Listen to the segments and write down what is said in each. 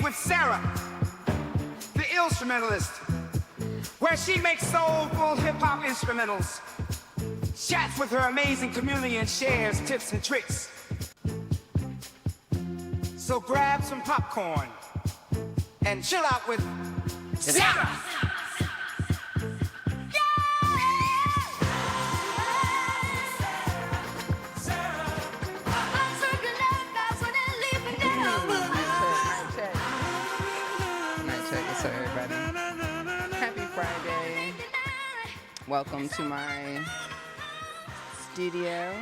with Sarah, the Illstrumentalist, where she makes soulful hip-hop instrumentals, chats with her amazing community and shares tips and tricks. So grab some popcorn and chill out with Sarah. Welcome to my studio.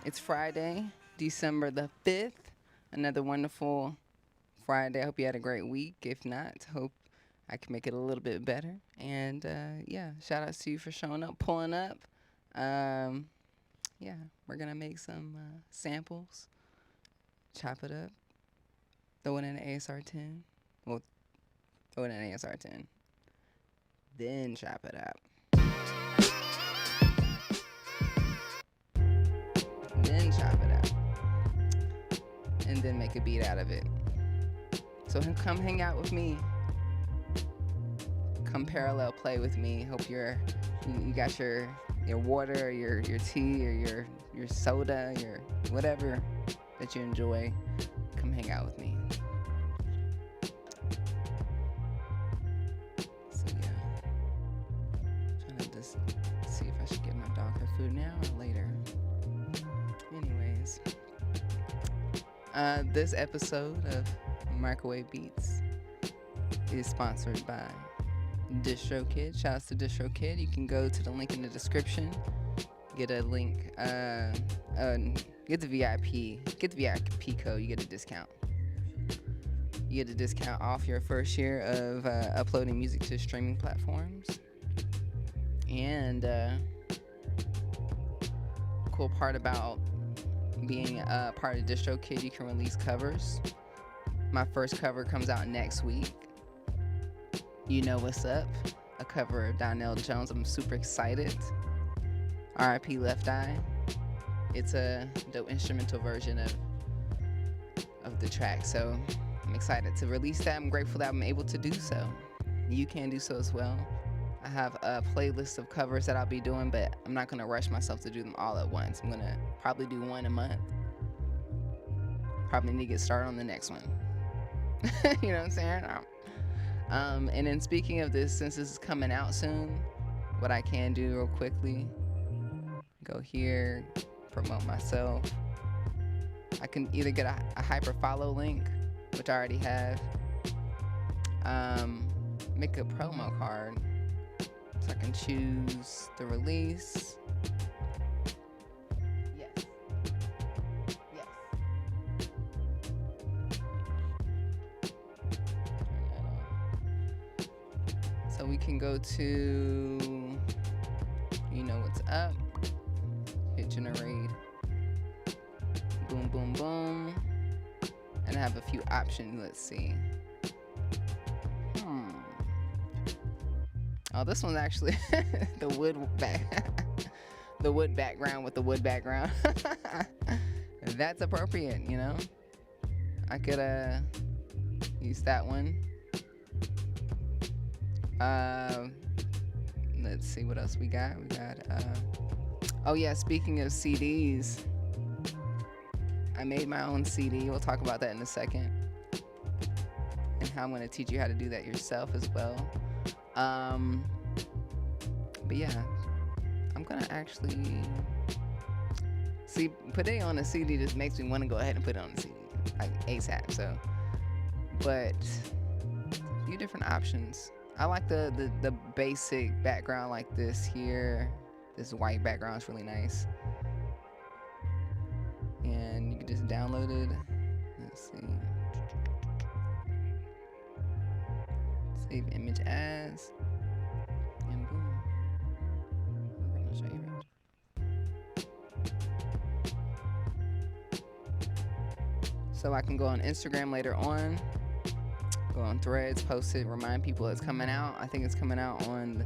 It's Friday, December the 5th. Another wonderful Friday. I hope you had a great week. If not, hope I can make it a little bit better. And yeah, shout outs to you for showing up, pulling up. Yeah, we're going to make some samples, chop it up, throw it in an ASR-10. Well, throw it in an ASR-10. Then chop it up. Then chop it up. And then make a beat out of it. So come hang out with me. Come parallel play with me. Hope you got your water, or your tea, or your soda, your whatever that you enjoy. Come hang out with me. So yeah. Trying to just see if I should give my dog her food now or later. Anyways, this episode of Microwave Beats is sponsored by DistroKid. Shouts to DistroKid. You can go to the link in the description, get a link, get the VIP code. You get a discount. You get a discount off your first year of uploading music to streaming platforms. And cool part about being a part of DistroKid, you can release covers. My first cover comes out next week. You Know What's Up, a cover of Donnell Jones. I'm super excited. R.I.P. Left Eye. It's a dope instrumental version of the track, so I'm excited to release that. I'm grateful that I'm able to do so. You can do so as well. I have a playlist of covers that I'll be doing, but I'm not going to rush myself to do them all at once. I'm going to probably do one a month. Probably need to get started on the next one. You know what I'm saying? And then speaking of this, since this is coming out soon, what I can do real quickly, go here, promote myself. I can either get a hyper follow link, which I already have, make a promo card. So I can choose the release. Yes. Yes. Turn that on. So we can go to You Know What's Up. Hit generate. Boom, boom, boom. And I have a few options. Let's see. Oh, this one's actually the wood background with the wood background. That's appropriate, you know. I could use that one. Let's see what else we got. We got oh yeah, speaking of CDs, I made my own CD. We'll talk about that in a second. And how I'm going to teach you how to do that yourself as well. But yeah, I'm gonna actually see, putting it on a CD just makes me want to go ahead and put it on the CD like ASAP. So, but a few different options. I like the basic background like this here. This white background is really nice, and you can just download it. Let's see. Save image as, and boom. I'm gonna show you. So I can go on Instagram later on, go on Threads, post it, remind people it's coming out. I think it's coming out on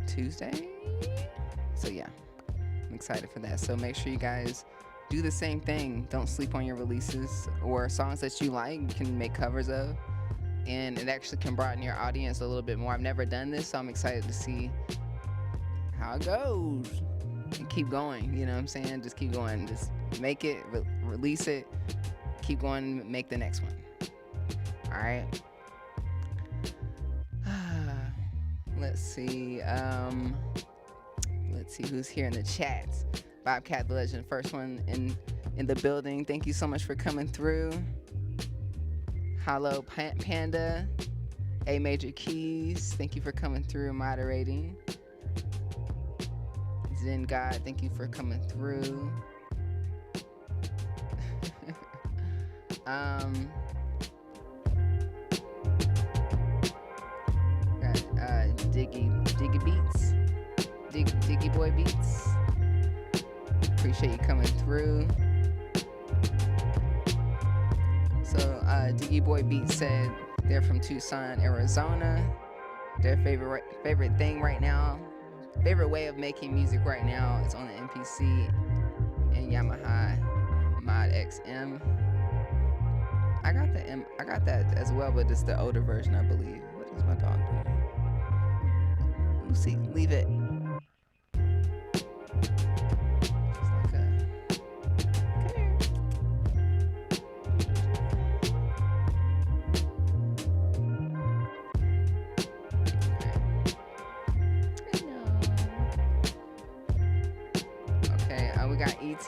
Tuesday. So yeah, I'm excited for that. So make sure you guys do the same thing. Don't sleep on your releases, or songs that you like you can make covers of, and it actually can broaden your audience a little bit more. I've never done this, so I'm excited to see how it goes. And keep going, you know what I'm saying? Just keep going. Just make it, release it, keep going, make the next one. All right. Let's see. Let's see who's here in the chat. Bobcat the Legend, first one in the building. Thank you so much for coming through. Hollow Panda, A Major Keys, thank you for coming through and moderating. Zen God, thank you for coming through. Diggy Beats, Diggy Boy Beats. Appreciate you coming through. So Diggy Boy Beats said they're from Tucson, Arizona. Their favorite thing right now, favorite way of making music right now is on the MPC and Yamaha Mod XM. I got that as well, but it's the older version, I believe. What is my dog doing? Lucy, leave it.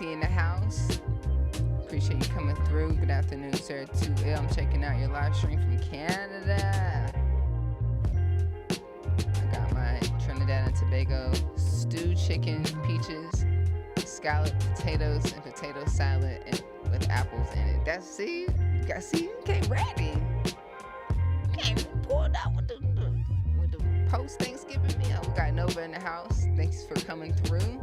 In the house. Appreciate you coming through. Good afternoon, Serato 2L. I'm checking out your live stream from Canada. I got my Trinidad and Tobago stewed chicken, peaches, scalloped potatoes, and potato salad with apples in it. That's you came ready. You came pulled out with the post Thanksgiving meal. We got Nova in the house. Thanks for coming through.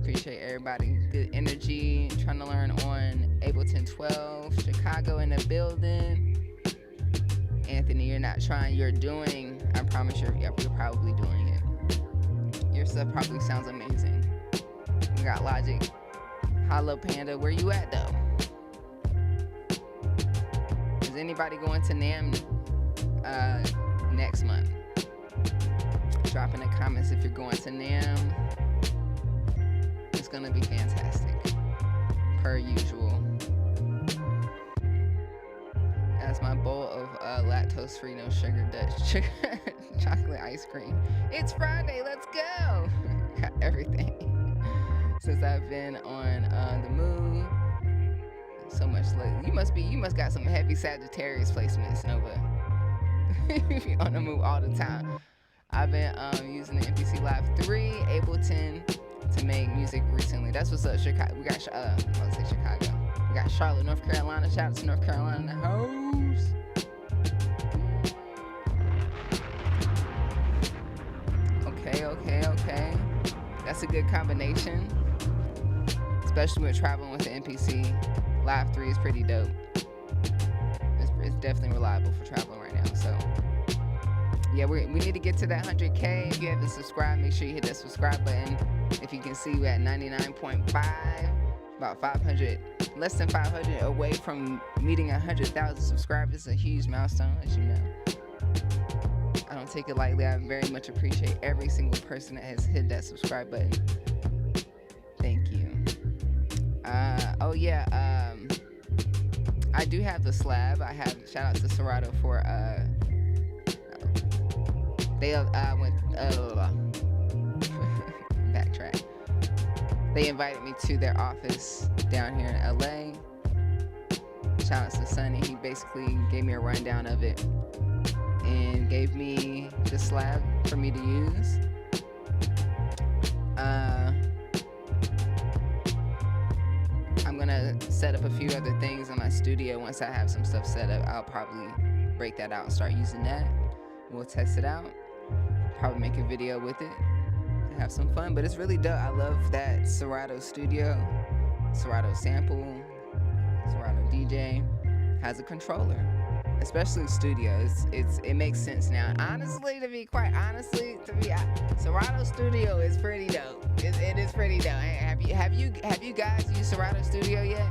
Appreciate everybody, good energy. Trying to learn on Ableton 12. Chicago in the building. Anthony, you're not trying, you're doing. I promise you're probably doing it. Your stuff probably sounds amazing. We got Logic. Hollow Panda, where you at though? Is anybody going to NAMM next month? Drop in the comments if you're going to NAMM. It's gonna be fantastic, per usual. That's my bowl of lactose-free, no sugar Dutch chocolate ice cream. It's Friday, let's go! Got everything. Since I've been on the move, so much late. You must got some heavy Sagittarius placements, Nova. You be on the move all the time. I've been using the MPC Live 3, Ableton, to make music recently. That's what's up, Chicago. We got I'll say Chicago. We got Charlotte, North Carolina. Shout out to North Carolina in the house. Okay. That's a good combination, especially with traveling with the MPC. Live 3 is pretty dope. It's definitely reliable for traveling right now. So yeah, we need to get to that 100K. If you haven't subscribed, make sure you hit that subscribe button. If you can see, we're at 99.5, about 500, less than 500 away from meeting 100,000 subscribers. A huge milestone, as you know. I don't take it lightly. I very much appreciate every single person that has hit that subscribe button. Thank you. I do have the slab. I have shout out to Serato for they went backtrack. They invited me to their office down here in LA. Shout out to Sonny. He basically gave me a rundown of it and gave me the slab for me to use. I'm gonna set up a few other things in my studio. Once I have some stuff set up, I'll probably break that out and start using that. We'll test it out. Probably make a video with it. Have some fun, but it's really dope. I love that Serato studio, Serato sample, Serato DJ has a controller, especially studio. It makes sense now. Honestly, Serato studio is pretty dope. It is pretty dope. Have you guys used Serato Studio yet?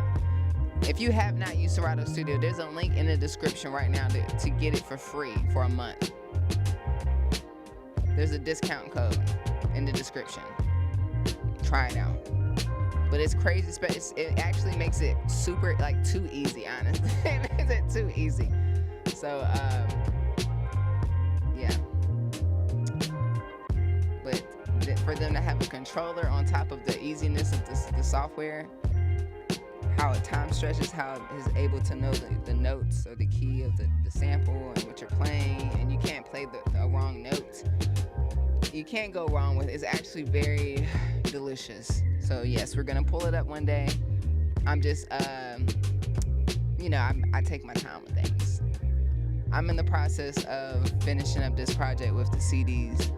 If you have not used Serato Studio, there's a link in the description right now to get it for free for a month. There's a discount code in the description. Try it out. But it's crazy. It actually makes it super, like, too easy, honestly. It makes it too easy. So, yeah. But for them to have a controller on top of the easiness of the software, how it time stretches, how it is able to know the notes or the key of the sample and what you're playing, and you can't play the wrong notes. You can't go wrong with it. It's actually very delicious. So yes, we're gonna pull it up one day. I'm just, you know, I take my time with things. I'm in the process of finishing up this project with the CDs.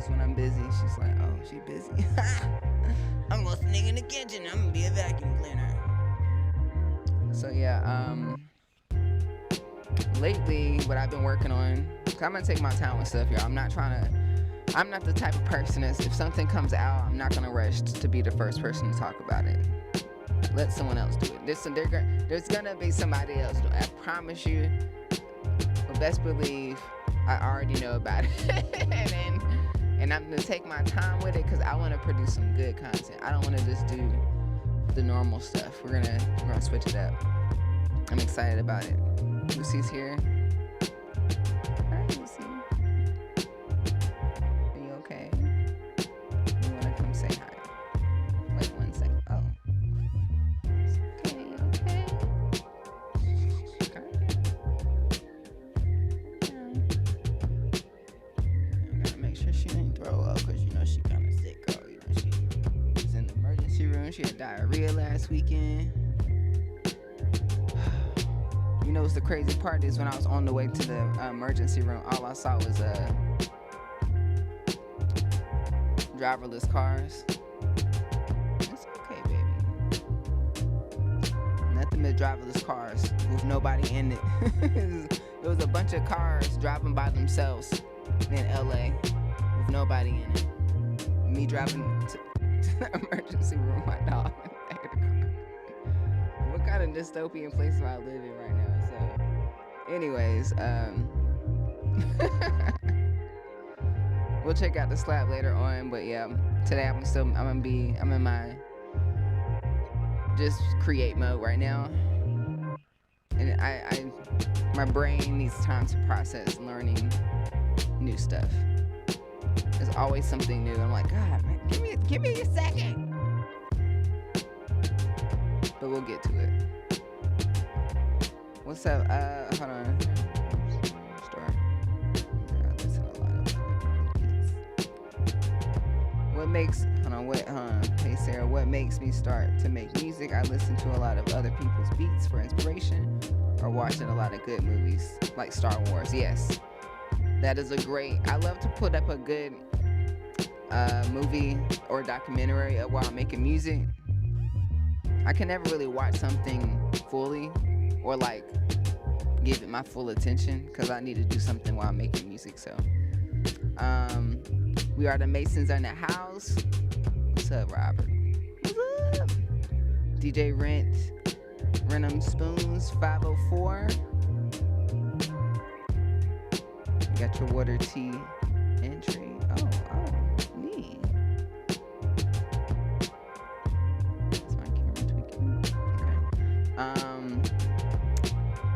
When I'm busy, she's like, oh, she busy. I'm gonna sneak in the kitchen. I'm gonna be a vacuum cleaner. So yeah, lately what I've been working on, I'm gonna take my time with stuff, y'all. I'm not the type of person that if something comes out, I'm not gonna rush to be the first person to talk about it. Let someone else do it. There's gonna be somebody else do it. I promise you. But best believe I already know about it. And I'm gonna take my time with it because I want to produce some good content. I don't want to just do the normal stuff. We're gonna switch it up. I'm excited about it. Lucy's here. Hi, Lucy. Are you okay? You wanna come say hi? Wait 1 second. Oh. Okay, okay. She didn't throw up because you know she kind of sick, girl. You know she was in the emergency room. She had diarrhea last weekend. You know what's the crazy part is when I was on the way to the emergency room, all I saw was driverless cars. It's okay, baby. Nothing but driverless cars with nobody in it. It was a bunch of cars driving by themselves in LA. Nobody in it. Me driving to the emergency room, my dog in the back of the car. What kind of dystopian place am I living right now? So, anyways, we'll check out the slap later on. But yeah, today I'm in my just create mode right now, and my brain needs time to process learning new stuff. There's always something new. I'm like, God, man, give me a second. But we'll get to it. What's up? Hold on. Start. What makes? Hold on. Hey Sarah, what makes me start to make music? I listen to a lot of other people's beats for inspiration, or watching a lot of good movies like Star Wars. Yes. That is I love to put up a good movie or documentary while I'm making music. I can never really watch something fully or like give it my full attention because I need to do something while I'm making music. So we are the Masons in the house. What's up, Robert? What's up? DJ Renum Spoons 504. Got your water tea entry. Oh, neat. Is my camera tweaking? Okay.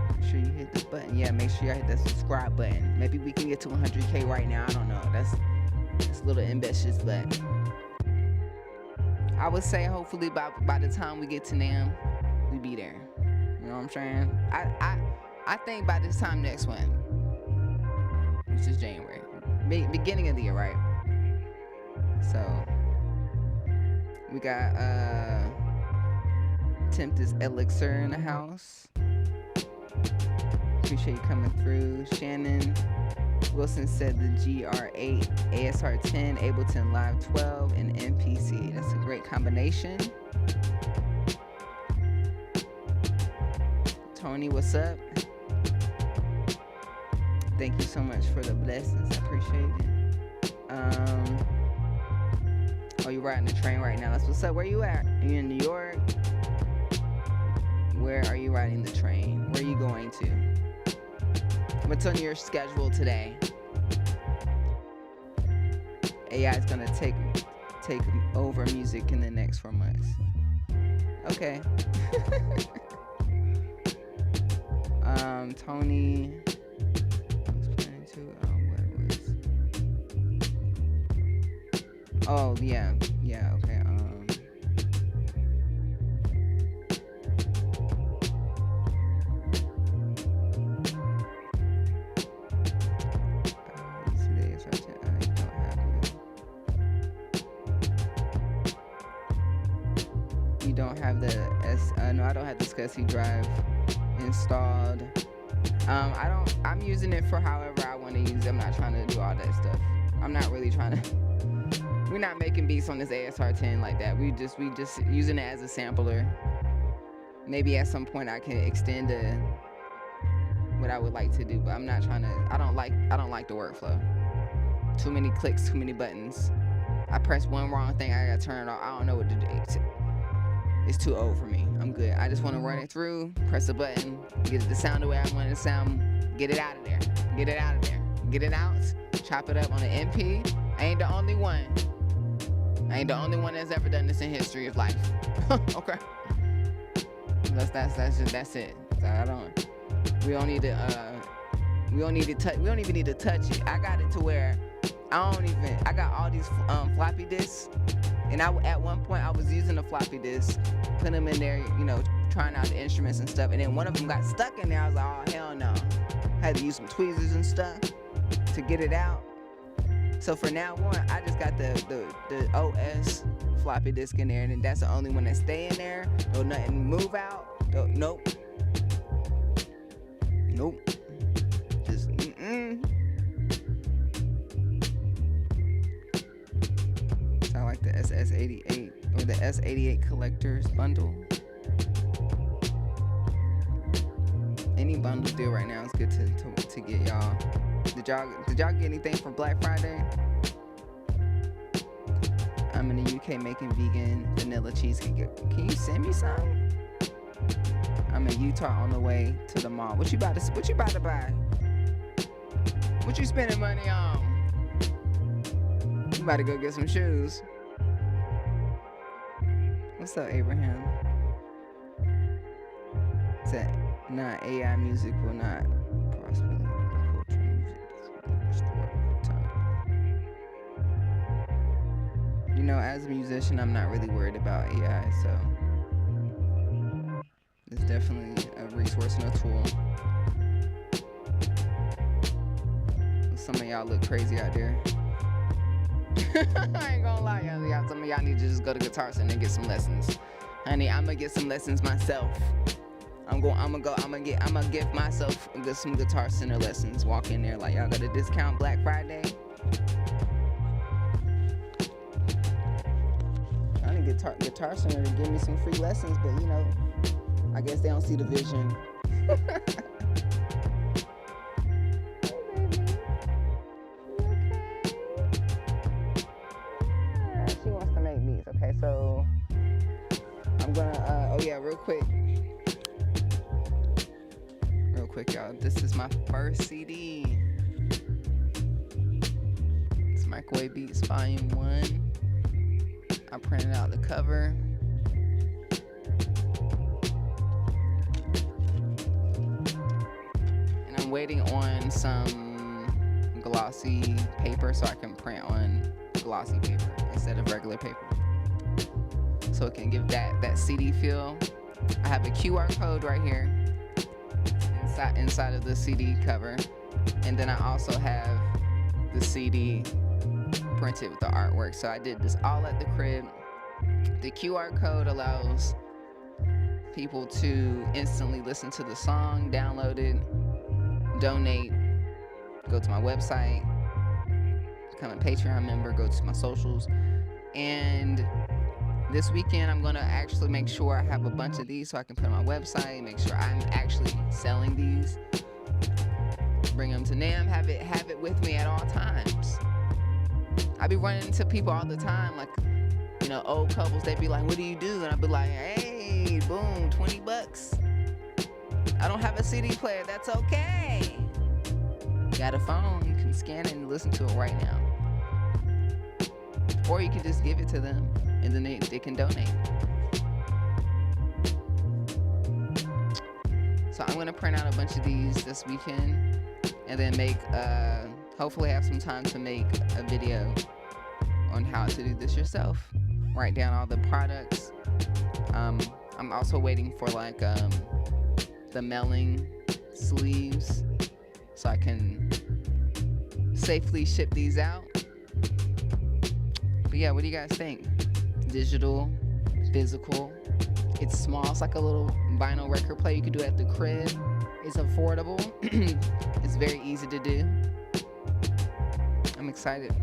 Make sure you hit the button. Yeah, make sure you hit that subscribe button. Maybe we can get to 100K right now. I don't know. That's a little ambitious, but I would say hopefully by the time we get to NAMM, we be there. You know what I'm saying? I think by this time next one, which is January, beginning of the year, right? So we got Tempest Elixir in the house. Appreciate you coming through. Shannon Wilson said the GR8, ASR-10, Ableton Live 12, and MPC. That's a great combination. Tony, what's up? Thank you so much for the blessings. I appreciate it. Oh, you're riding the train right now. That's what's up. Where you at? Are you in New York? Where are you riding the train? Where are you going to? What's on your schedule today? AI is gonna take over music in the next 4 months. Okay. Tony. Oh yeah, okay. You don't have the no, I don't have the SCSI drive installed. I'm using it for however I want to use it. I'm not trying to do all that stuff. I'm not really trying to. We're not making beats on this ASR-10 like that. We just using it as a sampler. Maybe at some point I can extend what I would like to do, but I'm not trying to. I don't like the workflow. Too many clicks, too many buttons. I press one wrong thing, I gotta turn it off. I don't know what to do. It's too old for me. I'm good. I just want to run it through, press a button, get it to sound the way I want it to sound, get it out of there. Get it out of there. Get it out, chop it up on an MP. I ain't the only one. I ain't the only one that's ever done this in history of life. Okay. That's it. So we don't even need to touch it. I got it to where I got all these floppy disks, and at one point I was using the floppy disk, putting them in there, trying out the instruments and stuff, and then one of them got stuck in there. I was like, oh hell no. I had to use some tweezers and stuff to get it out. So for now on, I just got the OS floppy disk in there, and that's the only one that stay in there. Don't nothing move out. Nope. Just Sound like the SS88 or the S88 collectors bundle. Any bundle deal right now is good to get y'all. Did y'all get anything for Black Friday? I'm in the UK making vegan vanilla cheesecake. Can you send me some? I'm in Utah on the way to the mall. What you about to buy? What you spending money on? You about to go get some shoes. What's up, Abraham? Said, not AI music will not prosper. As a musician, I'm not really worried about AI, so it's definitely a resource and a tool. Some of y'all look crazy out there. I ain't gonna lie, y'all. Some of y'all need to just go to Guitar Center and get some lessons. Honey, I'm gonna get some lessons myself. I'm gonna give myself some Guitar Center lessons. Walk in there like, y'all got a discount Black Friday. Guitar Center to give me some free lessons, but I guess they don't see the vision. Hey baby, you okay? Yeah, she wants to make beats. Okay, so I'm gonna real quick y'all, this is my first CD. It's Microwave Beats Volume 1. I printed out the cover. And I'm waiting on some glossy paper so I can print on glossy paper instead of regular paper. So it can give that CD feel. I have a QR code right here inside of the CD cover. And then I also have the CD printed with the artwork. So I did this all at the crib. The QR code allows people to instantly listen to the song, download it, donate, go to my website, become a Patreon member, go to my socials. And this weekend I'm gonna actually make sure I have a bunch of these so I can put on my website, make sure I'm actually selling these, bring them to NAMM, have it with me at all times. I be running into people all the time, like, you know, old couples, they be like, what do you do? And I be like, hey, boom, $20. I don't have a CD player, that's okay. You got a phone, you can scan it and listen to it right now. Or you can just give it to them and then they can donate. So I'm gonna print out a bunch of these this weekend and then make, hopefully have some time to make a video on how to do this yourself. Write down all the products. I'm also waiting for like the mailing sleeves so I can safely ship these out. But yeah, what do you guys think? Digital, physical. It's small. It's like a little vinyl record player you can do at the crib. It's affordable. It's very easy to do. I'm excited.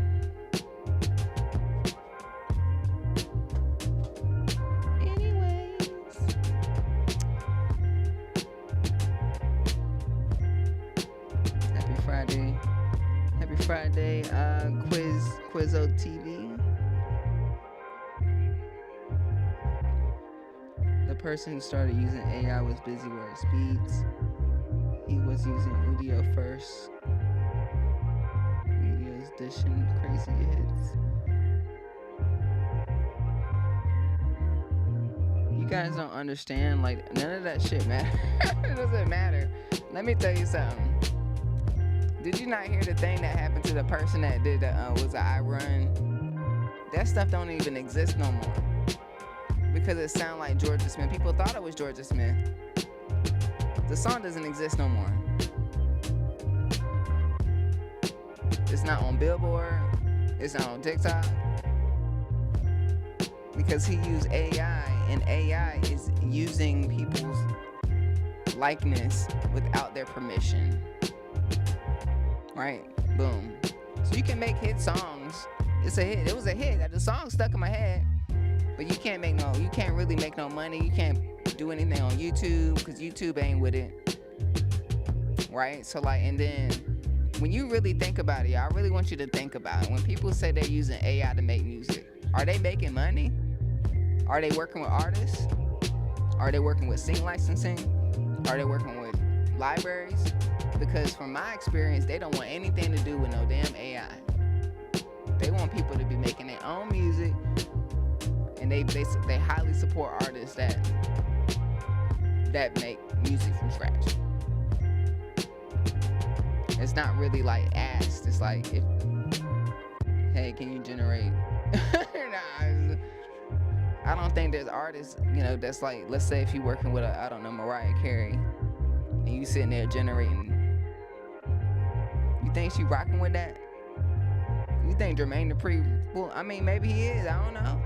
Friday, Quizzo TV. The person who started using AI was Busy Words Beats. He was using Udio first. Udio's dishing crazy hits. You guys don't understand, like, none of that shit matters. It doesn't matter. Let me tell you something. Did you not hear the thing that happened to the person that did was an I Run? That stuff don't even exist no more. Because it sounded like Georgia Smith. People thought it was Georgia Smith. The song doesn't exist no more. It's not on Billboard. It's not on TikTok. Because he used AI, and AI is using people's likeness without their permission. Right? Boom. So you can make hit songs. It's a hit. It was a hit. The song stuck in my head. But you can't really make no money. You can't do anything on YouTube because YouTube ain't with it. Right? So like, and then when you really think about it, I really want you to think about it. When people say they're using AI to make music, are they making money? Are they working with artists? Are they working with sync licensing? Are they working with libraries? Because from my experience, they don't want anything to do with no damn AI. They want people to be making their own music, and they highly support artists that make music from scratch. It's not really like asked. It's like, hey, can you generate? Nah, I don't think there's artists, that's like, let's say if you're working with Mariah Carey, and you sitting there generating. You think she rocking with that? You think Jermaine Dupri? Well, I mean, maybe he is. I don't know.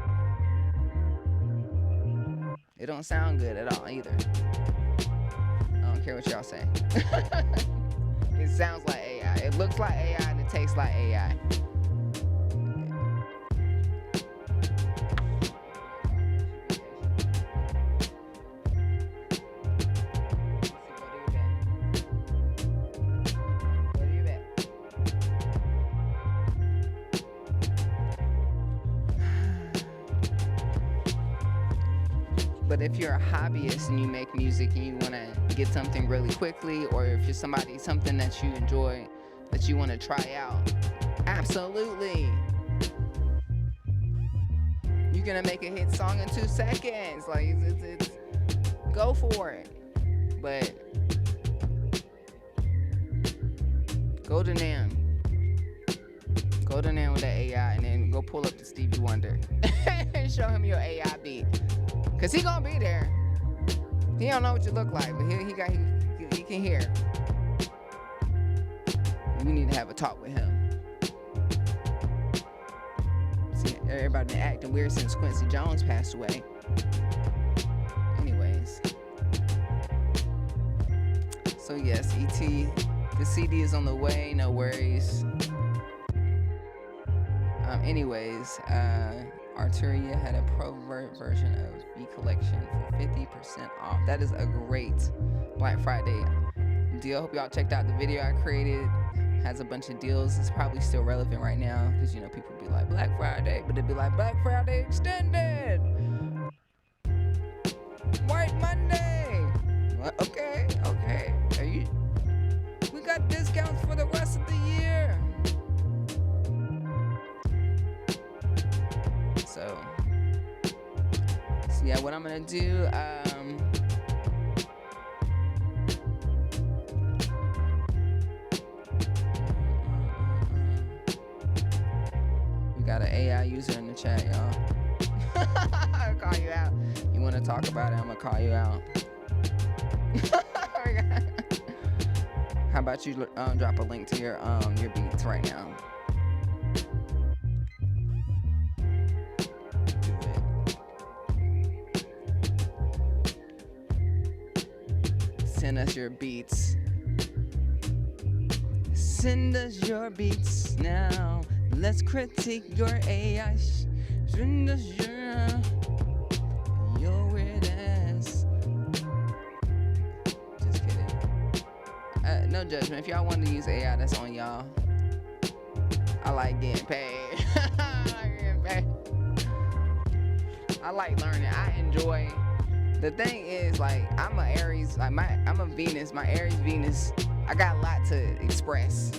It don't sound good at all either. I don't care what y'all say. It sounds like AI. It looks like AI and it tastes like AI. But if you're a hobbyist and you make music and you want to get something really quickly, or if you're something that you enjoy, that you want to try out, absolutely. You're going to make a hit song in 2 seconds. Like, it's go for it. But go to NAMM. Go to NAMM with that AI and then go pull up the Stevie Wonder and show him your AI beat. Cause he gonna be there. He don't know what you look like, but he can hear. We need to have a talk with him. Everybody been acting weird since Quincy Jones passed away. Anyways. So yes, E.T., the CD is on the way, no worries. Anyways, Arteria had a pro version of B Collection for 50% off. That is a great Black Friday deal. Hope y'all checked out the video I created. Has a bunch of deals. It's probably still relevant right now because, you know, people be like Black Friday, but it'd be like Black Friday extended, White Monday. Well, okay. We got discounts for the rest of the year. So yeah, what I'm gonna do, we got an AI user in the chat, y'all. I'll call you out. You wanna talk about it, I'm gonna call you out. How about you drop a link to your beats right now? Send us your beats. Send us your beats now. Let's critique your AI. Send us your weird ass. Just kidding. No judgment. If y'all want to use AI, that's on y'all. I like getting paid. I like learning. I enjoy. The thing is, like, I'm a Aries, like I'm a Venus, my Aries Venus. I got a lot to express,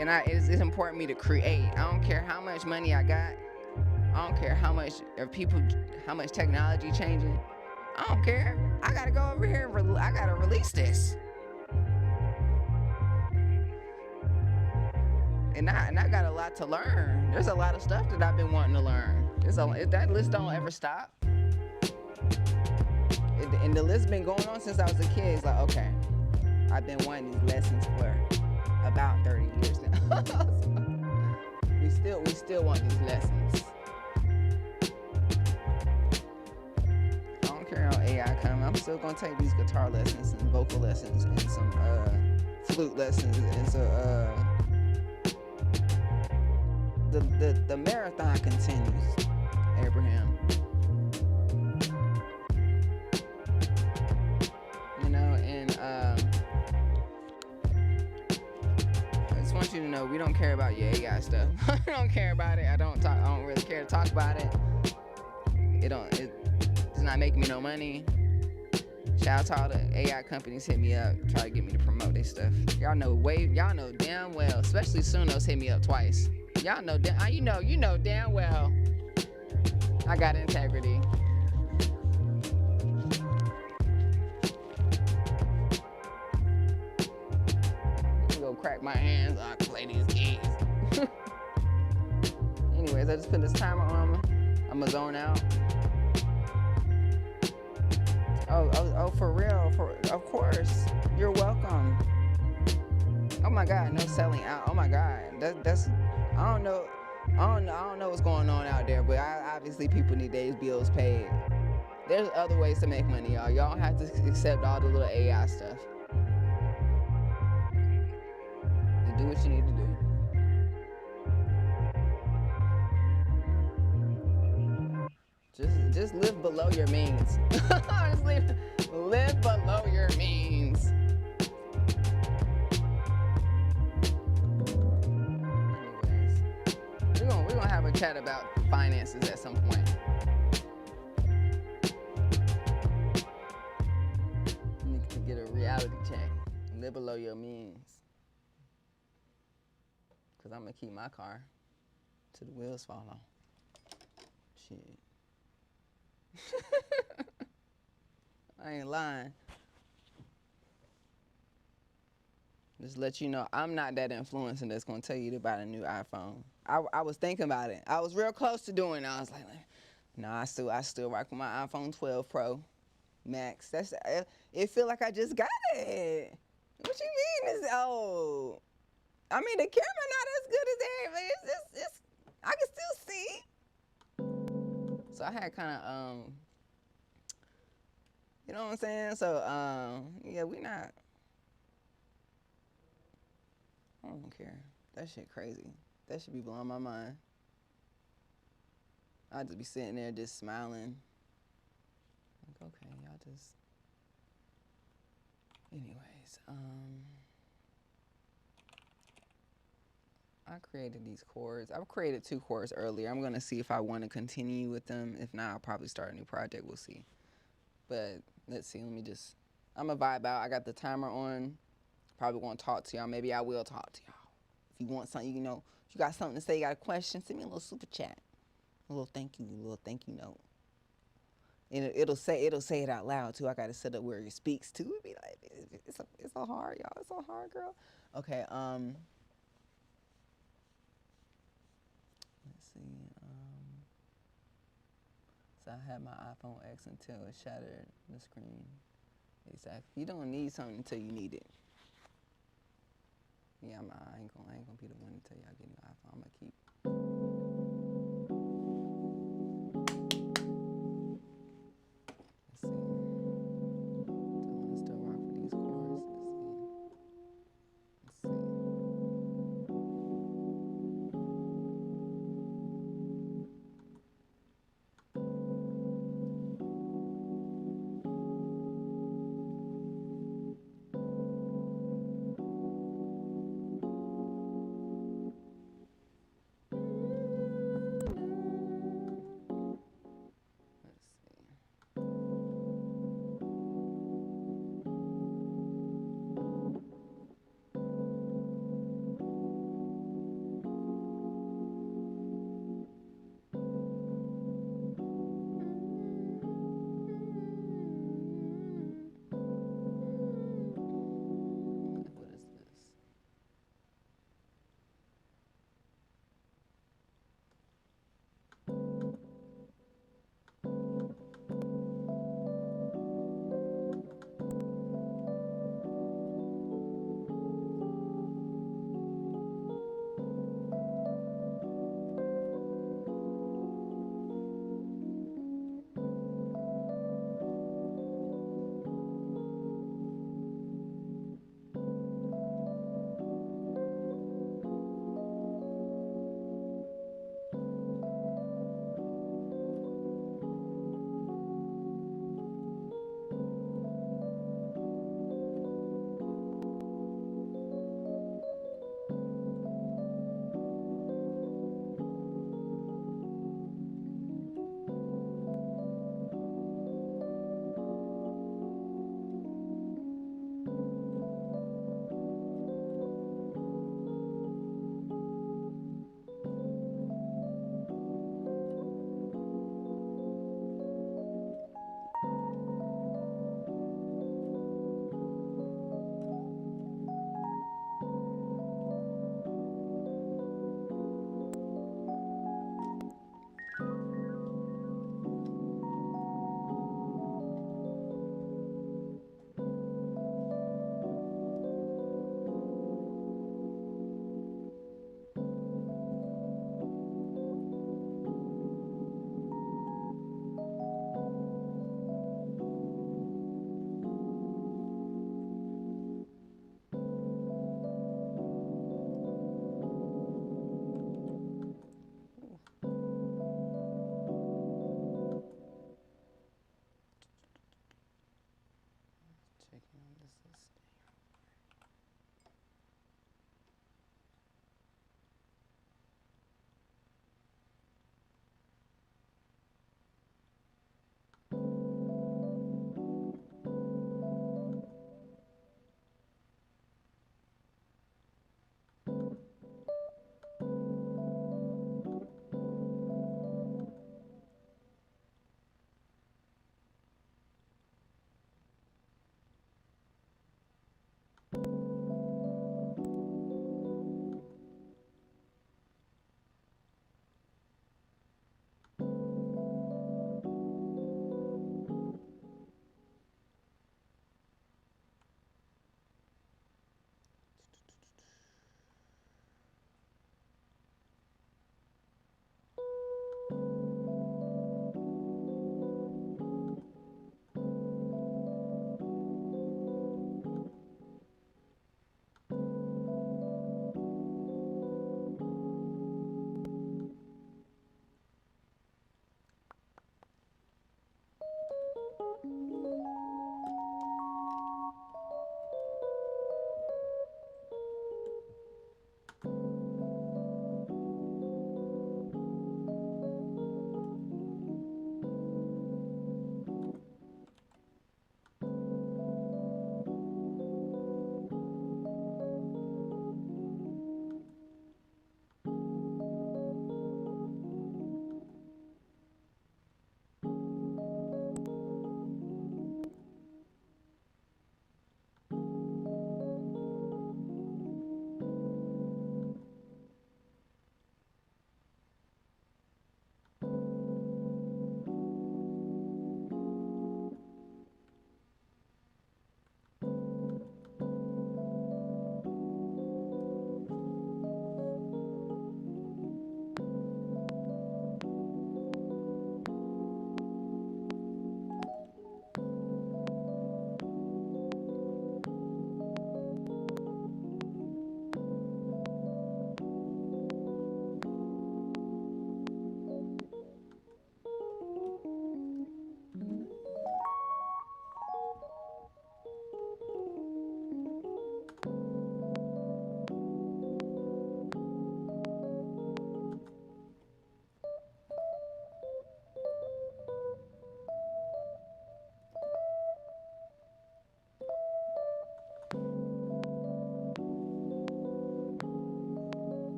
and it's important to me to create. I don't care how much money I got. I don't care how much technology changing. I don't care. I gotta go over here and I gotta release this. And I got a lot to learn. There's a lot of stuff that I've been wanting to learn. That list don't ever stop. And the list been going on since I was a kid. It's like, okay, I've been wanting these lessons for about 30 years now. we still want these lessons. I don't care how AI come. I'm still gonna take these guitar lessons and vocal lessons and some flute lessons and so the marathon continues, Abraham. I want you to know we don't care about your AI stuff. I don't care about it. I don't really care to talk about it. It's not making me no money. Shout out to all the AI companies hit me up, try to get me to promote their stuff. Y'all know damn well, especially Sunos hit me up twice. Y'all know you know damn well I got integrity. Crack my hands, I can play these keys. Anyways, I just put this timer on. I'm gonna zone out. Oh, for real? Of course. You're welcome. Oh my God, no selling out. Oh my God, that's. I don't know what's going on out there, but obviously people need their bills paid. There's other ways to make money, y'all. Y'all don't have to accept all the little AI stuff. Do what you need to do. Just live below your means. Honestly, live below your means. Anyways, we're gonna have a chat about finances at some point. You need to get a reality check. Live below your means. Cause I'm gonna keep my car till the wheels fall off. Shit. I ain't lying. Just let you know, I'm not that influencer that's gonna tell you to buy a new iPhone. I was thinking about it. I was real close to doing it. I was like, no, I still rock with my iPhone 12 Pro Max. It feel like I just got it. What you mean? I mean, the camera not as good as everybody. I can still see. So I had kind of, you know what I'm saying? So, yeah, we not, I don't care. That shit crazy. That should be blowing my mind. I'd just be sitting there just smiling. Like, okay, y'all just, anyways, I created these chords. I've created 2 chords earlier. I'm gonna see if I want to continue with them. If not, I'll probably start a new project. We'll see. But let's see. Let me just. I'm gonna vibe out. I got the timer on. Probably gonna talk to y'all. Maybe I will talk to y'all. If you want something, you know, if you got something to say, you got a question, send me a little super chat. A little thank you note. And it'll say it out loud too. I got to set up where it speaks too. It'd be like, it's so hard, y'all. It's so hard, girl. Okay. Let's see. So I had my iPhone X until it shattered the screen. Exactly. You don't need something until you need it. Yeah, I ain't gonna be the one to tell y'all get an iPhone. I'm gonna keep. Let's see. Do I wanna still rock with these chords? Let's see.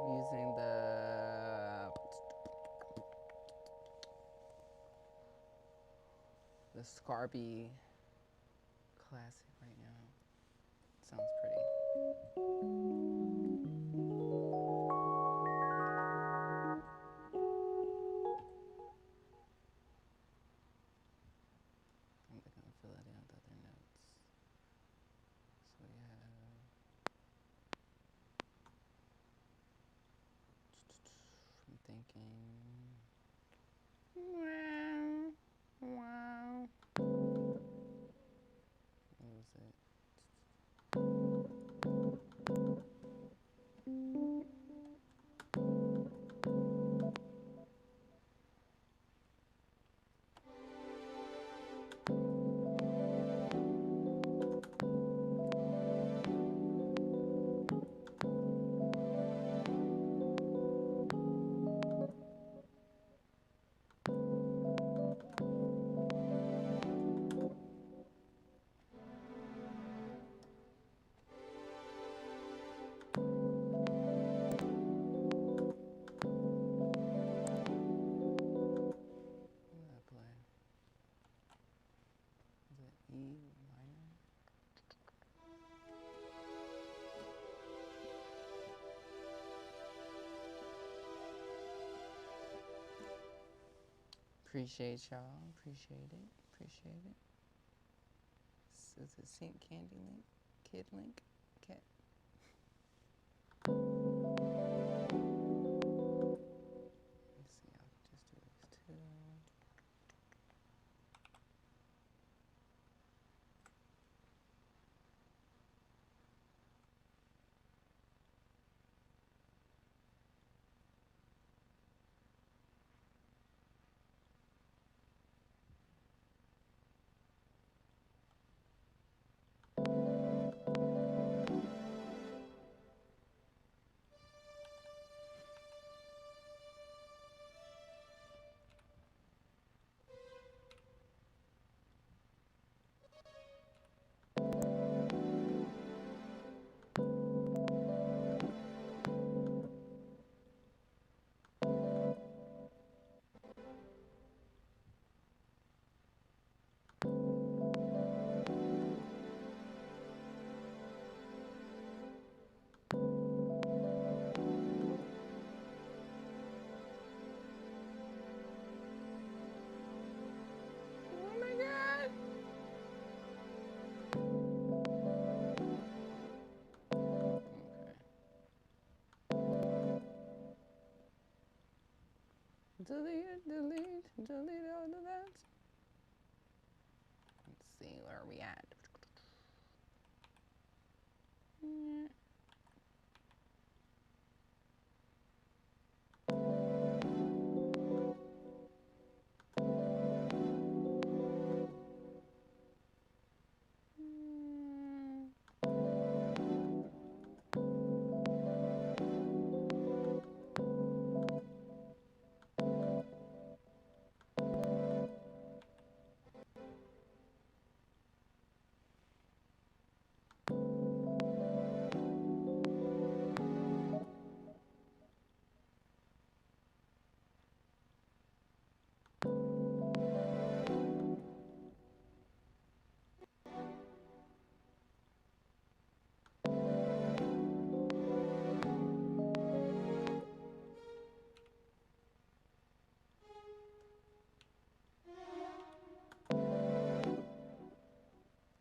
using the Scarby Classic right now. Sounds pretty. I'm gonna fill it in with other notes. So we have. I'm thinking. Wow. What was it? Appreciate y'all. Appreciate it. Appreciate it. This is a Sync Candy link. Kid link. Okay. Let's see. I'll just do these two. Delete, delete, delete all of that. Let's see where we at.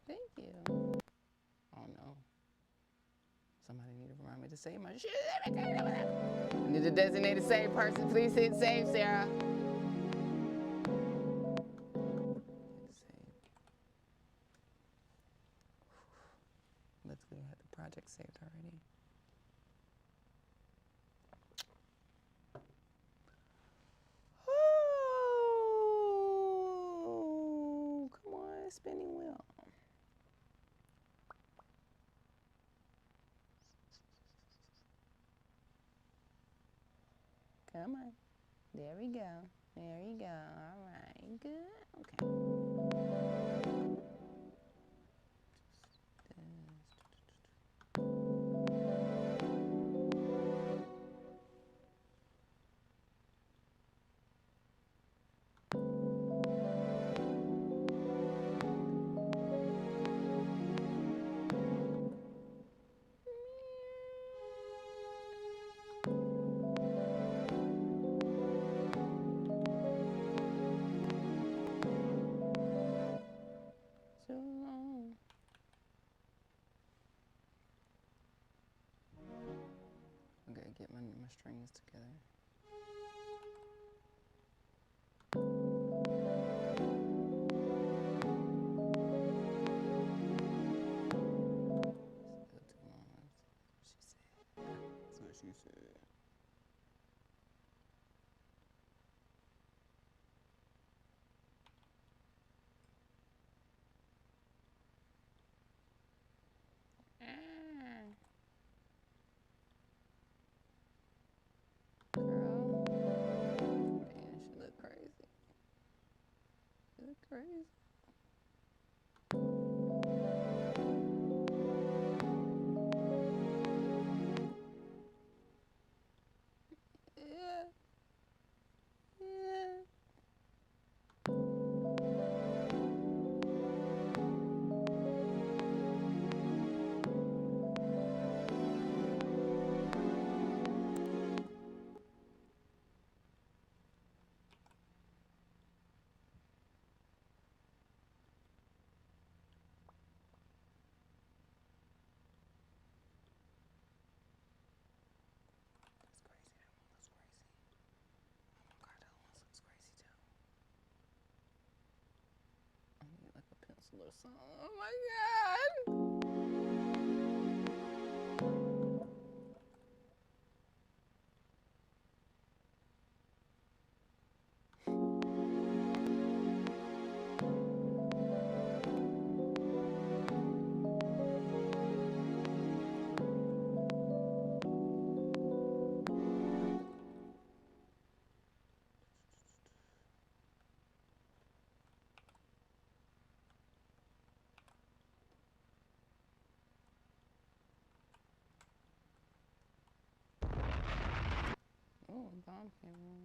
Thank you. Oh no. Somebody need to remind me to save my shit. I need to designate a save person. Please hit save, Sarah. Hit save. Luckily, I had the project saved already. Oh, come on, spinning wheel. Come on. There we go. There you go. All right. Good. Okay. get my strings together. Still too long. That's what she said. Girl. Man, she look crazy. She look crazy. Yeah. Yeah. That's crazy. That one looks crazy. Oh my god, that one looks crazy too. I need like a pencil or something. Oh my god. Oh, bomb came on.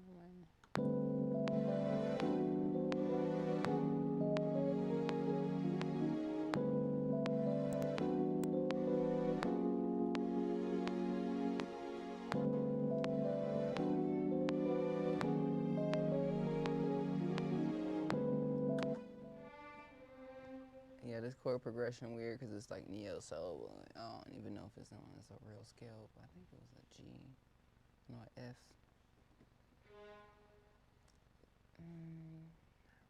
Yeah, this chord progression weird because it's like neo soul. I don't even know if it's on as a real scale, but I think it was a G, no, a F. Not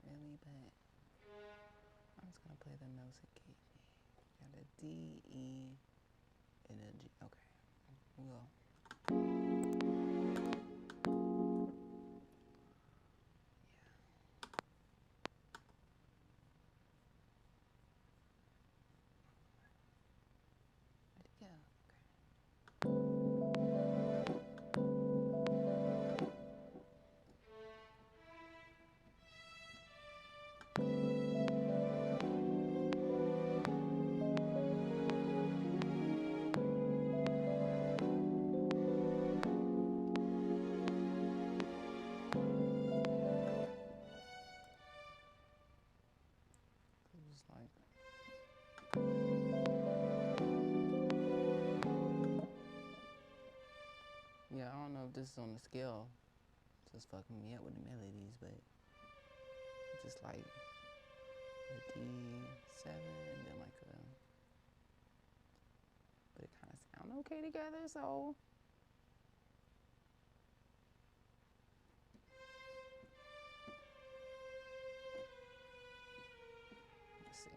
really, but I'm just gonna play the notes it gave me. Got a D, E, and a G. Okay, well. Yeah. It's like, yeah, I don't know if this is on the scale. It's just fucking me up with the melodies, but it's just like a D7 and then like a, but it kind of sound okay together, so. Let's see.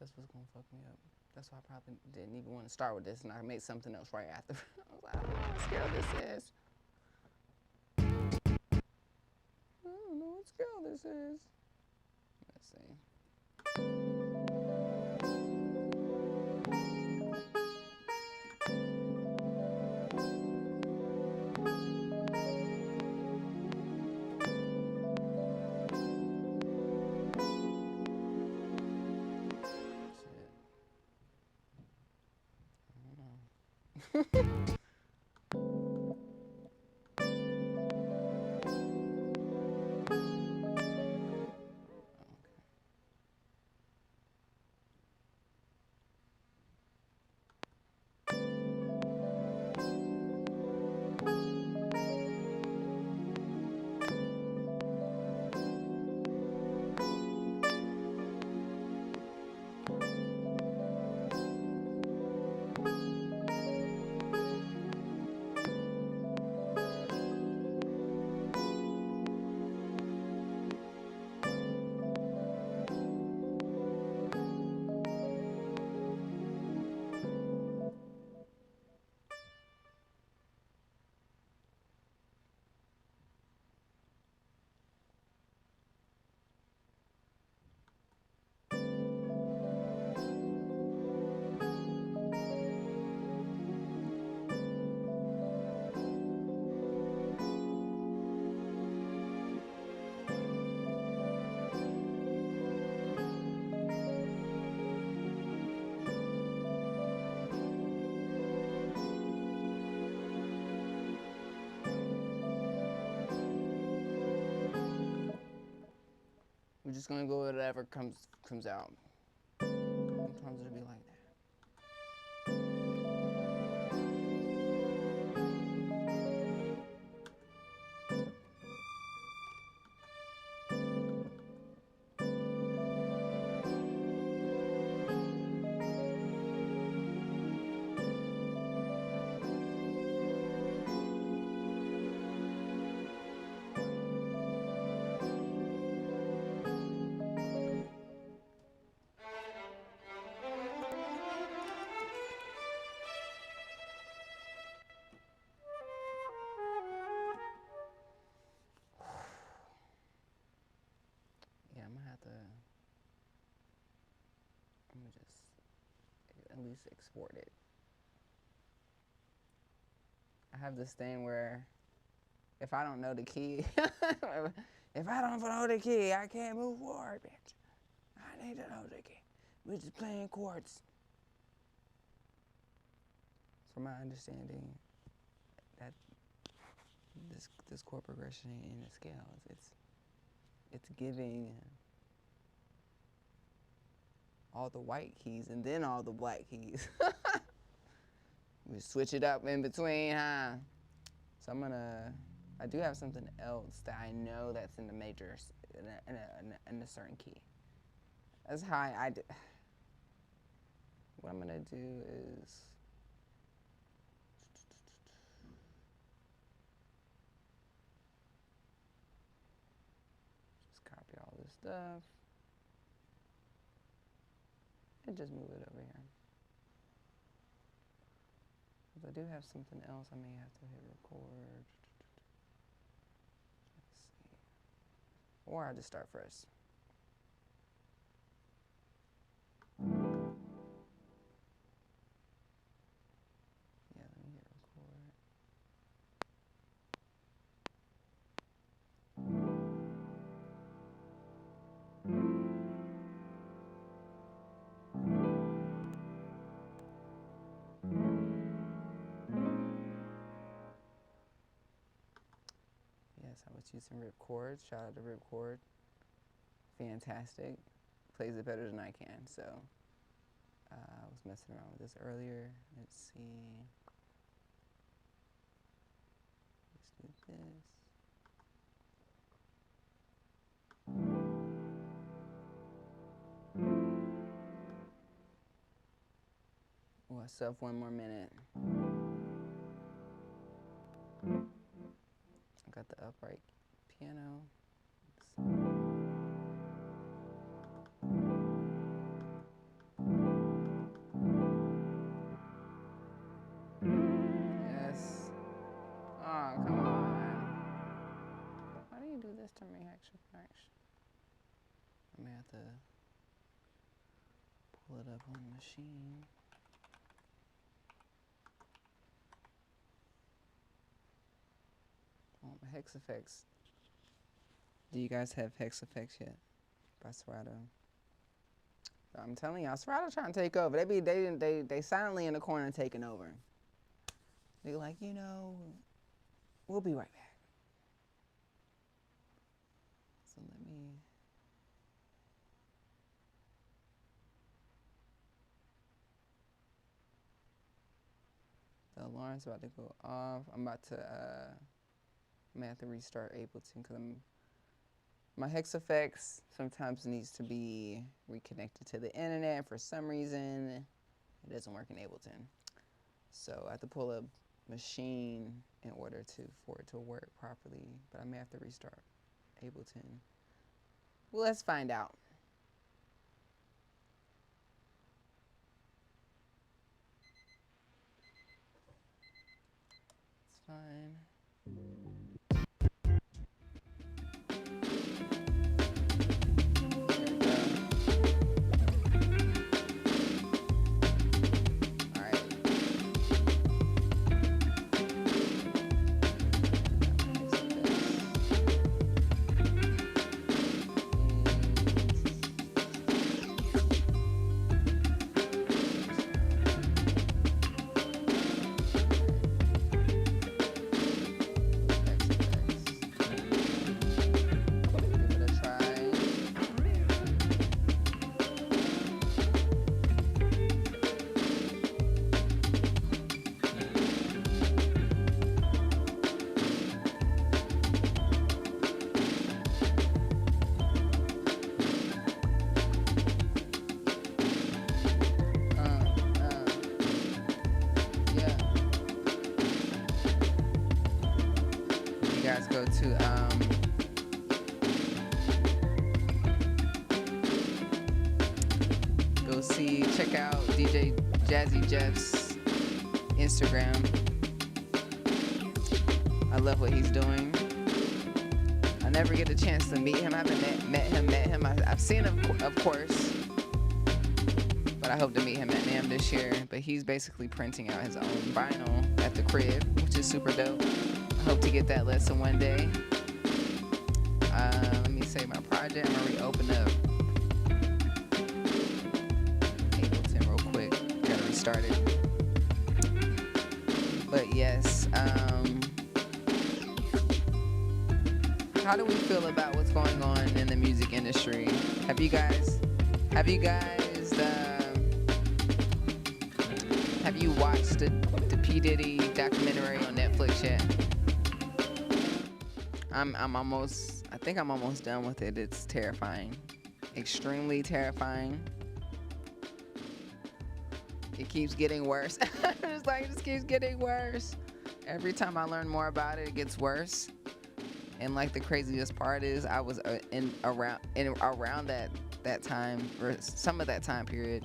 That's what's gonna fuck me up. That's why I probably didn't even want to start with this, and I made something else right after. I was like, I don't know. scale this is. I don't know what scale this is. Let's see. We're just gonna go with whatever comes out. Sometimes it'll be like that. Yeah, I'm gonna just at least export it. I have this thing where if I don't know the key, if I don't know the key, I can't move forward, bitch. I need to know the key. We're just playing chords. From my understanding, that this chord progression in the scales, it's giving all the white keys and then all the black keys. We switch it up in between, huh? So I do have something else that I know that's in the major, in a certain key. That's how I do. What I'm gonna do is, just copy all this stuff and just move it over here. If I do have something else, I may have to hit record. Let's see. Or I'll just start first. Yeah, let me hit record. Yes, I was using Ripcord. Shout out to Ripcord. Fantastic. Plays it better than I can. So I was messing around with this earlier. Let's see. Let's do this. Oh, I still have 1 more minute. I got the upright piano. Yes. to pull it up on the machine. Oh, Hex Effects. Do you guys have Hex Effects yet? By Serato. I'm telling y'all, Serato trying to take over. They silently in the corner taking over. They're like, you know, we'll be right back. So let me. The alarm's about to go off. I'm about to I'm gonna have to restart Ableton because my Hex Effects sometimes needs to be reconnected to the internet for some reason. It doesn't work in Ableton. So I have to pull a machine in order for it to work properly, but I may have to restart Ableton. Well, let's find out. It's fine. Go to go see, check out DJ Jazzy Jeff's Instagram. I love what he's doing. I never get a chance to meet him. I haven't met him. I've seen him, of course, but I hope to meet him at NAMM this year. But he's basically printing out his own vinyl at the crib, which is super dope. I hope to get that lesson one day. Let me save my project. I'm gonna reopen up Ableton real quick. Gotta restart it. But yes, how do we feel about what's going on in the music industry? Have you guys watched the P. Diddy documentary on Netflix yet? I think I'm almost done with it. It's terrifying. Extremely terrifying. It keeps getting worse. It's like, it just keeps getting worse. Every time I learn more about it, it gets worse. And like the craziest part is I was around that time, or some of that time period,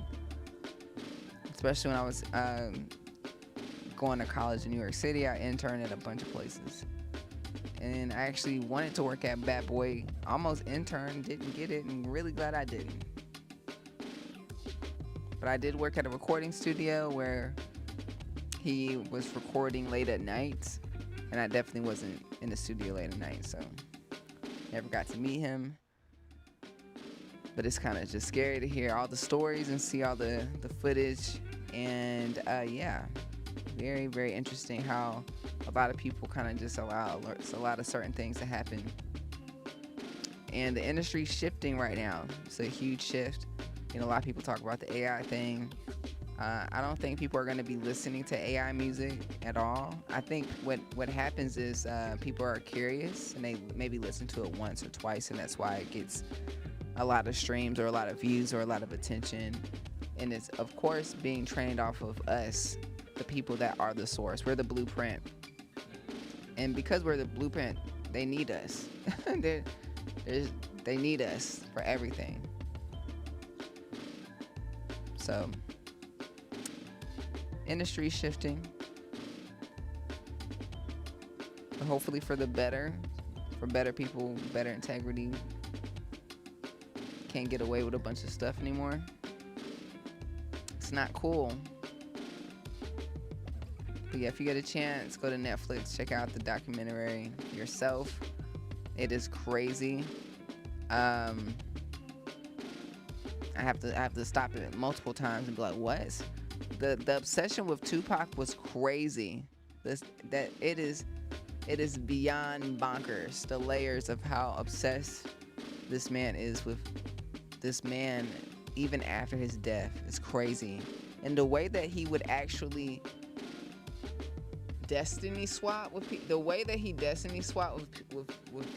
especially when I was going to college in New York City. I interned at a bunch of places. And I actually wanted to work at Bad Boy. Almost interned, didn't get it, and really glad I didn't. But I did work at a recording studio where he was recording late at night, and I definitely wasn't in the studio late at night, so never got to meet him. But it's kind of just scary to hear all the stories and see all the footage. And yeah, very, very interesting how a lot of people kind of just allow a lot of certain things to happen. And the industry's shifting right now. It's a huge shift. You know, a lot of people talk about the AI thing. I don't think people are going to be listening to AI music at all. I think what happens is people are curious and they maybe listen to it once or twice, and that's why it gets a lot of streams or a lot of views or a lot of attention. And it's, of course, being trained off of us, the people that are the source. We're the blueprint. And because we're the blueprint, they need us. They need us for everything. So, industry shifting. But hopefully for the better. For better people, better integrity. can't get away with a bunch of stuff anymore. It's not cool. But yeah, if you get a chance, go to Netflix, check out the documentary yourself. It is crazy. I have to stop it multiple times and be like, what? The obsession with Tupac was crazy. It is beyond bonkers. The layers of how obsessed this man is with this man even after his death is crazy. And the way that he would actually destiny swap with people, the way that he destiny swap with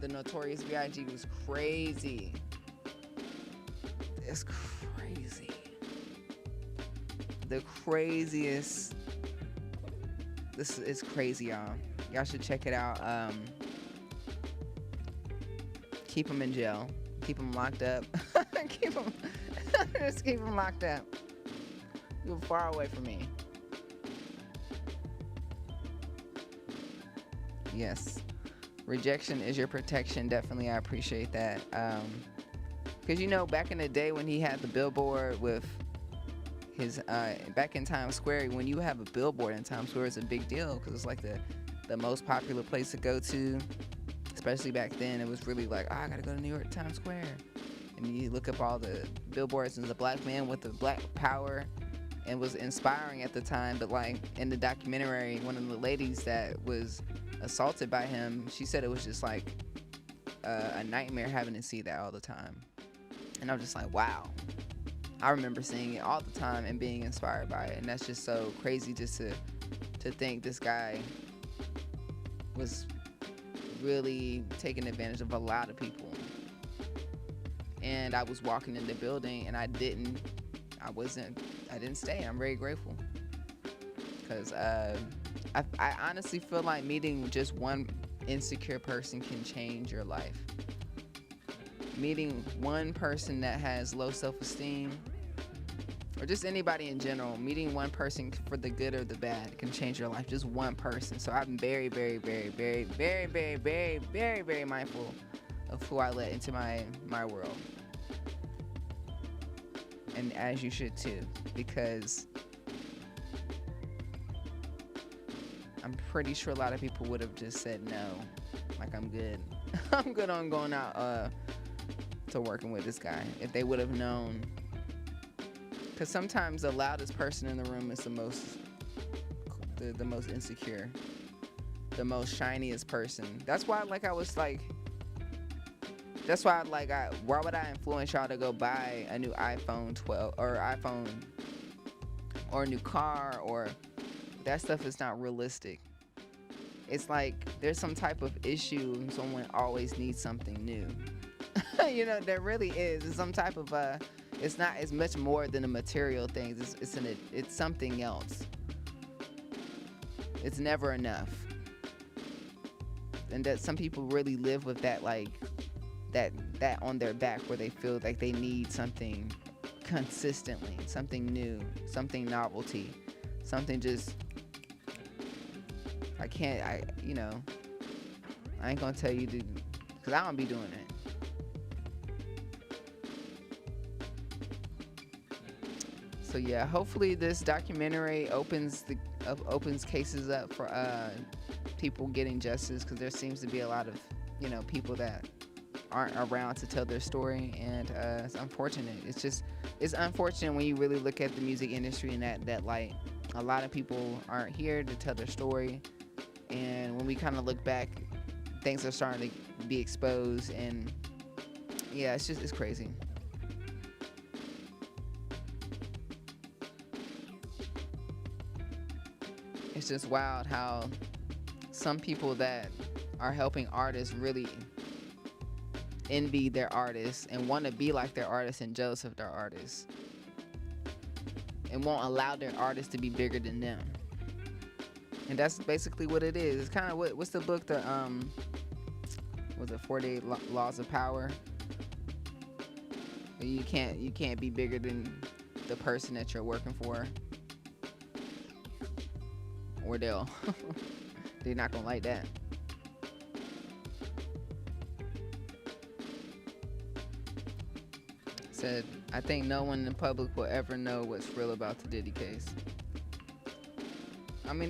the Notorious B.I.G. was crazy. It's crazy. The craziest. This is crazy, y'all. Y'all should check it out. Keep him in jail. Keep him locked up. Just keep him locked up. You're far away from me. Yes. Rejection is your protection. Definitely, I appreciate that. Because, you know, back in the day when he had the billboard with his, back in Times Square, when you have a billboard in Times Square, it's a big deal because it's like the most popular place to go to. Especially back then, it was really like, oh, I gotta go to New York Times Square. And you look up all the billboards, and the black man with the black power, and was inspiring at the time. But like in the documentary, one of the ladies that was assaulted by him, she said it was just like a nightmare having to see that all the time. And I was just like, wow. I remember seeing it all the time and being inspired by it. And that's just so crazy just to think this guy was really taking advantage of a lot of people. And I was walking in the building and I didn't stay. I'm very grateful. Because I honestly feel like meeting just one insecure person can change your life. Meeting one person that has low self-esteem, or just anybody in general, meeting one person for the good or the bad can change your life. Just one person. So I'm very, very, very, very, very, very, very, very, very mindful of who I let into my world. And as you should too, because I'm pretty sure a lot of people would have just said no. Like, I'm good. I'm good on going out to working with this guy. If they would have known. Because sometimes the loudest person in the room is the most insecure. The most shiniest person. That's why, like, why would I influence y'all to go buy a new iPhone 12 or iPhone or a new car, or that stuff is not realistic. It's like there's some type of issue and someone always needs something new. You know, there really is. It's some type of it's not as much more than a material thing. It's something else. It's never enough. And that some people really live with that, like that on their back, where they feel like they need something consistently, something new, something novelty, something just I ain't gonna tell you to, because I don't be doing it. So yeah, hopefully this documentary opens cases up for people getting justice, because there seems to be a lot of people that aren't around to tell their story, and it's unfortunate. It's unfortunate when you really look at the music industry in that light. A lot of people aren't here to tell their story, and when we kind of look back, things are starting to be exposed, and yeah, it's crazy. It's just wild how some people that are helping artists really envy their artists and want to be like their artists and jealous of their artists, and won't allow their artists to be bigger than them. And that's basically what it is. It's kind of what's the book, the was it 48 Laws of Power? You can't be bigger than the person that you're working for, or they're not gonna like that. said, I think no one in the public will ever know what's real about the Diddy case. I mean,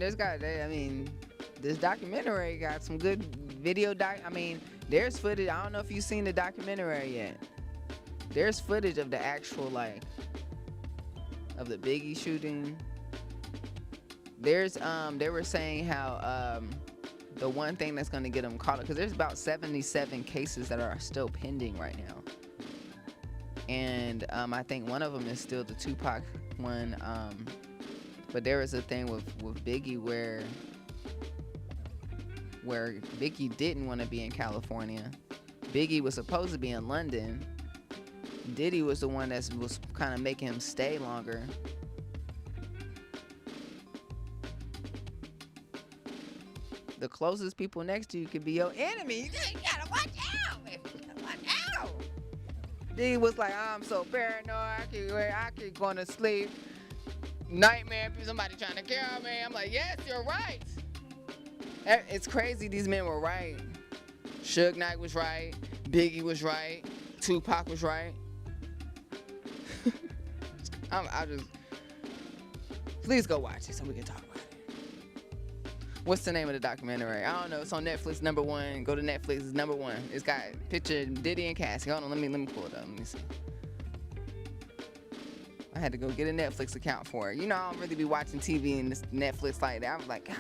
this documentary got some good video there's footage. I don't know if you've seen the documentary yet. There's footage of the actual, like, of the Biggie shooting. There's, they were saying how, the one thing that's going to get him caught up, because there's about 77 cases that are still pending right now. And I think one of them is still the Tupac one. But there was a thing with Biggie where Biggie didn't want to be in California. Biggie was supposed to be in London. Diddy was the one that was kind of making him stay longer. The closest people next to you could be your enemy. You gotta watch out, man. You gotta watch out. Diddy was like, I'm so paranoid. I keep going to sleep. Nightmare, somebody trying to kill me. I'm like, yes, you're right. It's crazy. These men were right. Suge Knight was right. Biggie was right. Tupac was right. I just, please go watch it so we can talk about it. What's the name of the documentary? I don't know. It's on Netflix, #1. Go to Netflix. It's #1. It's got a picture of Diddy and Cassie. Hold on. Let me pull it up. Let me see. I had to go get a Netflix account for it. You know, I don't really be watching TV and Netflix like that. I was like, God.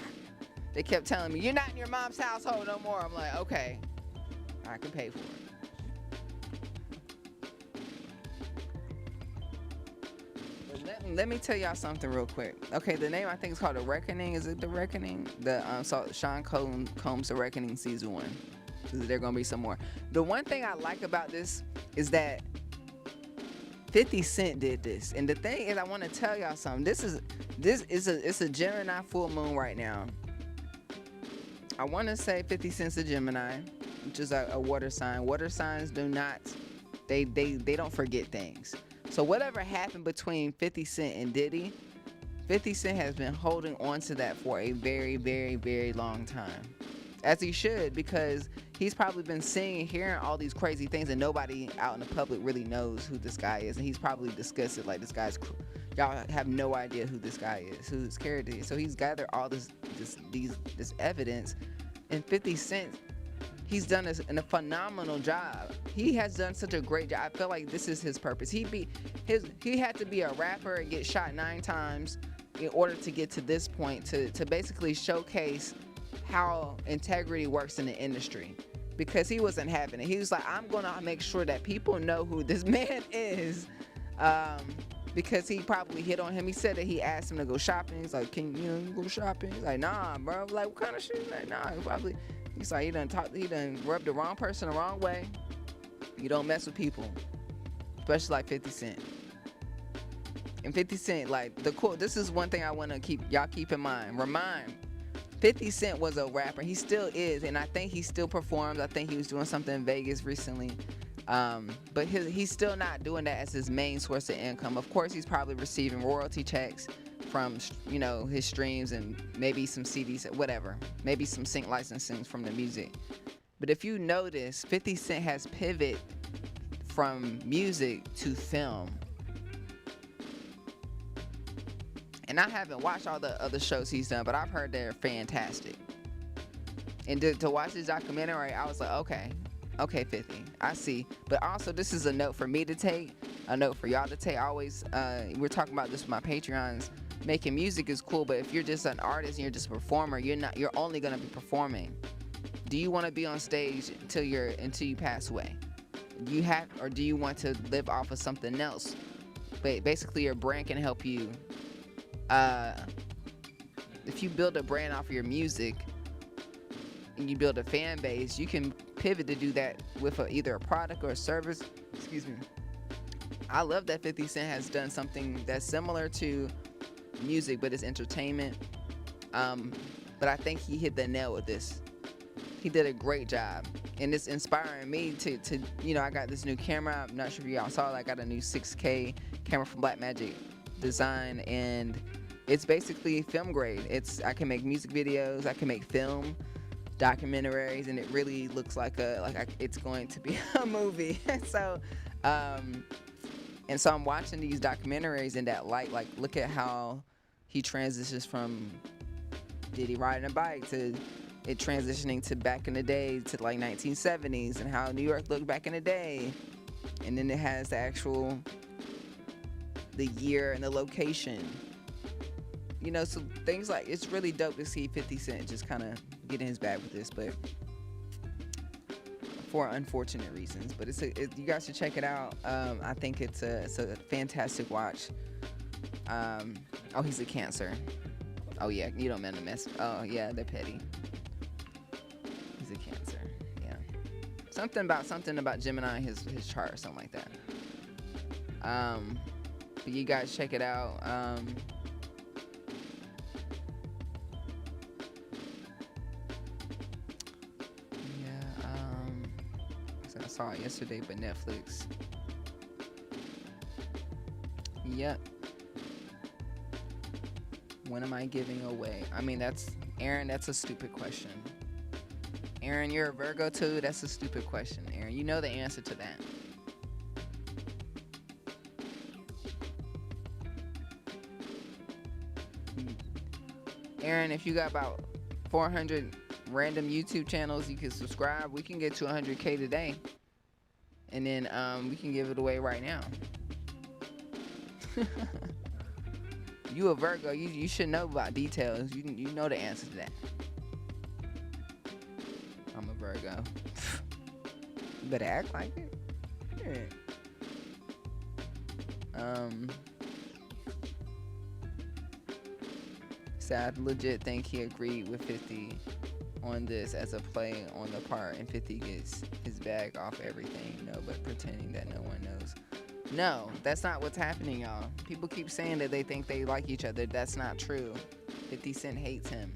They kept telling me, you're not in your mom's household no more. I'm like, okay. I can pay for it. Let me tell y'all something real quick. Okay, the name I think is called The Reckoning. Is it The Reckoning? So Sean Combs The Reckoning season 1. There gonna be some more. The one thing I like about this is that 50 Cent did this, and the thing is, I want to tell y'all something. It's a Gemini full moon right now. I want to say 50 Cent's a Gemini, which is a water sign. Water signs do not, they don't forget things. So whatever happened between 50 Cent and Diddy, 50 Cent has been holding on to that for a very, very, very long time. As he should, because he's probably been seeing and hearing all these crazy things, and nobody out in the public really knows who this guy is. And he's probably discussed it like, this guy's, y'all have no idea who this guy is, who his character is. So he's gathered all this evidence, and 50 Cent, he's done a phenomenal job. He has done such a great job. I feel like this is his purpose. He had to be a rapper and get shot 9 times in order to get to this point, to basically showcase how integrity works in the industry, because he wasn't having it. He was like, I'm gonna make sure that people know who this man is, because he probably hit on him. He said that he asked him to go shopping. He's like, can you go shopping? He's like, nah, bro. Like, what kind of shit? He's like, nah. He's like, he done rubbed the wrong person the wrong way. You don't mess with people, especially like 50 Cent. And 50 Cent, like, this is one thing I want to keep in mind. 50 Cent was a rapper. He still is, and I think he still performs. I think he was doing something in Vegas recently. But he's still not doing that as his main source of income. Of course, he's probably receiving royalty checks from, you know, his streams and maybe some CDs, whatever. Maybe some sync licensing from the music. But if you notice, 50 Cent has pivoted from music to film. And I haven't watched all the other shows he's done, but I've heard they're fantastic. And to watch this documentary, I was like, okay, 50, I see. But also, this is a note for me to take, a note for y'all to take. Always, we're talking about this with my Patreons. Making music is cool, but if you're just an artist and you're just a performer, you're only gonna be performing. Do you want to be on stage until you pass away? Do you want to live off of something else? But basically, your brand can help you. If you build a brand off of your music and you build a fan base, you can pivot to do that with either a product or a service. Excuse me. I love that 50 Cent has done something that's similar to music, but it's entertainment. But I think he hit the nail with this. He did a great job, and it's inspiring me to I got this new camera. I'm not sure if y'all saw it. I got a new 6K camera from Blackmagic Design, and it's basically film grade. I can make music videos, I can make film documentaries, and it really looks like it's going to be a movie. So And so I'm watching these documentaries in that light, like look at how he transitions from Diddy riding a bike to it transitioning to back in the day to like 1970s and how New York looked back in the day. And then it has the year and the location. You know, so things like, it's really dope to see 50 Cent just kind of get in his bag with this, but for unfortunate reasons. But you guys should check it out. I think it's a fantastic watch. Oh, he's a Cancer. Oh yeah, you don't mean to mess. Oh yeah, they're petty. He's a Cancer. Yeah. Something about Gemini, his chart or something like that. But you guys check it out. I saw it yesterday, but Netflix. Yep. When am I giving away? I mean, Aaron, that's a stupid question. Aaron, you're a Virgo too? That's a stupid question, Aaron. You know the answer to that. Aaron, if you got about 400 random YouTube channels you can subscribe, we can get to 100K today. And then we can give it away right now. You a Virgo, you should know about details. You know the answer to that. I'm a Virgo. You better act like it. Yeah. So I legit think he agreed with 50 on this as a play on the part, and 50 gets his bag off everything, you know, but pretending that no one knows. No, that's not what's happening, y'all. People keep saying that they think they like each other. That's not true. 50 Cent hates him.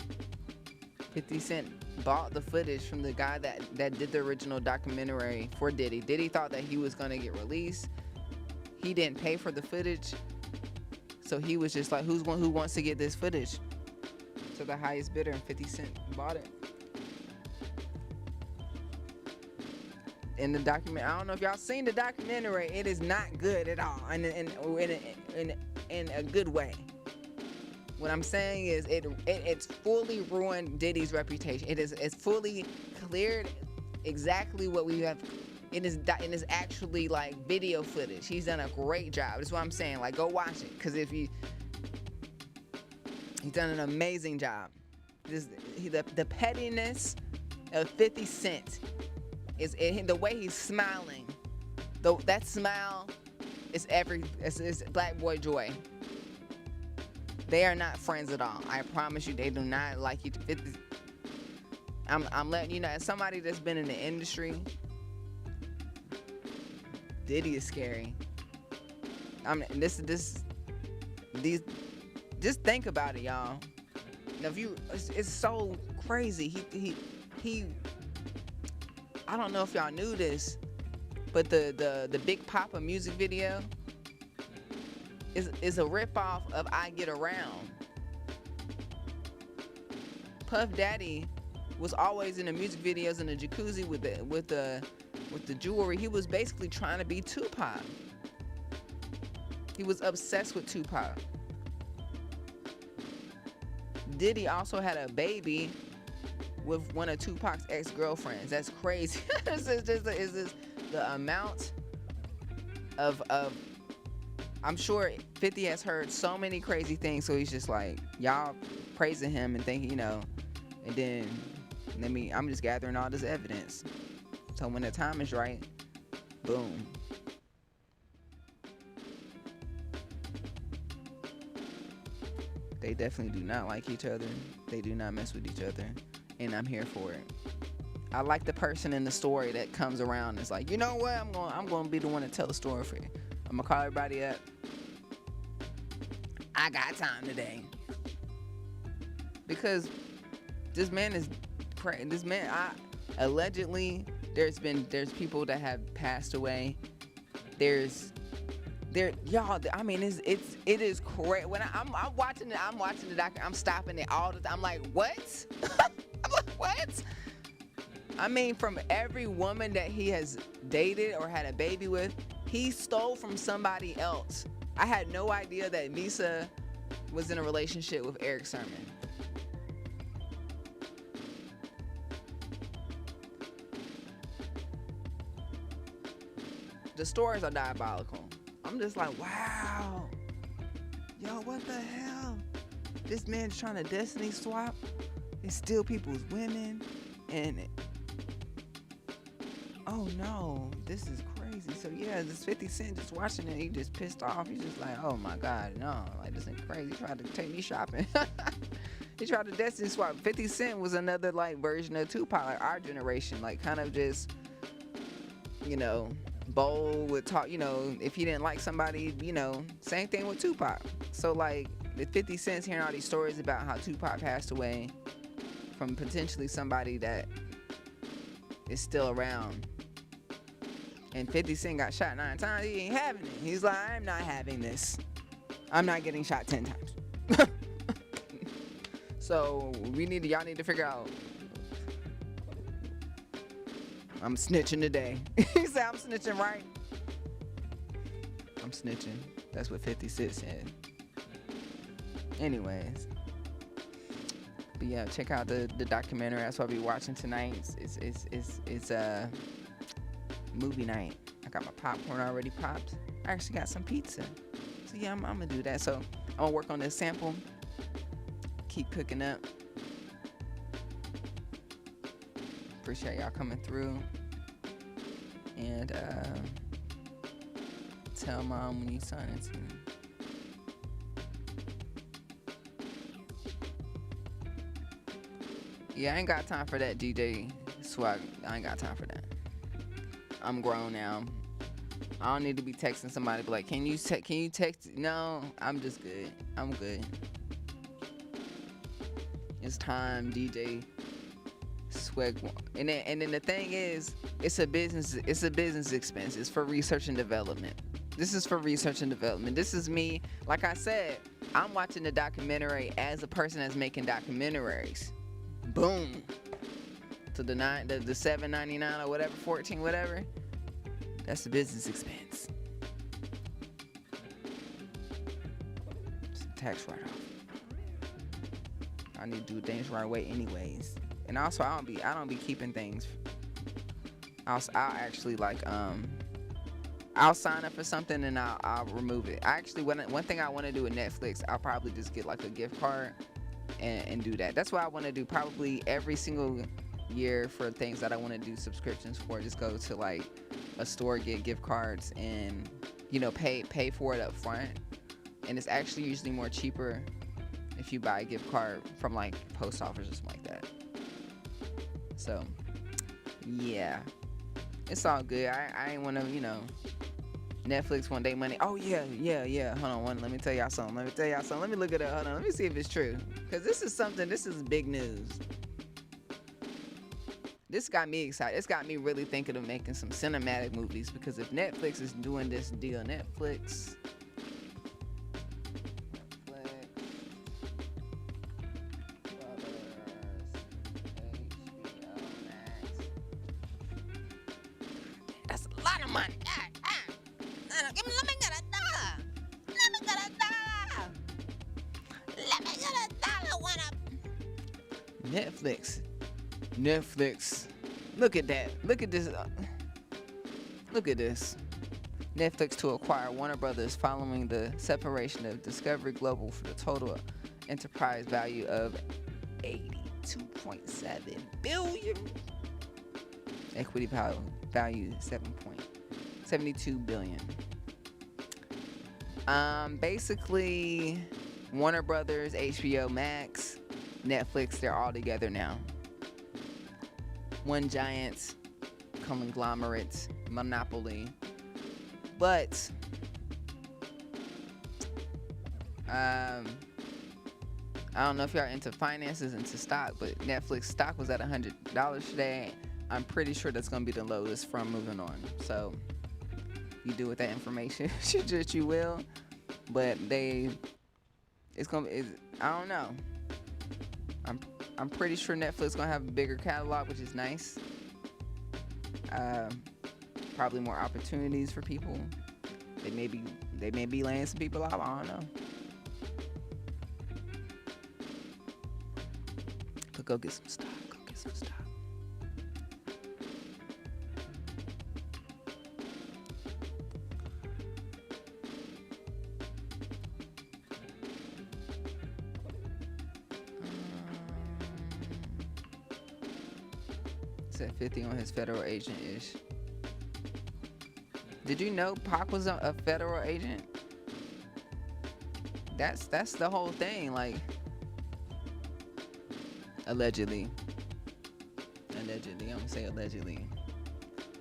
50 Cent bought the footage from the guy that did the original documentary for Diddy. Diddy thought that he was gonna get released. He didn't pay for the footage, so he was just like, who wants to get this footage? So the highest bidder, and 50 Cent bought it. In the document, I don't know if y'all seen the documentary. It is not good at all, in a good way. What I'm saying is, it's fully ruined Diddy's reputation. It's fully cleared exactly what we have. It is actually like video footage. He's done a great job. That's what I'm saying. Like, go watch it, because he's done an amazing job. The pettiness of 50 Cent. The way he's smiling, that smile is it's black boy joy. They are not friends at all. I promise you, they do not like each other. I'm letting you know, as somebody that's been in the industry, Diddy is scary. Just think about it, y'all. Now, it's so crazy. He I don't know if y'all knew this, but the Big Papa music video is a ripoff of I Get Around. Puff Daddy was always in the music videos in the jacuzzi with the jewelry. He was basically trying to be Tupac. He was obsessed with Tupac. Diddy also had a baby with one of Tupac's ex-girlfriends. That's crazy. It's just the amount of I'm sure 50 has heard so many crazy things, so he's just like, y'all praising him and thinking, you know, and then I'm just gathering all this evidence. So when the time is right, boom. They definitely do not like each other. They do not mess with each other. And I'm here for it. I like the person in the story that comes around and is like, you know what? I'm going to be the one to tell the story for you. I'm going to call everybody up. I got time today. Because this man is crazy. This man, allegedly, there's people that have passed away. Y'all, I mean, it is crazy. When I'm watching the doc, I'm stopping it all the time. I'm like, what? I'm like, what? I mean, from every woman that he has dated or had a baby with, He stole from somebody else. I had no idea that Misa was in a relationship with Eric Sermon. The stories are diabolical. I'm just like, wow. Yo, what the hell? This man's trying to destiny swap and steal people's women. And oh no, this is crazy. So yeah, this 50 Cent just watching it, he just pissed off. He's just like, oh my God, no, like this ain't crazy. He tried to take me shopping. He tried to destiny swap. 50 Cent was another like version of Tupac, like our generation, like kind of just, you know, bold with talk, you know, if he didn't like somebody, you know, same thing with Tupac. So like the 50 Cent's hearing all these stories about how Tupac passed away from potentially somebody that is still around. And 50 Cent got shot 9 times. He ain't having it. He's like, I'm not having this. I'm not getting shot 10 times. So y'all need to figure out. I'm snitching today. He said, I'm snitching, right? I'm snitching. That's what 50 Cent said. Anyways. But yeah, check out the documentary. That's what I'll be watching tonight. It's movie night. I got my popcorn already popped. I actually got some pizza. So yeah, I'm gonna do that. So I'm gonna work on this sample. Keep cooking up. Appreciate y'all coming through. And tell mom when you sign into me. Yeah, I ain't got time for that DJ swag. I ain't got time for that. I'm grown now. I don't need to be texting somebody be like, can you text? No, I'm just good. I'm good. It's time, DJ swag. And then the thing is, it's a business expense. It's for research and development. This is for research and development. This is me. Like I said, I'm watching the documentary as a person that's making documentaries. Boom. To the $7.99 or whatever, 14, whatever. That's the business expense. It's a tax write-off. I need to do things right way anyways. And also I don't be keeping things. I'll actually like I'll sign up for something and I'll remove it. One thing I want to do with Netflix, I'll probably just get like a gift card and do that. That's what I want to do probably every single year for things that I want to do subscriptions for. Just go to like a store, get gift cards, and you know pay for it up front. And it's actually usually more cheaper if you buy a gift card from like post office or something like that. So yeah, it's all good. I ain't want to, you know, Netflix one day money. Oh yeah. Hold on, let me tell y'all something. Let me look it up. Hold on, let me see if it's true. Cause this is big news. This got me excited. It's got me really thinking of making some cinematic movies, because if Netflix is doing this deal, Netflix, that's a lot of money. Let me get a dollar. What up? Netflix. Look at that. Look at this. Netflix to acquire Warner Brothers following the separation of Discovery Global for the total enterprise value of $82.7 billion. Equity value $7.72 billion. Basically, Warner Brothers, HBO Max, Netflix, they're all together now. One giant conglomerate monopoly. But I don't know if y'all into finances, into stock, but Netflix stock was at $100 today. I'm pretty sure that's gonna be the lowest from moving on. So you do with that information that you will. But I don't know. I'm pretty sure Netflix gonna have a bigger catalog, which is nice. probably more opportunities for people. They may be laying some people off. I don't know. But go get some stock. Go get some stock. Said 50 on his federal agent ish. Did you know Pac was a federal agent? That's the whole thing. Like, allegedly. I'm gonna say allegedly,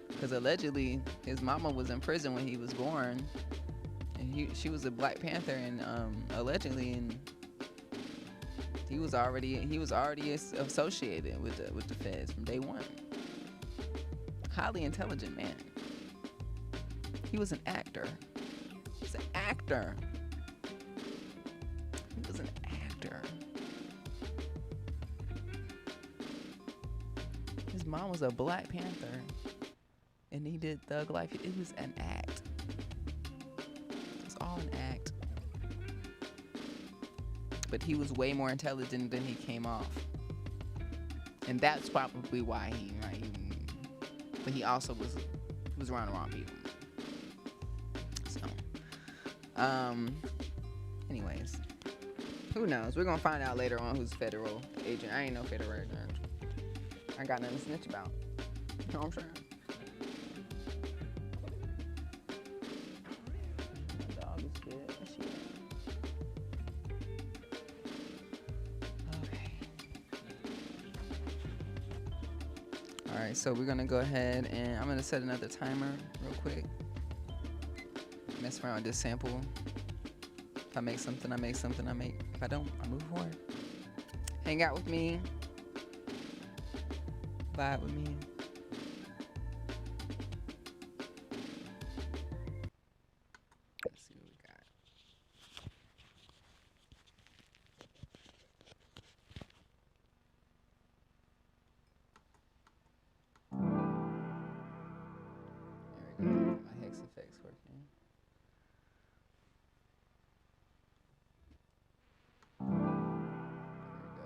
because allegedly his mama was in prison when he was born, and she was a Black Panther, and allegedly, and he was already associated with the feds from day one. Highly intelligent man. He was an actor. He's an actor. He was an actor. His mom was a Black Panther, and he did Thug Life. It was an act. It's all an act. But he was way more intelligent than he came off, and that's probably why he. But he also was around the wrong people. So, anyways, who knows? We're gonna find out later on who's federal agent. I ain't no federal agent. I ain't got nothing to snitch about. You know what I'm saying? My dog is good. Where's she at? Okay. All right, so we're gonna go ahead and I'm gonna set another timer real quick. Mess around with this sample. If I make something, I make something. If I don't, I move forward. Hang out with me. Vibe with me. Let's see what we got. There we go. My hex effects working. There we go.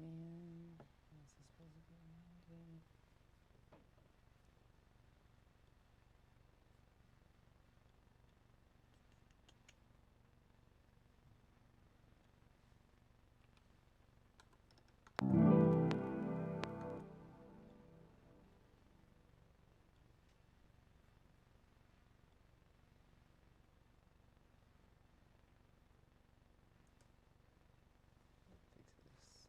man. What's this supposed to be? Fix this.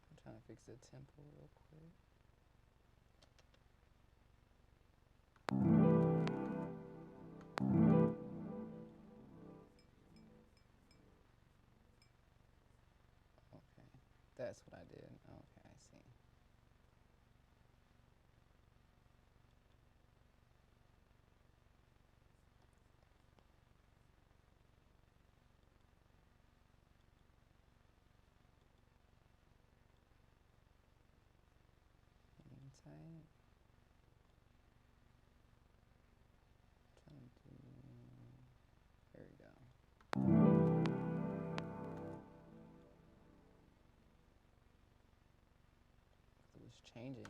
I'm trying to fix the tempo real quick. Okay, that's what I did. Okay, I see. Hang tight. Trying to do. There we go. It was changing.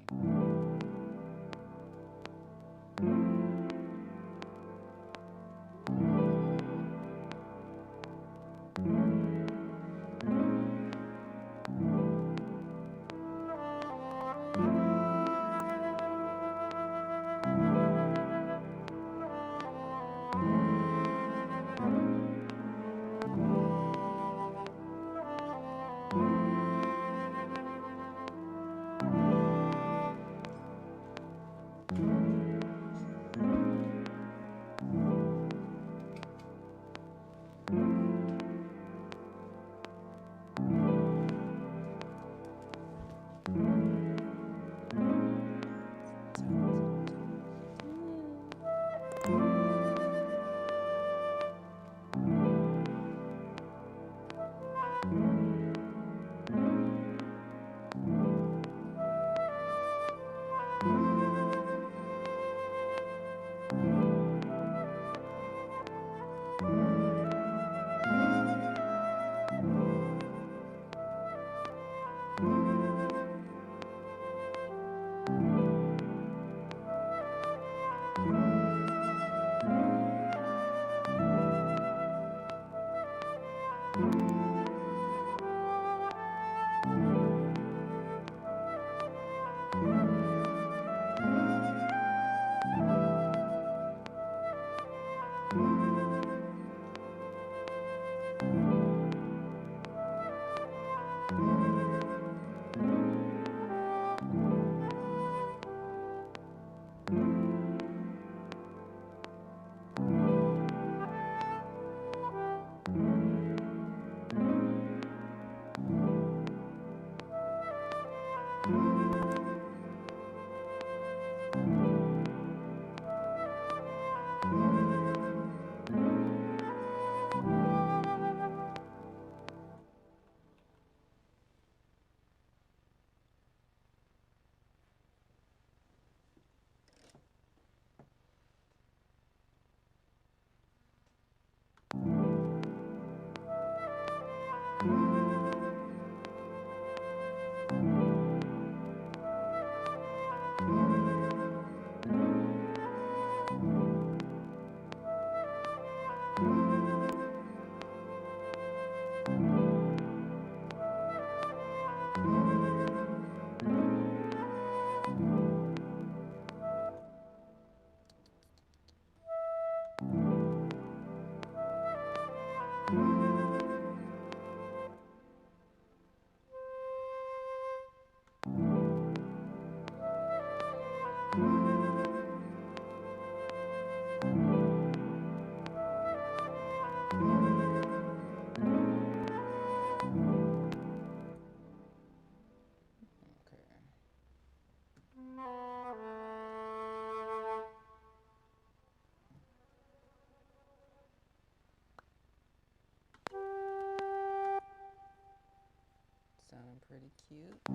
really cute.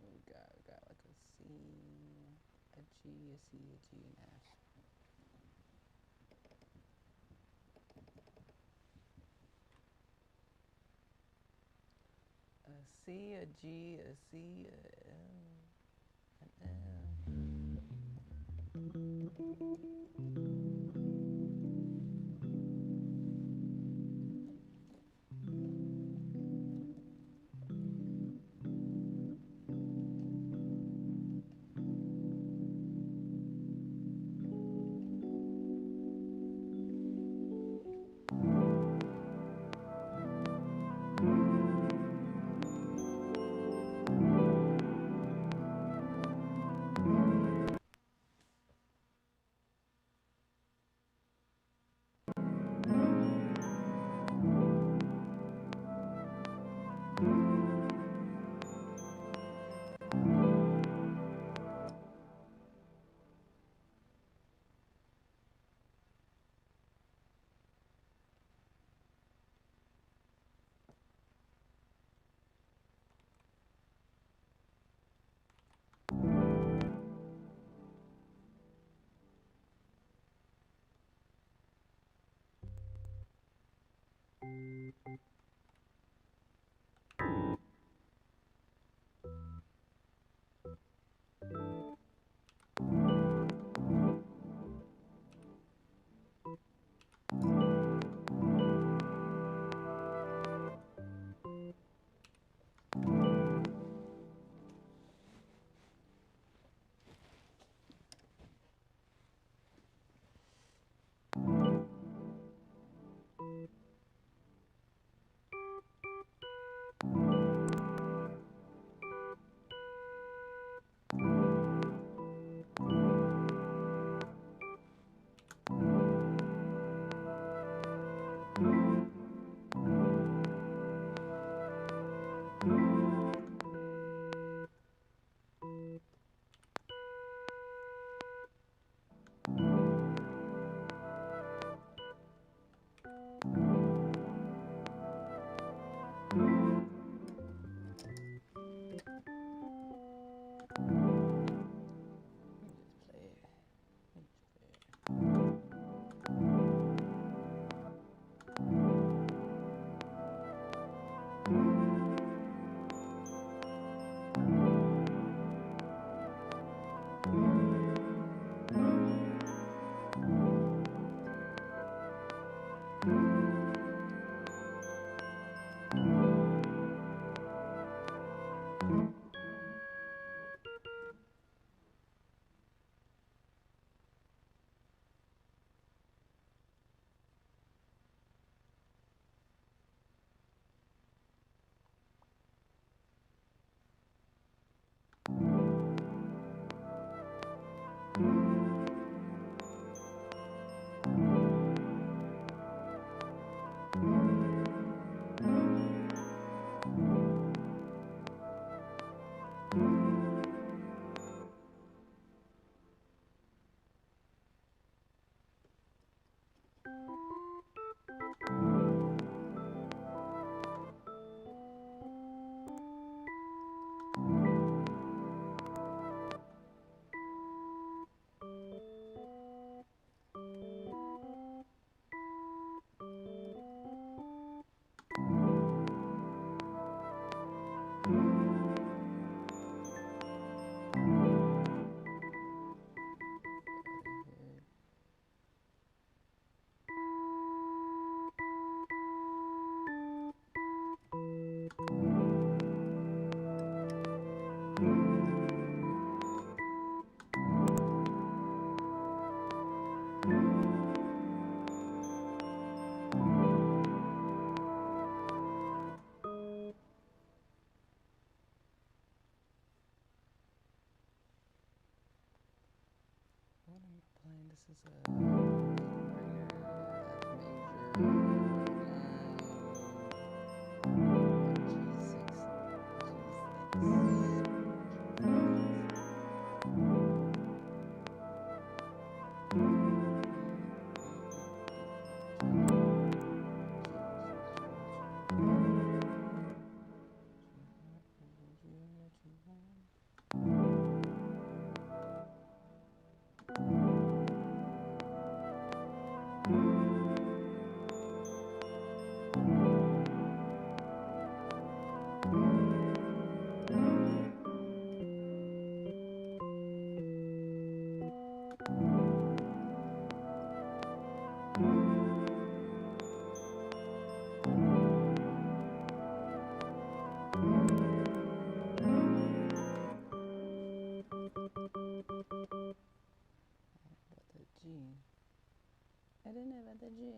We got like a C, a G, a C, a G, and F. A C, a G, a C, a L, an F. what am I playing? This is a minor, F major, 9, G6, G. I didn't know about the G.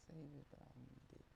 Save it, but I'll need it.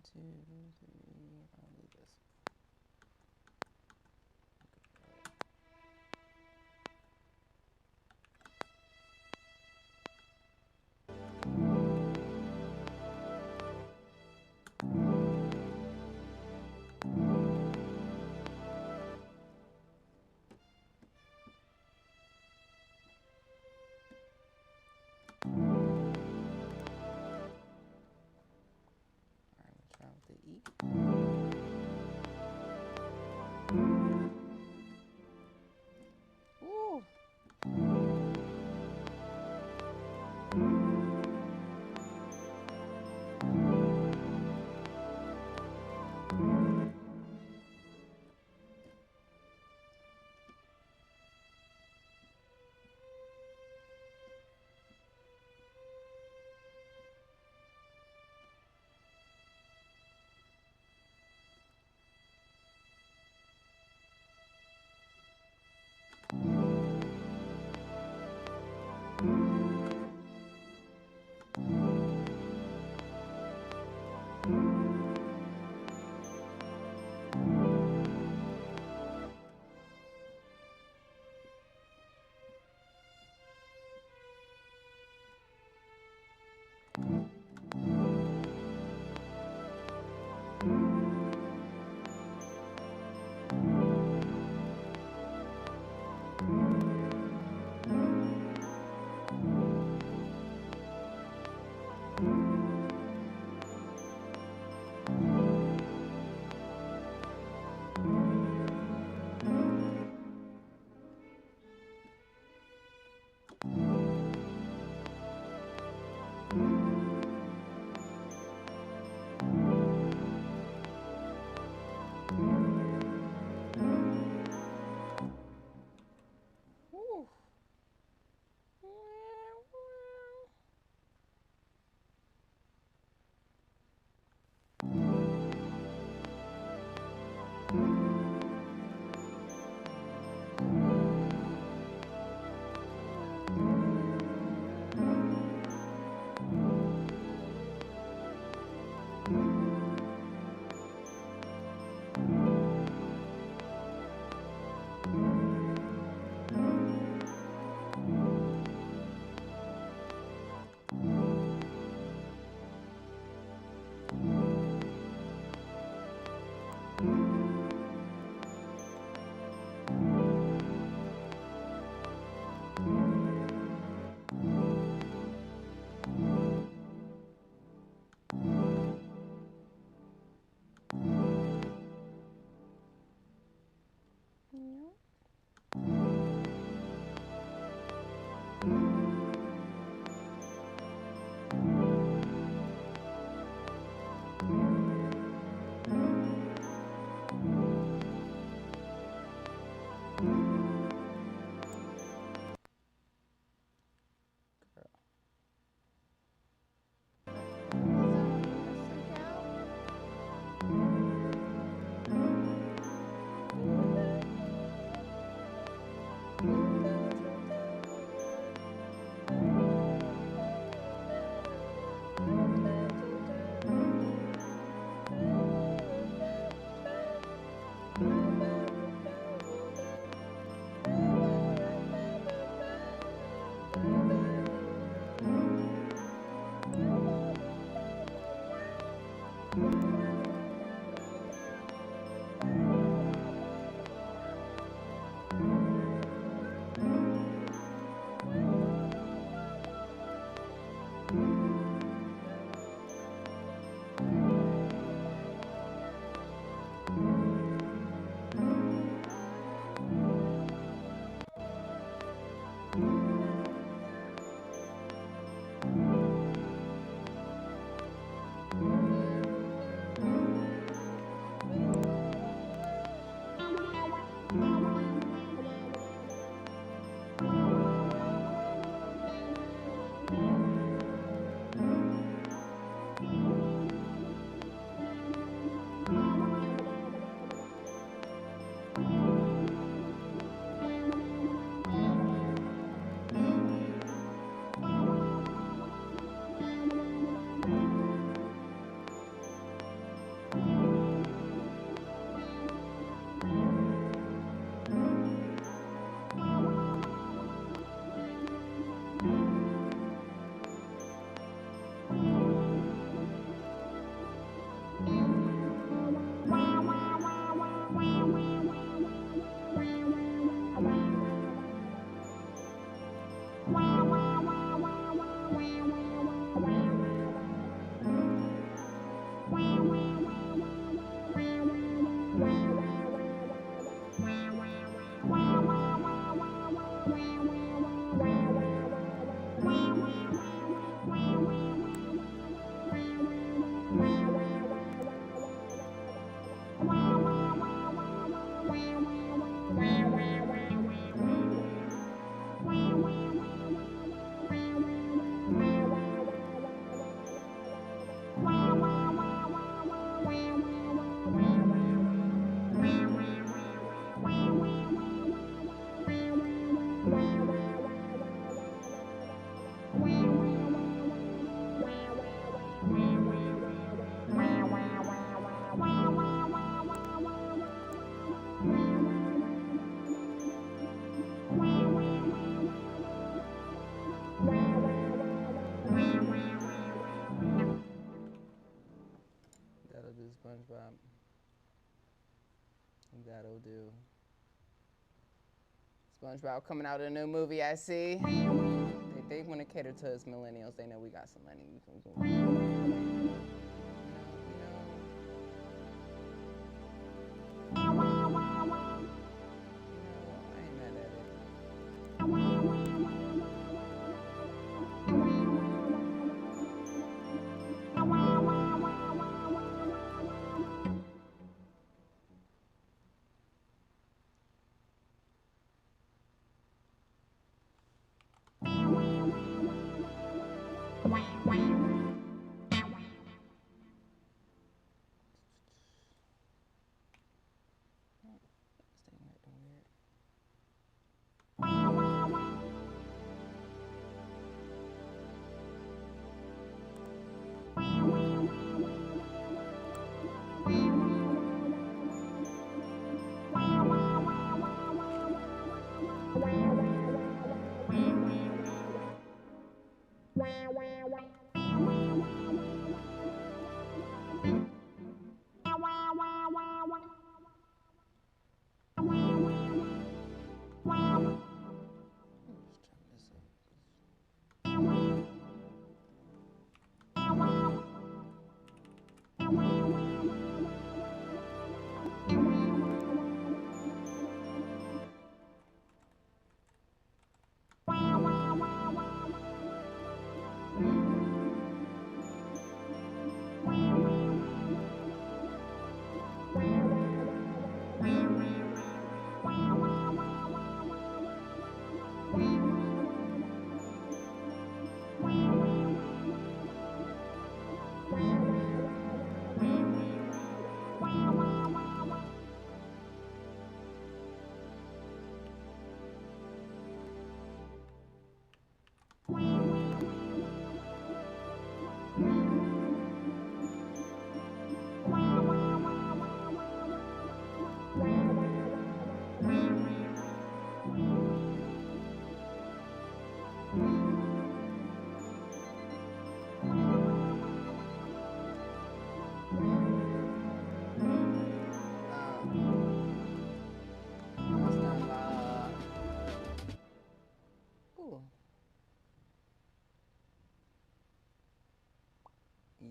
2, 3. I'll do this. The E. Ooh. That'll do. SpongeBob coming out with a new movie, I see. They want to cater to us millennials. They know we got some money. I ain't mad at it.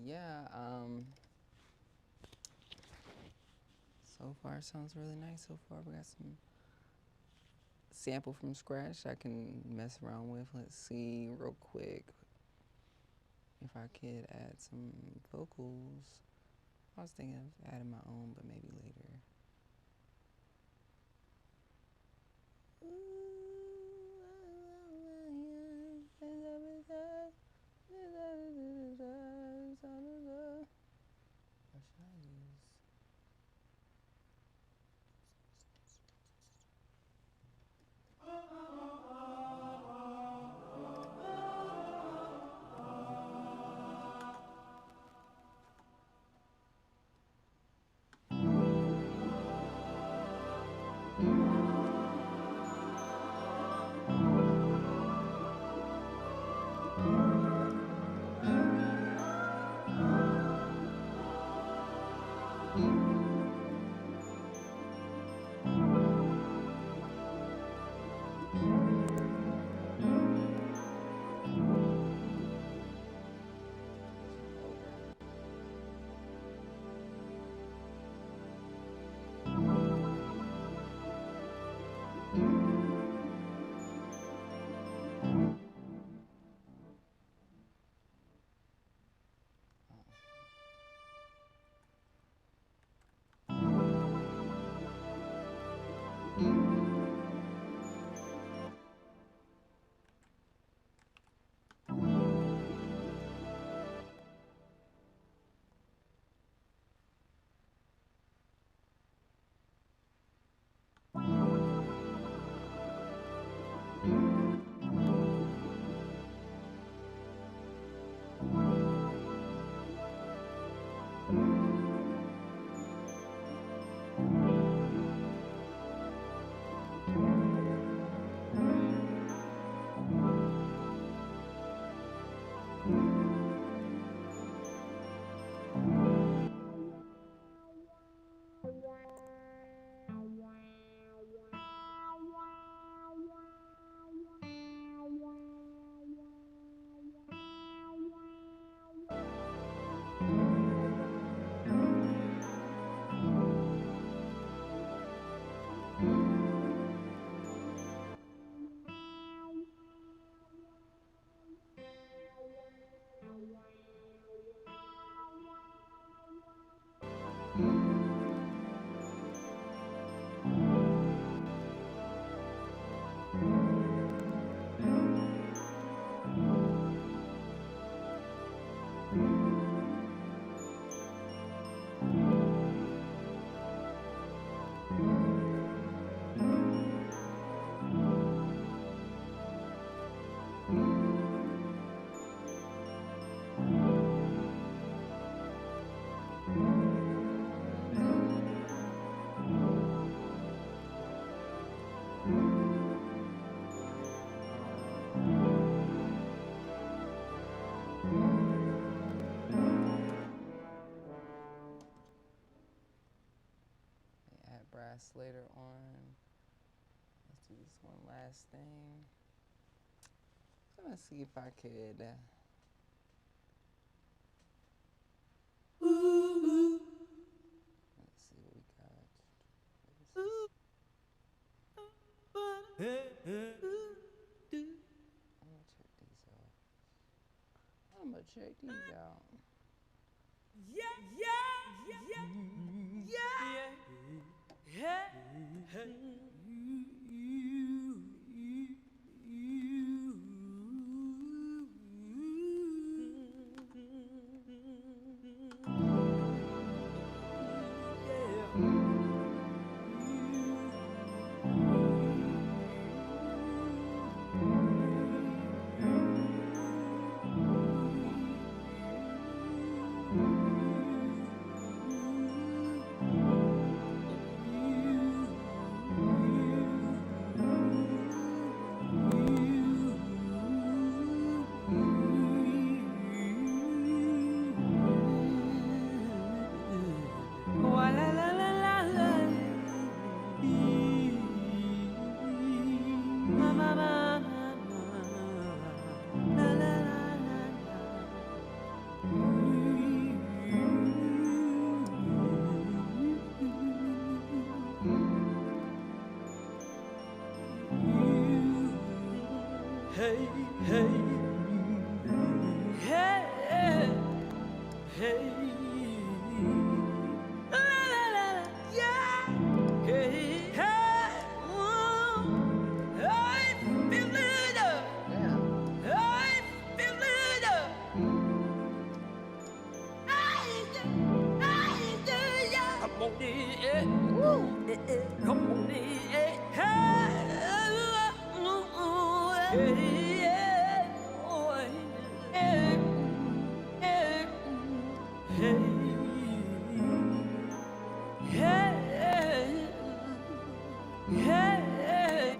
Yeah, so far sounds really nice so far. We got some sample from scratch I can mess around with. Let's see real quick if I could add some vocals. I was thinking of adding my own, but maybe later. What should I use? grass later on. Let's do this one last thing. I'm gonna see if I could. Let's see what we got. I'm gonna check these out. Hey, hey, hey, hey, la la la la, yeah, hey, hey, I feel it up, I feel it up, yeah. Come on, yeah, come on, yeah, hey, yeah, oh, yeah, yeah, hey, hey,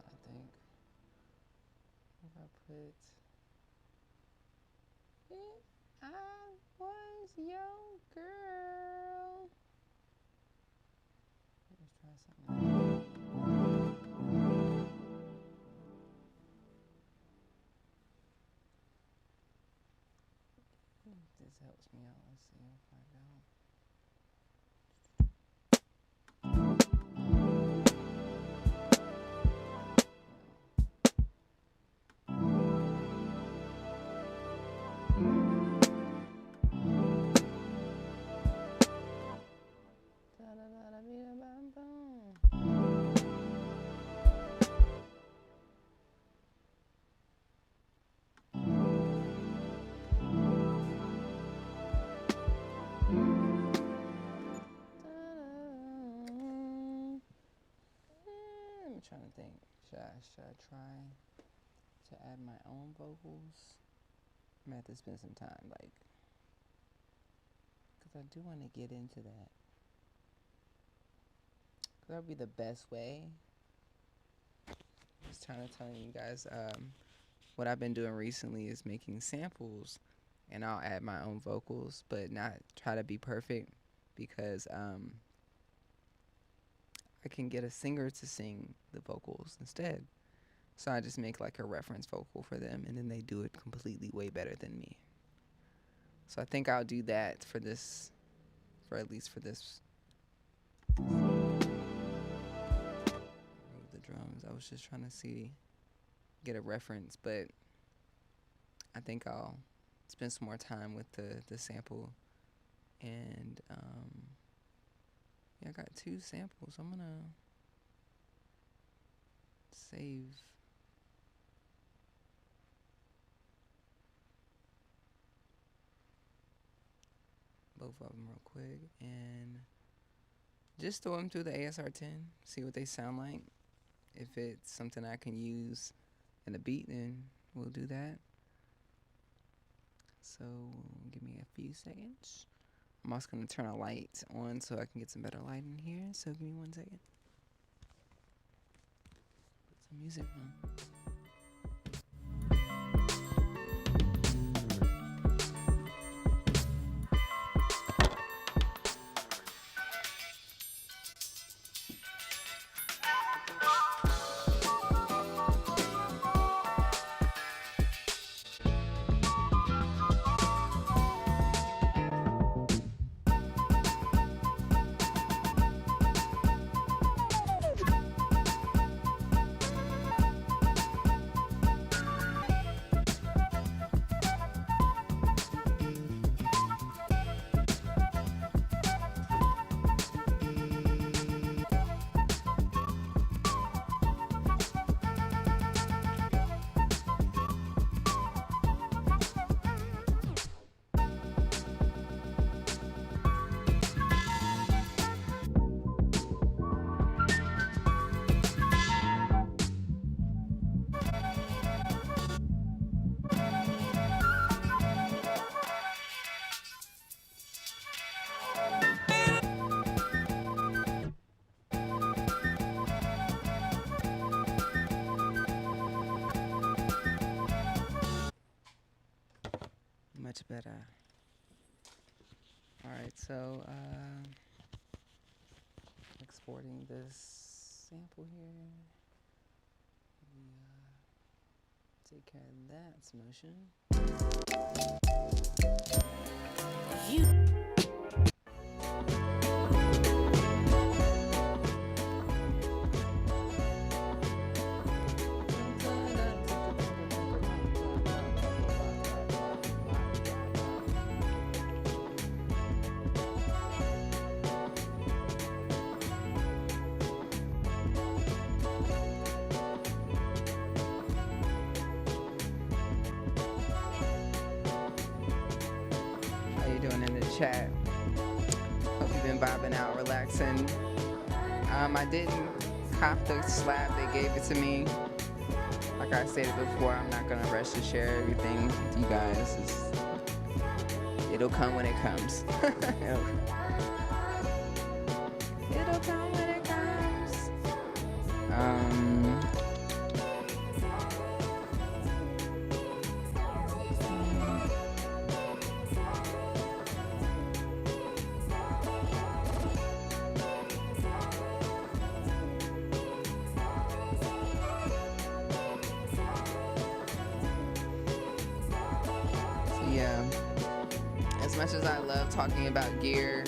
I think if I put I was your girl. Let's try something else. If this helps me out, let's see. I'll find out. I'm trying to think. Should I try to add my own vocals? I'm gonna have to spend some time, like, because I do want to get into that. Because that would be the best way. Just trying to tell you guys, what I've been doing recently is making samples, and I'll add my own vocals, but not try to be perfect, because I can get a singer to sing the vocals instead. So I just make like a reference vocal for them, and then they do it completely way better than me. So I think I'll do that for this, for at least for this. Remove the drums. I was just trying to get a reference, but I think I'll spend some more time with the sample. And yeah, I got 2 samples. I'm gonna save both of them real quick and just throw them through the ASR-10, see what they sound like. If it's something I can use in a beat, then we'll do that. So give me a few seconds. I'm also going to turn a light on so I can get some better light in here. So give me 1 second. Put some music on. Much better. All right, so exporting this sample here. Take care of that motion. Doing in the chat. Hope you've been vibing out, relaxing. I didn't cop the slab, they gave it to me. Like I stated before, I'm not gonna rush to share everything with you guys. It'll come when it comes. It'll come when it comes. Yeah, as much as I love talking about gear,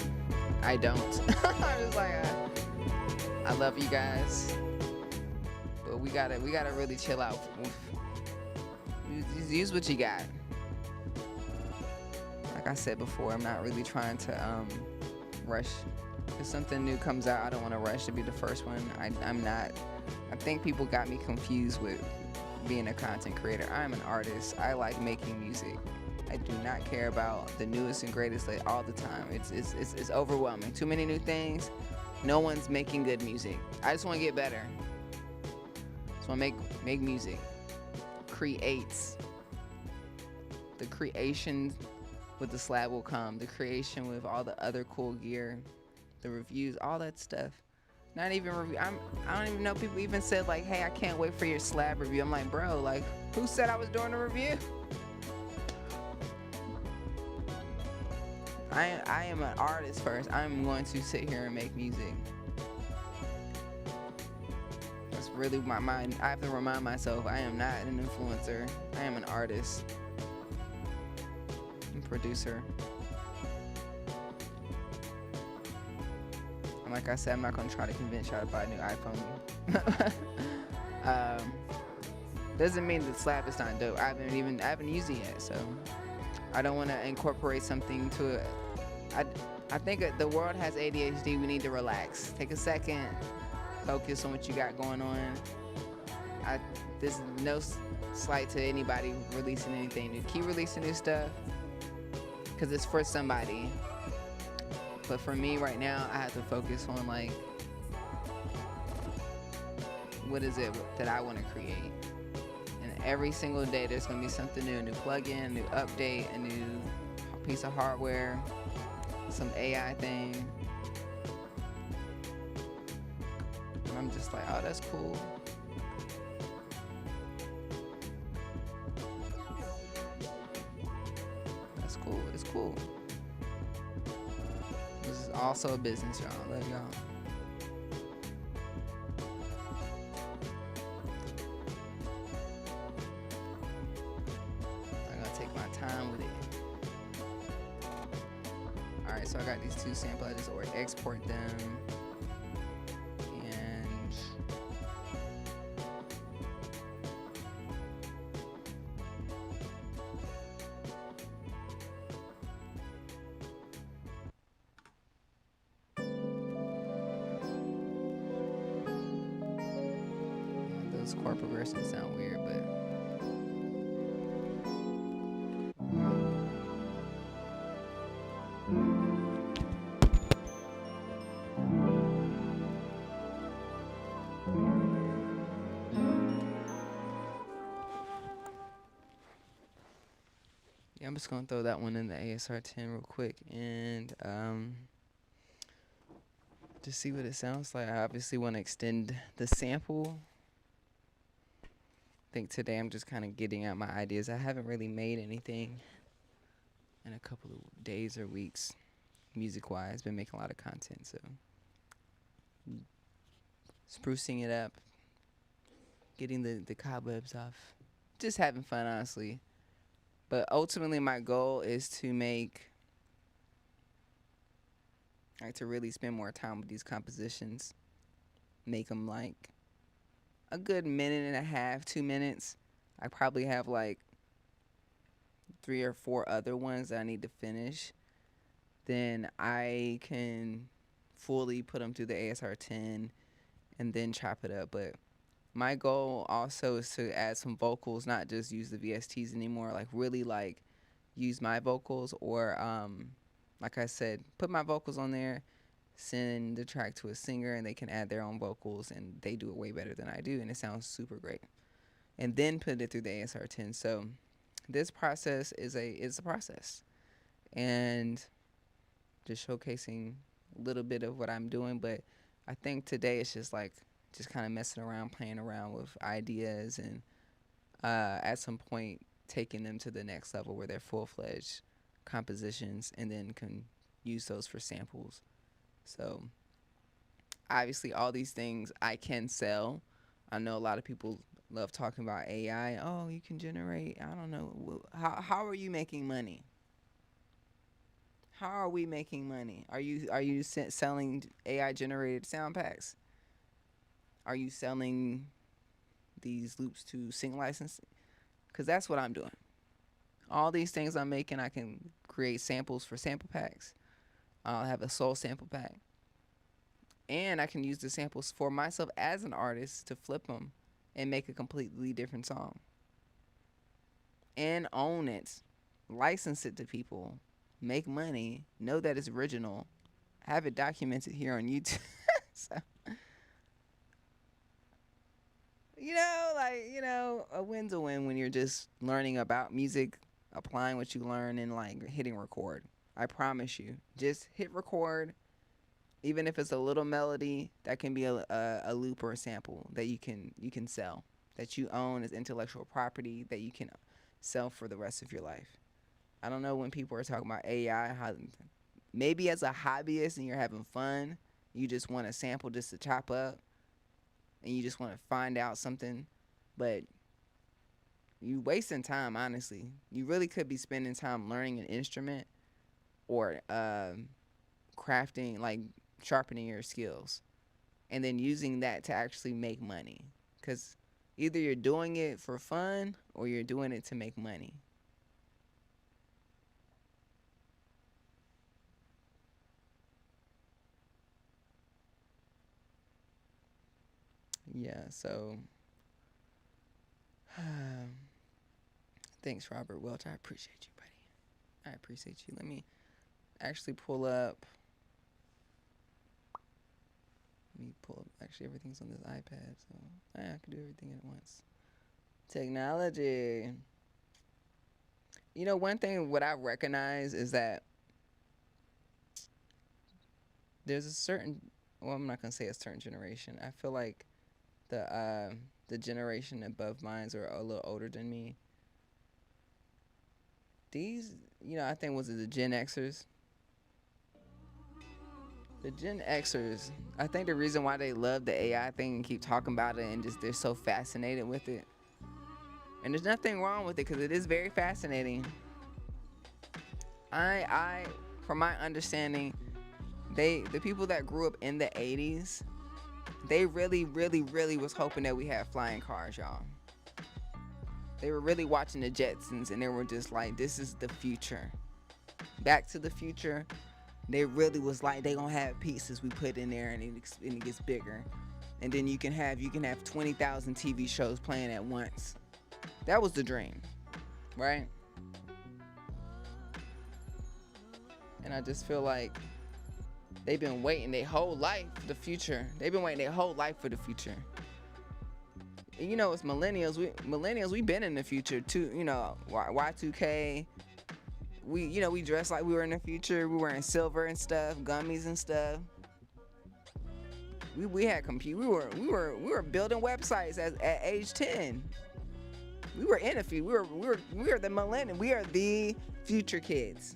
I don't. I'm just like, I love you guys, but we gotta really chill out. Use what you got. Like I said before, I'm not really trying to rush. If something new comes out, I don't want to rush to be the first one. I'm not. I think people got me confused with being a content creator. I'm an artist. I like making music. I do not care about the newest and greatest like all the time. It's overwhelming. Too many new things. No one's making good music. I just want to get better. Just want to make music. Creates. The creation with the slab will come. The creation with all the other cool gear, the reviews, all that stuff. Not even review. I don't even know. People even said like, "Hey, I can't wait for your slab review." I'm like, bro, like, who said I was doing a review? I am an artist first. I'm going to sit here and make music. That's really my mind. I have to remind myself I am not an influencer. I am an artist. I'm a producer. And like I said, I'm not going to try to convince y'all to buy a new iPhone. Doesn't mean the slab is not dope. I haven't used it yet, so I don't want to incorporate something to it. I think the world has ADHD. We need to relax. Take a second. Focus on what you got going on. There's no slight to anybody releasing anything new. Keep releasing new stuff because it's for somebody. But for me right now, I have to focus on like, what is it that I want to create? And every single day there's going to be something new, a new plugin, a new update, a new piece of hardware, some AI thing. And I'm just like, oh, that's cool. That's cool. It's cool. This is also a business, y'all. I love y'all. I gotta take my time with it. Alright, so I got these two samples. I just export them. And those chord progressions sound weird, but yeah, I'm just gonna throw that one in the ASR-10 real quick and just see what it sounds like. I obviously want to extend the sample. I think today I'm just kind of getting out my ideas. I haven't really made anything in a couple of days or weeks, music-wise. Been making a lot of content, so sprucing it up, getting the cobwebs off, just having fun, honestly. But ultimately, my goal is to to really spend more time with these compositions, make them like a good minute and a half, 2 minutes. I probably have like 3 or 4 other ones that I need to finish. Then I can fully put them through the ASR-10 and then chop it up. But my goal also is to add some vocals, not just use the VSTs anymore, like really like use my vocals or like I said, put my vocals on there, send the track to a singer and they can add their own vocals and they do it way better than I do and it sounds super great. And then put it through the ASR-10. So this process is a process. And just showcasing a little bit of what I'm doing, but I think today it's just like just kind of messing around, playing around with ideas and at some point taking them to the next level where they're full-fledged compositions and then can use those for samples. So obviously all these things I can sell. I know a lot of people love talking about AI. Oh, you can generate, I don't know. How are you making money? How are we making money? Are you selling AI generated sound packs? Are you selling these loops to sync licensing? Because that's what I'm doing. All these things I'm making, I can create samples for sample packs. I'll have a soul sample pack. And I can use the samples for myself as an artist to flip them and make a completely different song. And own it. License it to people. Make money. Know that it's original. Have it documented here on YouTube. So, a win's a win when you're just learning about music, applying what you learn, and like hitting record. I promise you. Just hit record. Even if it's a little melody, that can be a loop or a sample that you can sell, that you own as intellectual property that you can sell for the rest of your life. I don't know when people are talking about AI, how maybe as a hobbyist and you're having fun, you just want a sample just to chop up and you just want to find out something, but you wasting time, honestly. You really could be spending time learning an instrument or crafting, like sharpening your skills, and then using that to actually make money. Because either you're doing it for fun or you're doing it to make money. Yeah, so Thanks, Robert Welch. I appreciate you, buddy. I appreciate you. Let me actually pull up. Actually, everything's on this iPad, so I can do everything at once. Technology. You know, one thing what I recognize is that there's a certain, well, I'm not gonna say a certain generation. I feel like the generation above mine are a little older than me. These, you know, I think was it the Gen Xers. The Gen Xers, I think the reason why they love the AI thing and keep talking about it and just they're so fascinated with it. And there's nothing wrong with it because it is very fascinating. From my understanding, the people that grew up in the 80s, they really, really, really was hoping that we had flying cars, y'all. They were really watching the Jetsons and they were just like, this is the future. Back to the Future, they really was like, they gonna have pieces we put in there and it gets bigger. And then you can have 20,000 TV shows playing at once. That was the dream, right? And I just feel like they've been waiting their whole life for the future. They've been waiting their whole life for the future. And you know, it's millennials. We been in the future too. You know, Y2K. We dressed like we were in the future. We wearing silver and stuff, gummies and stuff. We had We were building websites at age 10. We were in a few. We were the millennium. We are the future kids.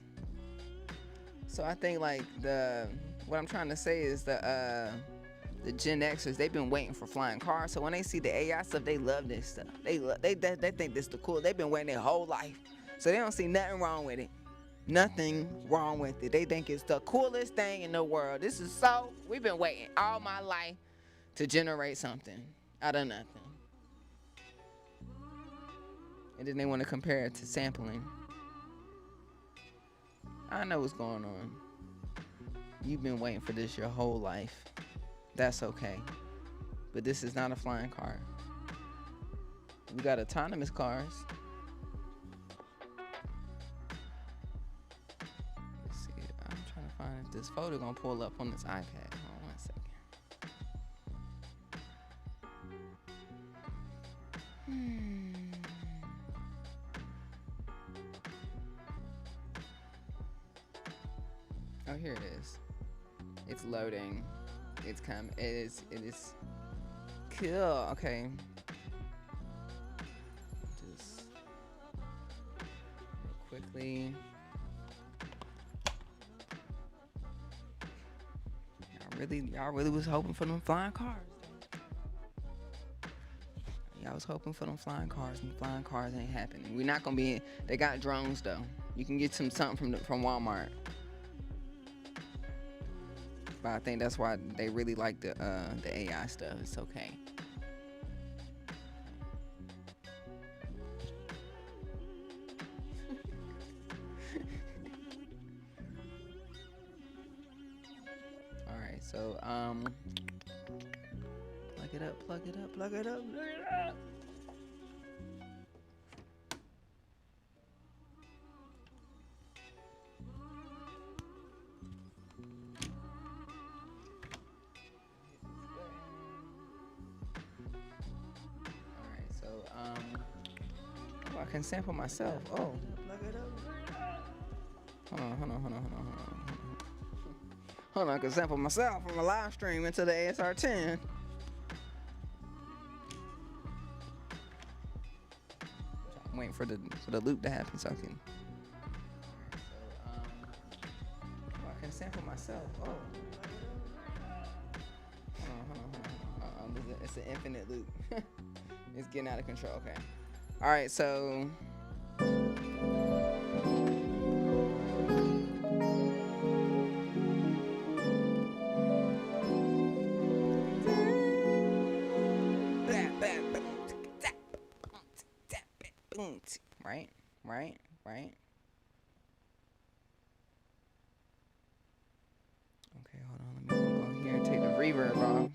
So I think like what I'm trying to say is the Gen Xers, they've been waiting for flying cars. So when they see the AI stuff, they love this stuff. They think this the cool. They've been waiting their whole life. So they don't see nothing wrong with it. Nothing wrong with it. They think it's the coolest thing in the world. We've been waiting all my life to generate something out of nothing. And then they want to compare it to sampling. I know what's going on. You've been waiting for this your whole life. That's okay. But this is not a flying car. We got autonomous cars. Let's see. I'm trying to find if this photo gonna pull up on this iPad. Hold on 1 second. Oh, here it is. It's loading. It's coming. It is cool. Okay. Just real quickly. Y'all really was hoping for them flying cars. Y'all was hoping for them flying cars, and flying cars ain't happening. We're not gonna be. They got drones though. You can get something from Walmart. But I think that's why they really like the AI stuff. It's okay. All right, so plug it up. Oh, I can sample myself. Oh. Hold on, I can sample myself from a live stream into the ASR-10. I'm waiting for the loop to happen so I can. I can sample myself. Oh. Hold on. It's an infinite loop. It's getting out of control. Okay. All right, so. Right. Okay, hold on. Let me go here and take the reverb off.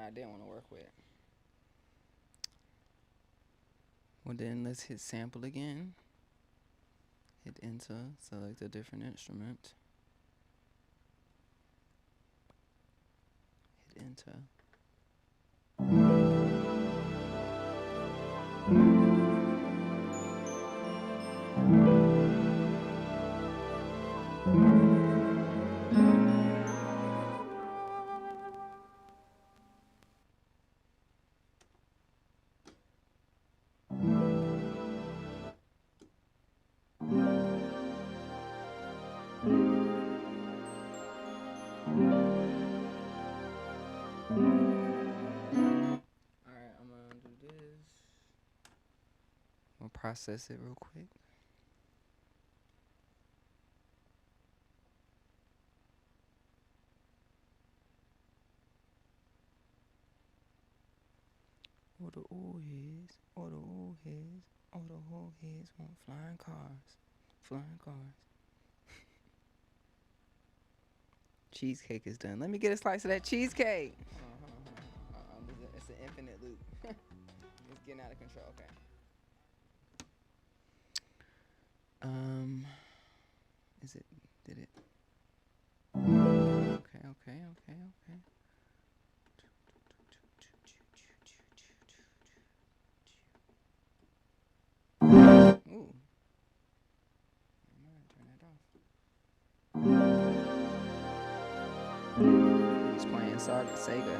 I didn't want to work with. Well, then let's hit sample again. Hit enter, select a different instrument. Hit enter. We'll process it real quick. All the old heads, all the old heads, all the old heads want flying cars, flying cars. Cheesecake is done. Let me get a slice of that cheesecake. It's an infinite loop. It's getting out of control. Okay. Is it? Did it? Okay. Ooh. I'm gonna turn that off. He's playing Sega.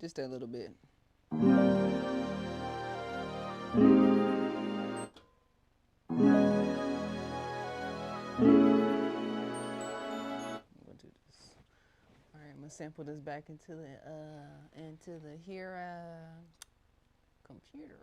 Just a little bit. I'm gonna sample this back into the here computer.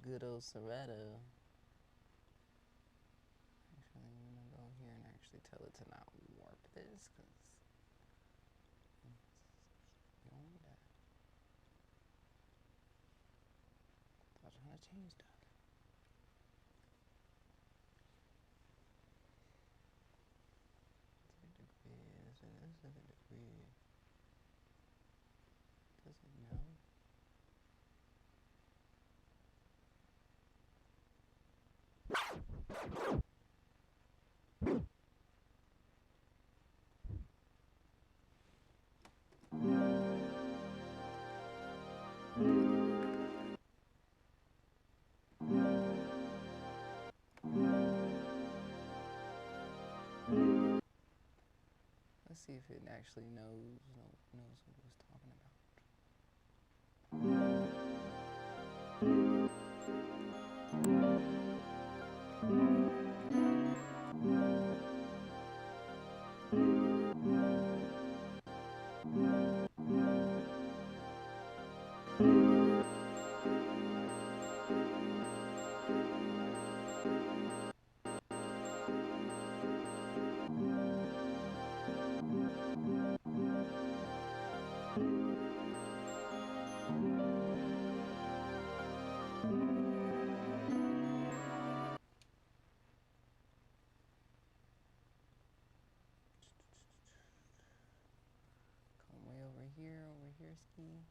Good old Serato. Actually, I'm gonna go here and actually tell it to not warp this, because you don't want that. I was trying to change stuff. This is a degree. Does it know? Let's see if it actually knows what it's talking about. Risky.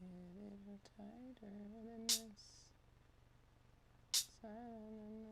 Get it tighter than this. Silence.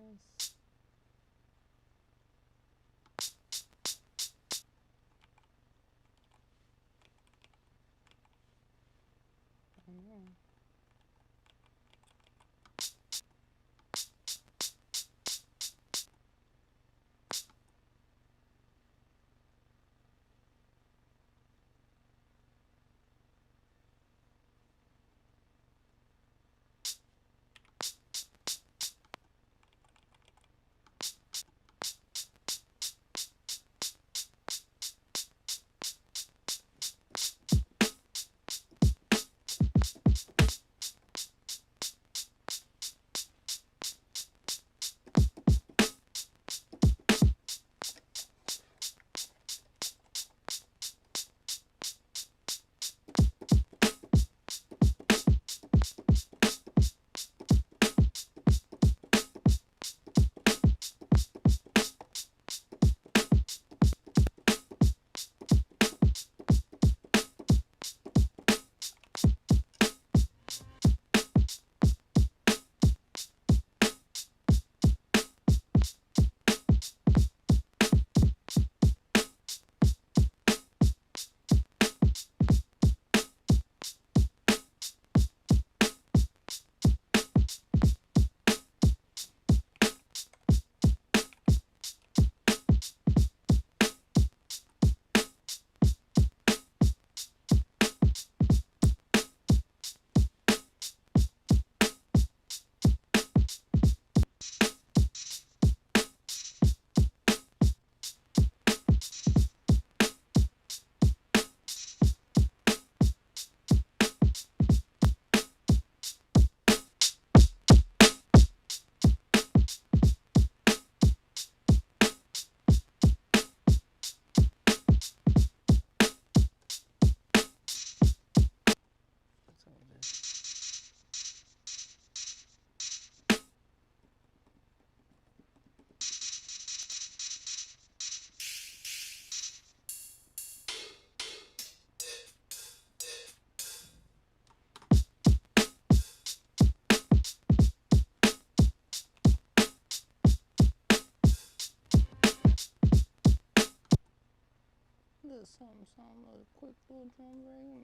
Something, a quick little drum break.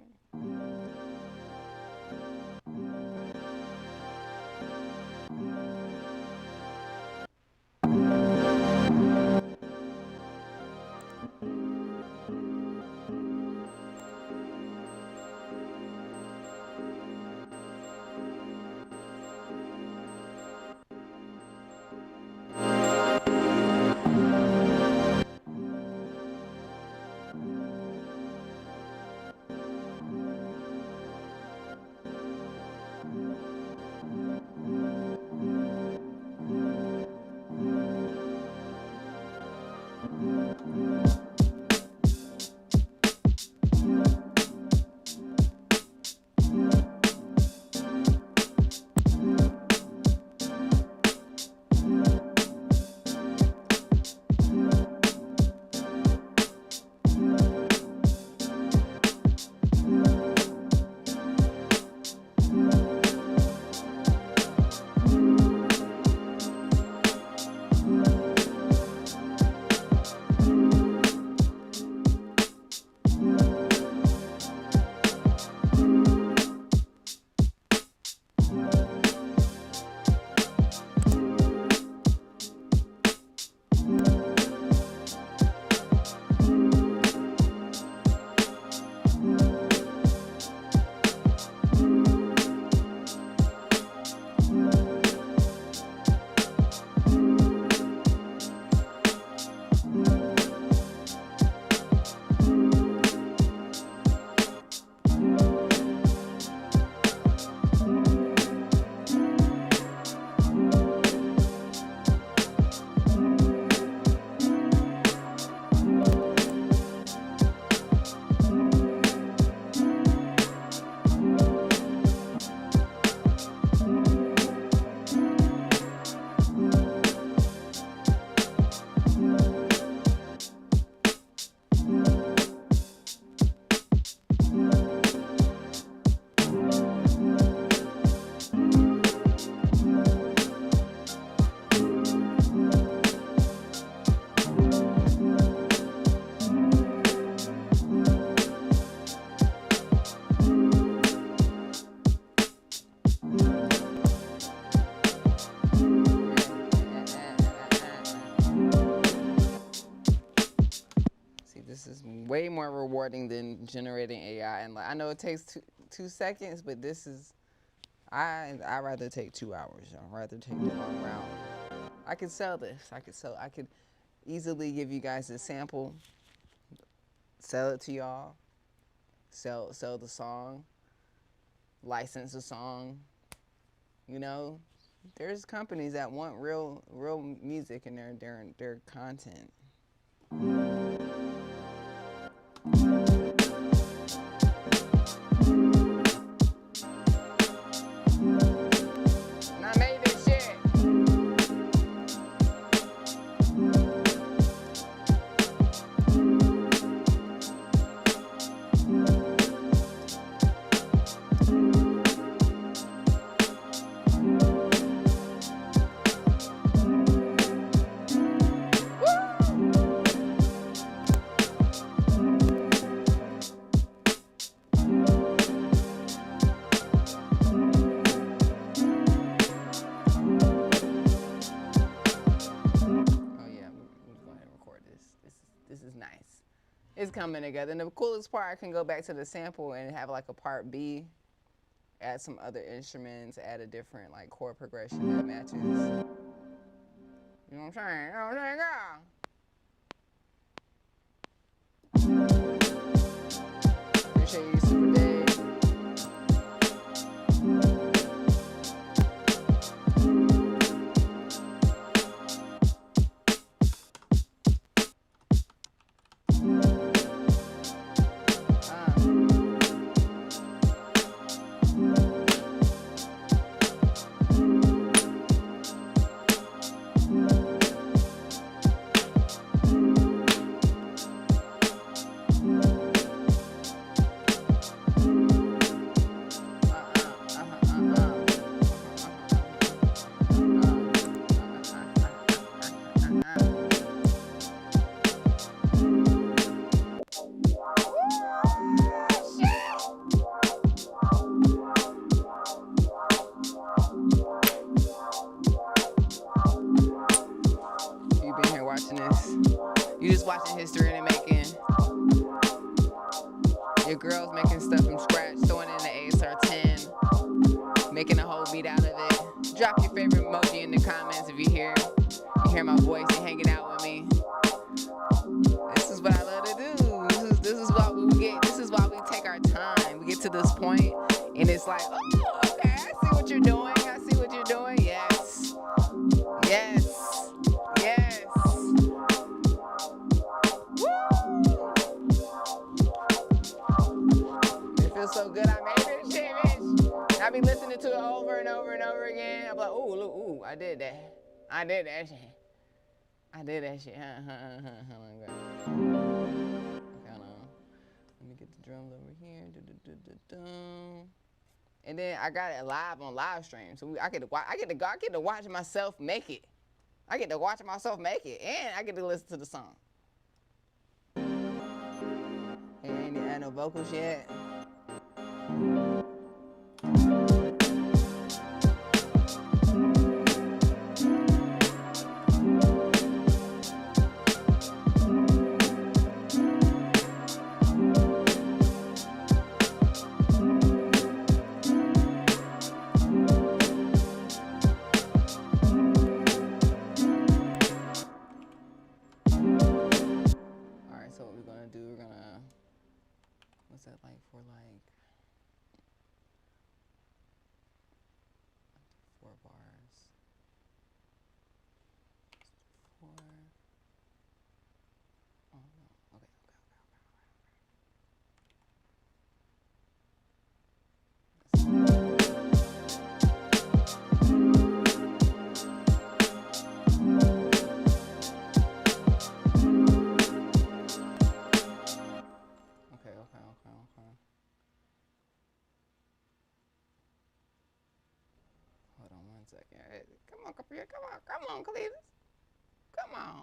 Way more rewarding than generating AI. And like, I know it takes 2 seconds, but this is, I'd rather take 2 hours. I'd rather take the long route. I could sell this. I could easily give you guys a sample, sell it to y'all, sell the song, license the song. You know, there's companies that want real music in their content. It's coming together. And the coolest part, I can go back to the sample and have like a part B, add some other instruments, add a different like chord progression that matches. You know what I'm saying? You know what I'm saying, girl? Appreciate you, Super Dave. watching history in the making. Your girl's making stuff from scratch, throwing in the ASR-10, making a whole beat out of it. Drop your favorite emoji in the comments if you hear my voice and hanging out with me. This is what I love to do. This is what we get. This is why we take our time. We get to this point, and it's like, oh, okay, I see what you're doing. I see what you're doing. Yes, yes, yes. Woo! It feels so good. I made this shit, bitch. I be listening to it over and over and over again. I'm like, ooh, look, ooh, I did that. I did that shit. Hold on. Let me get the drums over here. And then I got it live on live stream, so I get to watch myself make it. I get to watch myself make it, and I get to listen to the song. And add no vocals yet. What's that like for like 4 bars? 4. Oh no. Okay. Hold on 1 second. Hey, come on, computer. Come on, Cletus. Come on.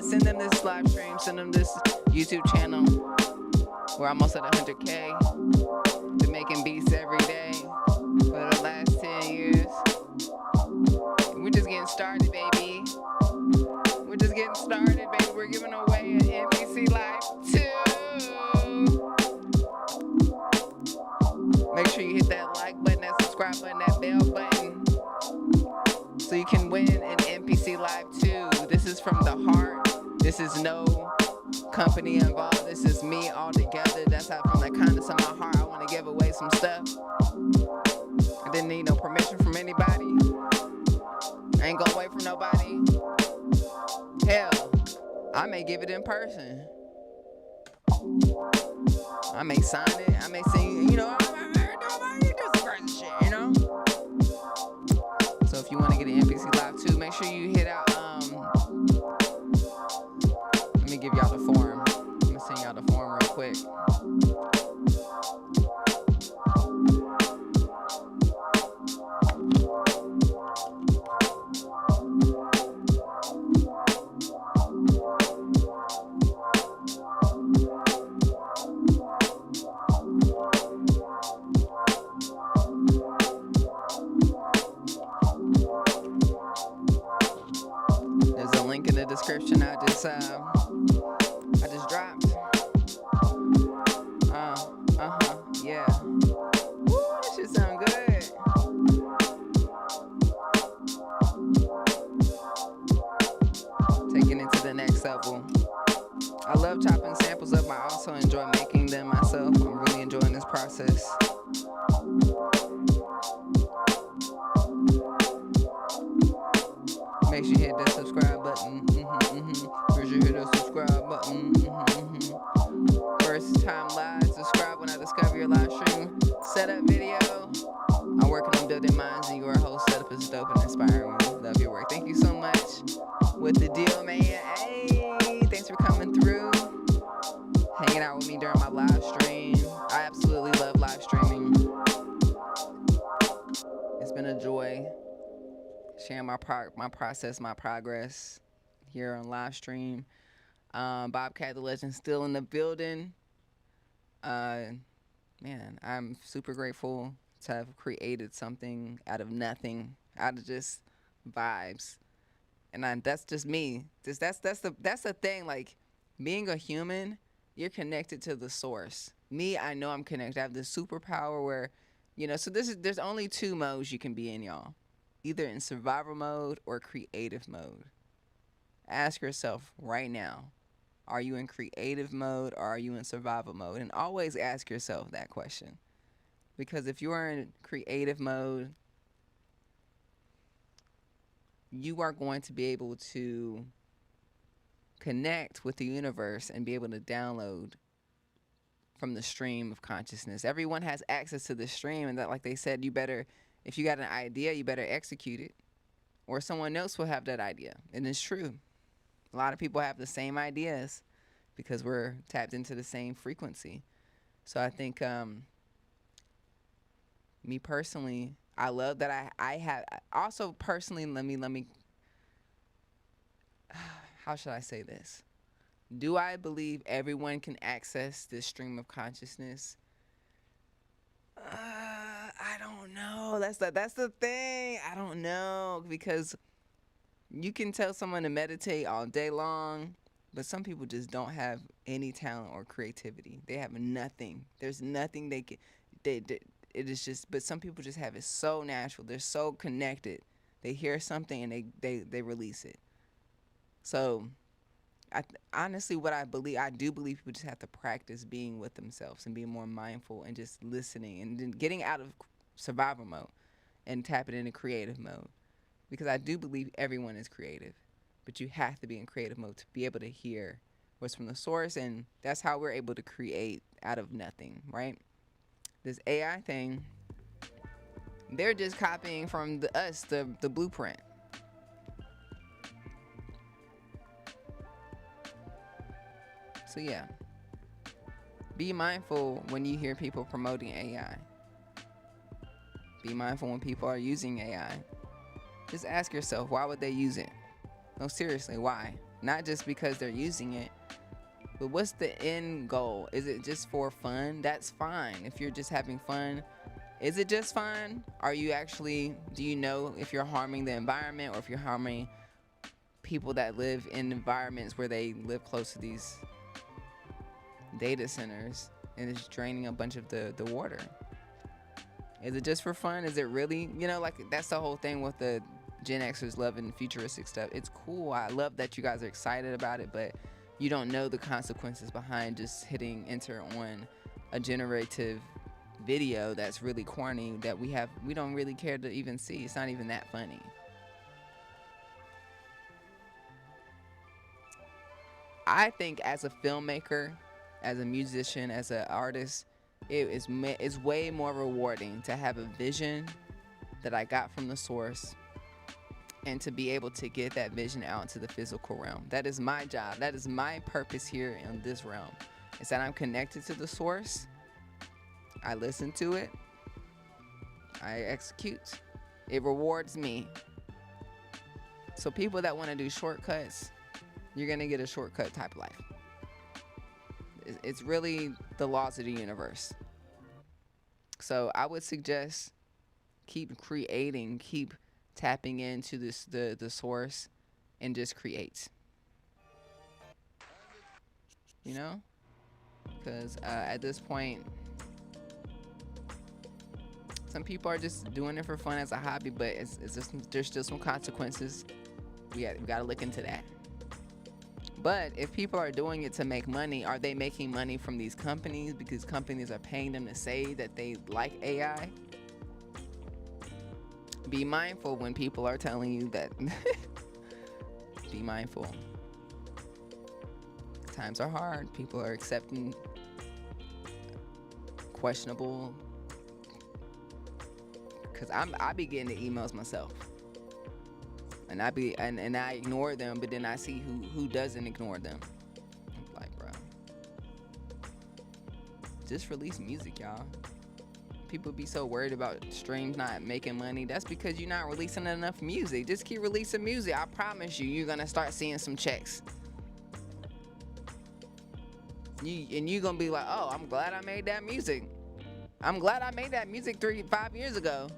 Send them this live stream, send them this YouTube channel. We're almost at 100K. Been making beats every day for the last 10 years. We're just getting started, baby. We're just getting started, baby. We're giving away an MPC Live 2. Make sure you hit that like button, that subscribe button, that bell So you can win an MPC Live 2. This is from the heart. This is no company involved. This is me all together. That's how from the kindness of my heart I want to give away some stuff. I didn't need no permission from anybody. I ain't gonna wait for nobody. Hell, I may give it in person. I may sign it. I may sing, you know, I may do some crazy shit, you know? So if you want to get an MPC Live 2, make sure you hit out, let me give y'all the form. I'm gonna send y'all the form real quick. There's a link in the description. I just dropped. Yeah. Woo, this shit sound good. Taking it to the next level. I love chopping samples up. I also enjoy making them myself. I'm really enjoying this process. Make sure you hit that subscribe button. Make sure you hit that subscribe button. First time live, subscribe when I discover your live stream setup video. I'm working on building minds, and your whole setup is dope and inspiring. Love your work. Thank you so much. With the deal, man. Hey, thanks for coming through, hanging out with me during my live stream. I absolutely love live streaming. It's been a joy sharing my process, my progress here on live stream. Bobcat the Legend still in the building. Man, I'm super grateful to have created something out of nothing, out of just vibes. And that's just me. That's the thing. Like, being a human, you're connected to the source. Me, I know I'm connected. I have this superpower where, you know. So there's only two modes you can be in, y'all. Either in survival mode or creative mode. Ask yourself right now, are you in creative mode or are you in survival mode? And always ask yourself that question. Because if you are in creative mode, you are going to be able to connect with the universe and be able to download from the stream of consciousness. Everyone has access to the stream, and that, like they said, you better, if you got an idea, you better execute it, or someone else will have that idea. And it's true. A lot of people have the same ideas because we're tapped into the same frequency. So I think, me personally, I love that I have, also personally, let me, how should I say this? Do I believe everyone can access this stream of consciousness? I don't know. That's the thing. I don't know, because you can tell someone to meditate all day long, but some people just don't have any talent or creativity. They have nothing. There's nothing they can. It is just. But some people just have it so natural. They're so connected. They hear something and they release it. So, honestly, what I do believe people just have to practice being with themselves and being more mindful and just listening and then getting out of survival mode and tapping into creative mode. Because I do believe everyone is creative, but you have to be in creative mode to be able to hear what's from the source, and that's how we're able to create out of nothing, right? This AI thing, they're just copying from the blueprint. So yeah, be mindful when you hear people promoting AI. Be mindful when people are using AI. Just ask yourself, why would they use it? No, seriously, why? Not just because they're using it, but what's the end goal? Is it just for fun? That's fine. If you're just having fun, is it just fun? Are you actually, do you know if you're harming the environment or if you're harming people that live in environments where they live close to these data centers and it's draining a bunch of the water? Is it just for fun? Is it really, like, that's the whole thing with the Gen Xers loving futuristic stuff. It's cool. I love that you guys are excited about it, but you don't know the consequences behind just hitting enter on a generative video that's really corny that we don't really care to even see. It's not even that funny. I think as a filmmaker, as a musician, as an artist, it's way more rewarding to have a vision that I got from the source and to be able to get that vision out into the physical realm. That is my job. That is my purpose here in this realm. Is that I'm connected to the source. I listen to it. I execute. It rewards me. So people that want to do shortcuts, you're going to get a shortcut type of life. It's really the laws of the universe. So I would suggest keep creating, keep tapping into the source and just create. You know? Because at this point, some people are just doing it for fun as a hobby, but there's still some consequences. We got to look into that. But if people are doing it to make money, are they making money from these companies because companies are paying them to say that they like AI? Be mindful when people are telling you that. Be mindful. Times are hard. People are accepting questionable. Cause I be getting the emails myself, and I ignore them, but then I see who doesn't ignore them. I'm like, bro, just release music, y'all. People be so worried about streams not making money. That's because you're not releasing enough music. Just keep releasing music. I promise you're gonna start seeing some checks. You're gonna be like, oh, I'm glad I made that music. I'm glad I made that music 5 years ago.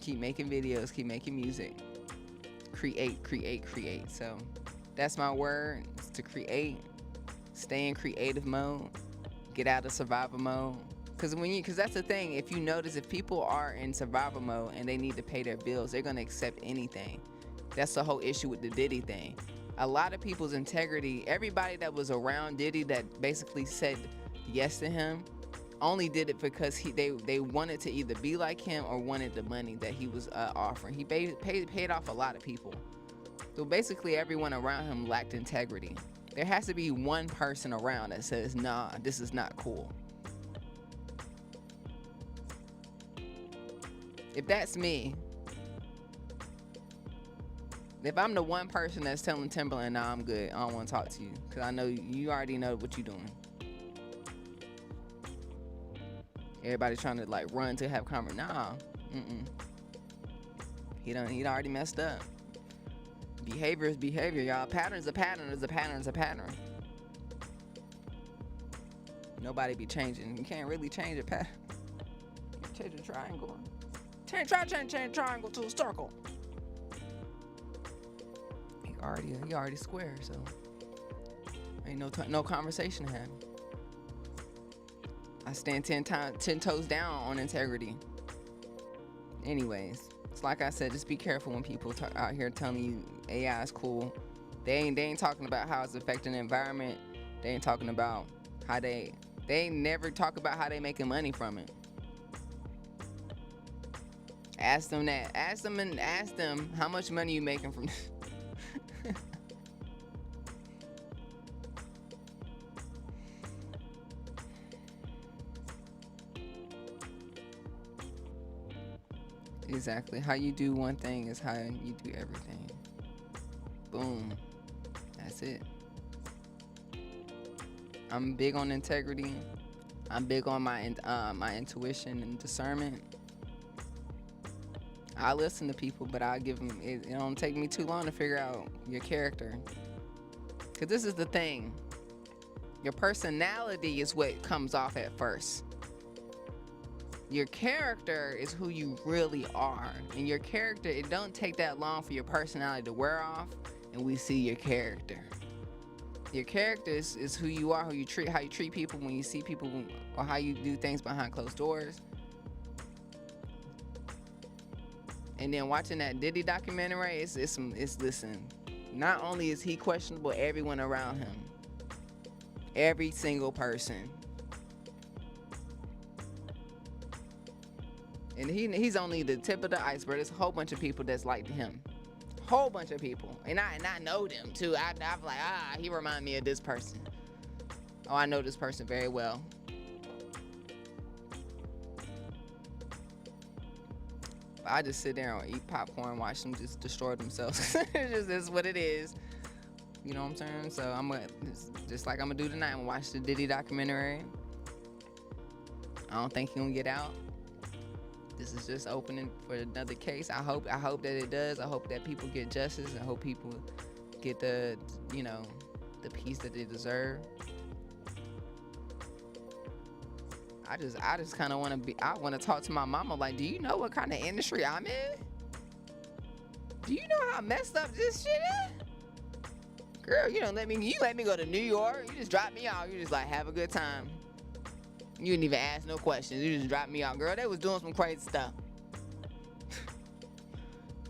Keep making videos, keep making music. Create. So that's my word, is to create. Stay in creative mode. Get out of survival mode. Cause that's the thing. If you notice, if people are in survival mode and they need to pay their bills, they're gonna accept anything. That's the whole issue with the Diddy thing. A lot of people's integrity, everybody that was around Diddy that basically said yes to him, only did it because they wanted to either be like him or wanted the money that he was offering. He paid off a lot of people. So basically everyone around him lacked integrity. There has to be one person around that says, nah, this is not cool. If that's me, if I'm the one person that's telling Timberland, nah, I'm good, I don't want to talk to you, because I know you already know what you're doing. Everybody trying to like run to have conversation. Nah, he already messed up. Behavior is behavior, y'all. Pattern is a pattern is a pattern is a pattern. Nobody be changing. You can't really change a pattern. Change a triangle. Try change a triangle to a circle. He already square, so ain't no conversation to have. I stand 10 toes down on integrity. Anyways, it's like I said, just be careful when people out here telling you AI is cool. They ain't talking about how it's affecting the environment. They ain't talking about how they ain't never talk about how they making money from it. Ask them that. Ask them how much money you making from this. Exactly. How you do one thing is how you do everything. Boom. That's it. I'm big on integrity. I'm big on my intuition and discernment. I listen to people, but I give them. It don't take me too long to figure out your character. Cause this is the thing. Your personality is what comes off at first. Your character is who you really are. And your character, it don't take that long for your personality to wear off and we see your character. Your character is who you are, how you treat people when you see people, or how you do things behind closed doors. And then watching that Diddy documentary, it's listen. Not only is he questionable, everyone around him, every single person. And he's only the tip of the iceberg. There's a whole bunch of people that's like him. Whole bunch of people. And I know them too. I'm like, he remind me of this person. Oh, I know this person very well. I just sit there and eat popcorn, watch them just destroy themselves. This is what it is. You know what I'm saying? So I'm gonna, just like I'm gonna do tonight, I'm gonna watch the Diddy documentary. I don't think he'll get out. This is just opening for another case. I hope that it does. I hope that people get justice. I hope people get the peace that they deserve. I just kind of want to talk to my mama. Like, do you know what kind of industry I'm in? Do you know how messed up this shit is? Girl, you let me go to New York. You just drop me off. You just like have a good time. You didn't even ask no questions. You just dropped me off. Girl, they was doing some crazy stuff.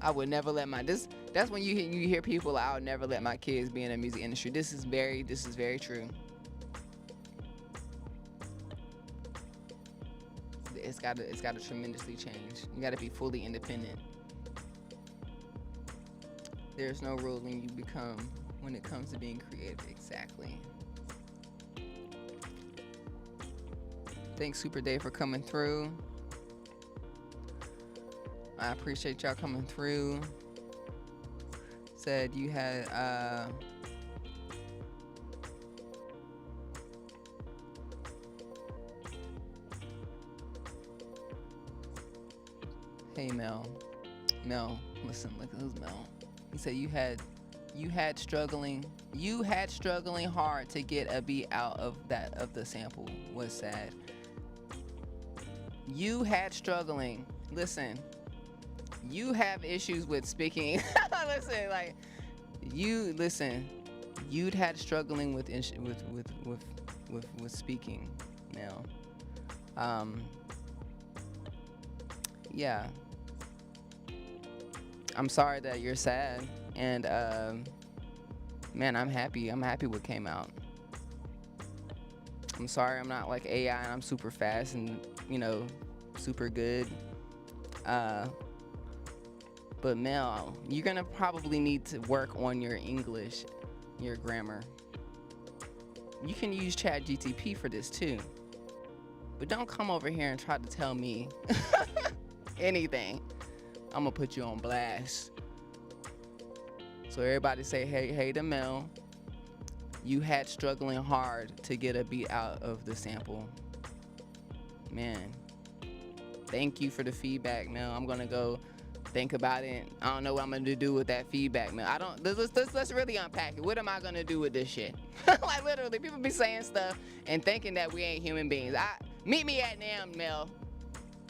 I would never let that's when you hear people like, I would never let my kids be in the music industry. This is very true. It's gotta tremendously change. You gotta be fully independent. There's no rules when it comes to being creative. Exactly. Thanks Super Dave for coming through. I appreciate y'all coming through. Said you had hey Mel, listen, look who's Mel. He said you had struggling hard to get a beat out of the sample. Was sad. You had struggling. Listen, you have issues with speaking. You'd had struggling with speaking now. Yeah. I'm sorry that you're sad, and man, I'm happy what came out. I'm sorry I'm not like AI and I'm super fast and super good. But Mel, you're gonna probably need to work on your English, your grammar. You can use ChatGPT for this too. But don't come over here and try to tell me anything. I'm gonna put you on blast. So everybody say, hey to Mel. You had struggling hard to get a beat out of the sample. Man, thank you for the feedback, Mel. I'm gonna go think about it. I don't know what I'm gonna do with that feedback, Mel. Let's really unpack it. What am I gonna do with this shit? Like literally, people be saying stuff and thinking that we ain't human beings. Meet me at NAMM, Mel.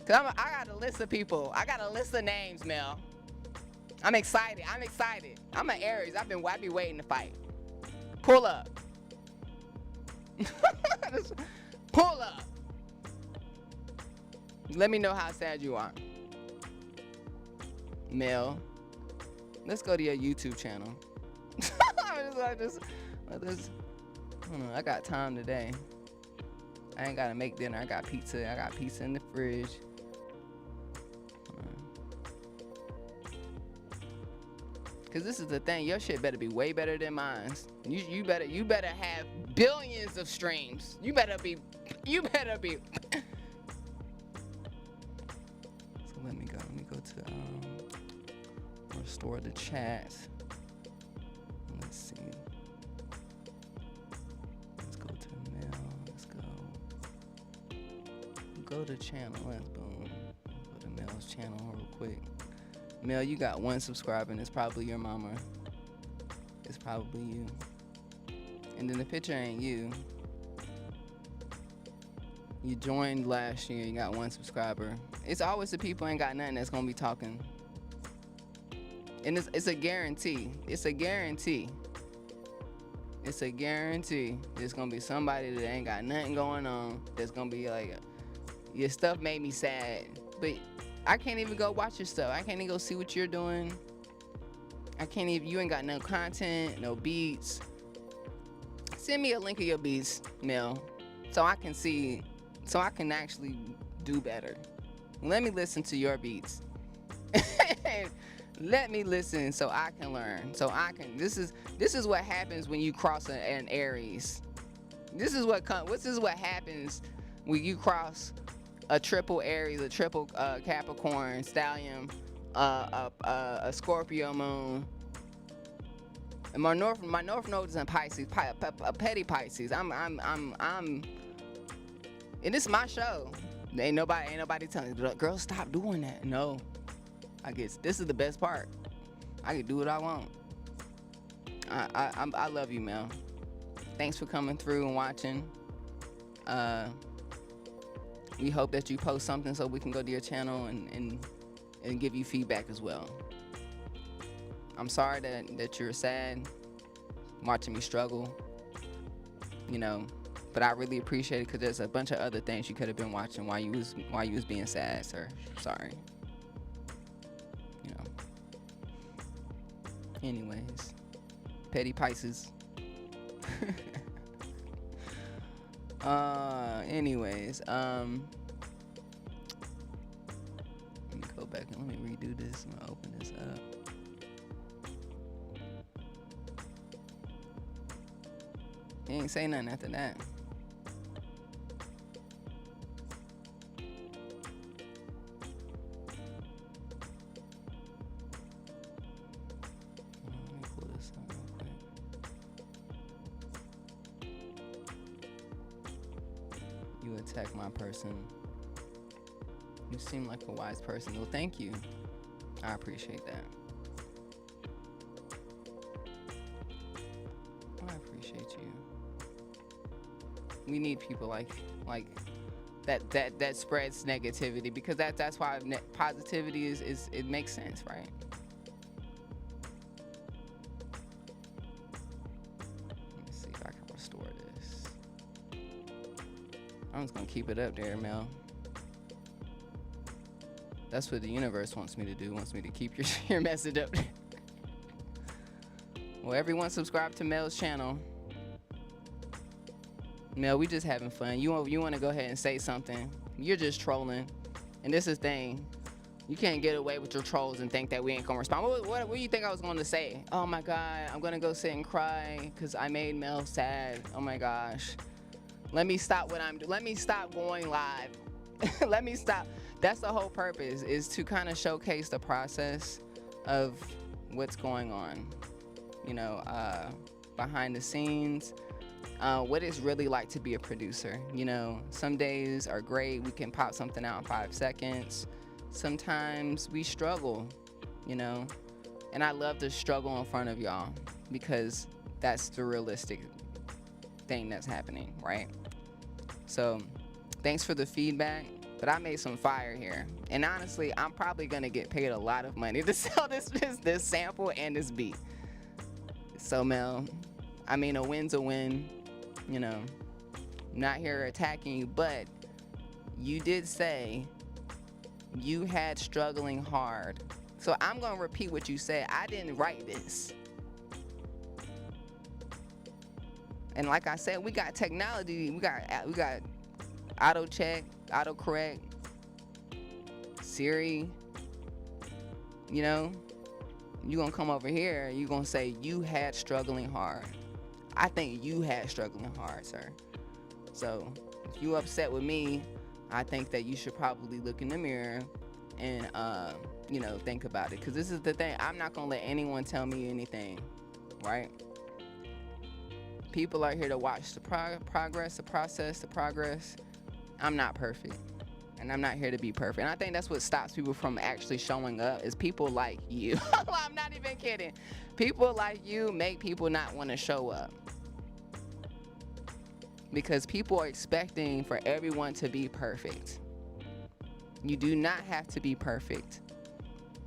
Cause I got a list of people. I got a list of names, Mel. I'm excited. I'm an Aries. I be waiting to fight. Pull up. Pull up. Let me know how sad you are. Mel, let's go to your YouTube channel. I got time today. I ain't gotta make dinner. I got pizza. I got pizza in the fridge. Cause this is the thing, your shit better be way better than mine. You better have billions of streams. You better be. So let me go to restore the chat. Let's see. Let's go to Mel. Let's go to channel. Let's boom. Go to Mel's channel real quick. Mel, you got 1 subscriber and it's probably your mama. It's probably you. And then the picture ain't you. You joined last year, you got 1 subscriber. It's always the people ain't got nothing that's gonna be talking. And it's a guarantee. It's a guarantee. It's a guarantee. There's gonna be somebody that ain't got nothing going on. That's gonna be like, your stuff made me sad. But I can't even go watch your stuff. I can't even go see what you're doing. I can't even, you ain't got no content, no beats. Send me a link of your beats, Mel, so I can see, so I can actually do better. Let me listen to your beats. Let me listen so I can learn. So I can, this is what happens when you cross an Aries. This is what happens when you cross a triple Aries, a triple Capricorn, Stallion, a Scorpio moon. And my north node is in Pisces, a petty Pisces. And it's my show. Ain't nobody telling me, girl, stop doing that. No, I guess this is the best part. I can do what I want. I love you, Mel. Thanks for coming through and watching. We hope that you post something so we can go to your channel and give you feedback as well. I'm sorry that you're sad watching me struggle, you know, but I really appreciate it because there's a bunch of other things you could have been watching while you was being sad, sir. Sorry. You know. Anyways, petty Pisces. Anyways, let me go back and let me redo this. I'm gonna open this up. He ain't say nothing after that. Let me pull this up real quick. You attack my person. You seem like a wise person. Well, thank you. I appreciate that. I appreciate you. We need people like that spreads negativity, because that's why positivity is it makes sense, right? Let me see if I can restore this. I'm just gonna keep it up there, Mel. That's what the universe wants me to do. Wants me to keep your message up. Well, everyone subscribe to Mel's channel. Mel, we just having fun. You want to go ahead and say something. You're just trolling. And this is the thing. You can't get away with your trolls and think that we ain't gonna respond. What do you think I was gonna say? Oh my God, I'm gonna go sit and cry because I made Mel sad. Oh my gosh. Let me stop what I'm doing. Let me stop going live. Let me stop. That's the whole purpose, is to kind of showcase the process of what's going on, you know, behind the scenes, what it's really like to be a producer. You know, some days are great. We can pop something out in 5 seconds. Sometimes we struggle, you know, and I love to struggle in front of y'all because that's the realistic thing that's happening, right? So thanks for the feedback. But I made some fire here, and honestly, I'm probably gonna get paid a lot of money to sell this sample and this beat. So Mel, I mean, a win's a win. You know, I'm not here attacking you, but you did say you had struggling hard. So I'm gonna repeat what you said. I didn't write this. And like I said, we got technology. We got auto check, auto correct, Siri. You know, you gonna come over here, you gonna say you had struggling hard. I think you had struggling hard, sir. So if you upset with me, I think that you should probably look in the mirror and you know, think about it, because this is the thing. I'm not gonna let anyone tell me anything, right? People are here to watch the progress, the process, the progress. I'm not perfect, and I'm not here to be perfect. And I think that's what stops people from actually showing up, is people like you. I'm not even kidding. People like you make people not want to show up, because people are expecting for everyone to be perfect. You do not have to be perfect.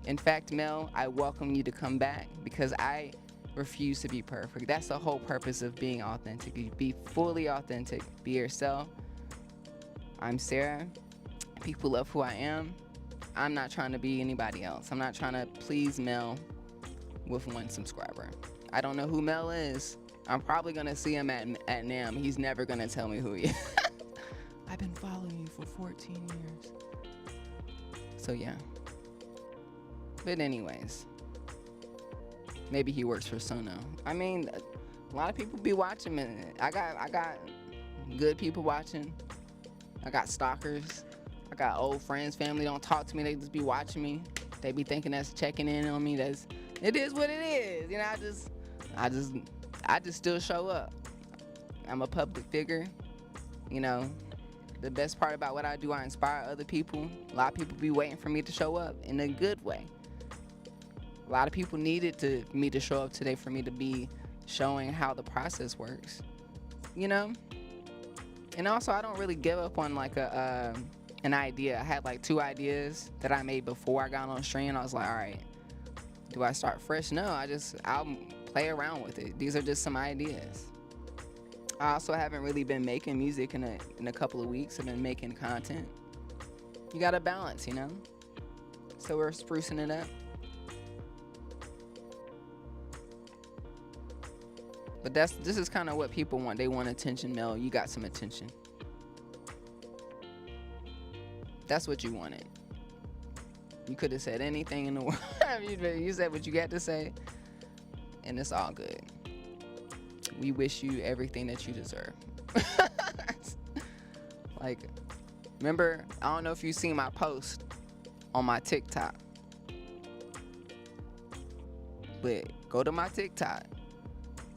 In fact, Mel, I welcome you to come back, because I refuse to be perfect. That's the whole purpose of being authentic. Be fully authentic. Be yourself. I'm Sarah. People love who I am. I'm not trying to be anybody else. I'm not trying to please Mel with 1 subscriber. I don't know who Mel is. I'm probably gonna see him at NAMM. He's never gonna tell me who he is. I've been following you for 14 years. So yeah. But anyways, maybe he works for Sono. I mean, a lot of people be watching me. I got good people watching. I got stalkers. I got old friends, family don't talk to me. They just be watching me. They be thinking that's checking in on me. It is what it is. You know, I just still show up. I'm a public figure. You know, the best part about what I do, I inspire other people. A lot of people be waiting for me to show up in a good way. A lot of people needed me to show up today for me to be showing how the process works. You know? And also, I don't really give up on like an idea. I had like 2 ideas that I made before I got on stream. I was like, all right, do I start fresh? No, I'll play around with it. These are just some ideas. I also haven't really been making music in a couple of weeks. I've been making content. You gotta balance, you know? So we're sprucing it up. But this is kind of what people want. They want attention, Mel. You got some attention. That's what you wanted. You could have said anything in the world. You said what you got to say, and it's all good. We wish you everything that you deserve. Like, remember, I don't know if you seen my post on my TikTok, but go to my TikTok.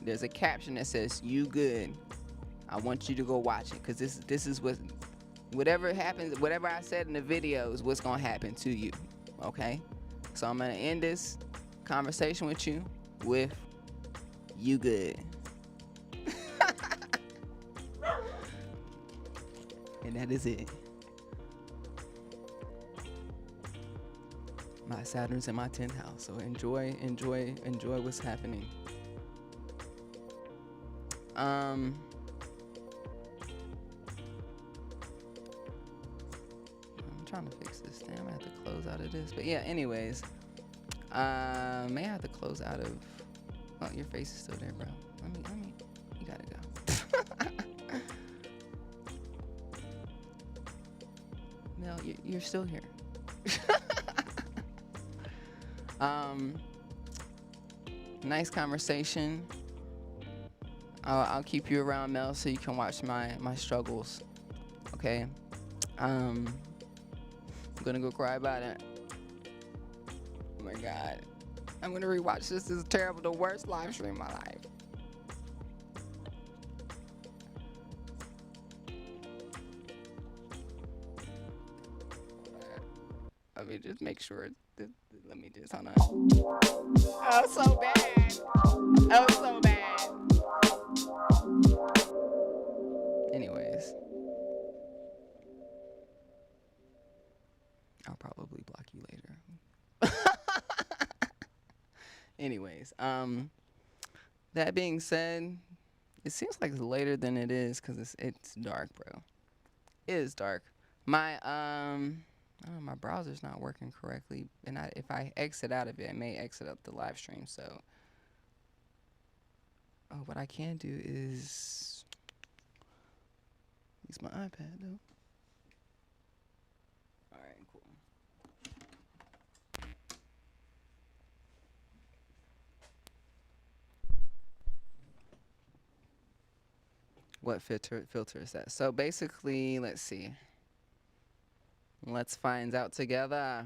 There's a caption that says, "You good." I want you to go watch it, because this is whatever happens, whatever I said in the video is what's gonna happen to you. Okay? So I'm gonna end this conversation with you with "You good." And that is it. My Saturn's in my 10th house, so enjoy what's happening. I'm trying to fix this. Damn, I have to close out of this. But yeah, anyways, may I have to close out of? Oh, your face is still there, bro. Let me. You gotta go. Mel, you're still here. Nice conversation. I'll keep you around, Mel, so you can watch my struggles. Okay. I'm gonna go cry about it. Oh my God. I'm gonna rewatch this. This is terrible. The worst live stream of my life. Let me just make sure. Let me just, hold on. Oh, so bad. Oh, so bad. Anyways. I'll probably block you later. Anyways, that being said, it seems like it's later than it is because it's dark, bro. It is dark. My my browser's not working correctly, and if I exit out of it, I may exit out the live stream. So, what I can do is use my iPad though. All right, cool. What filter is that? So basically, let's see. Let's find out together.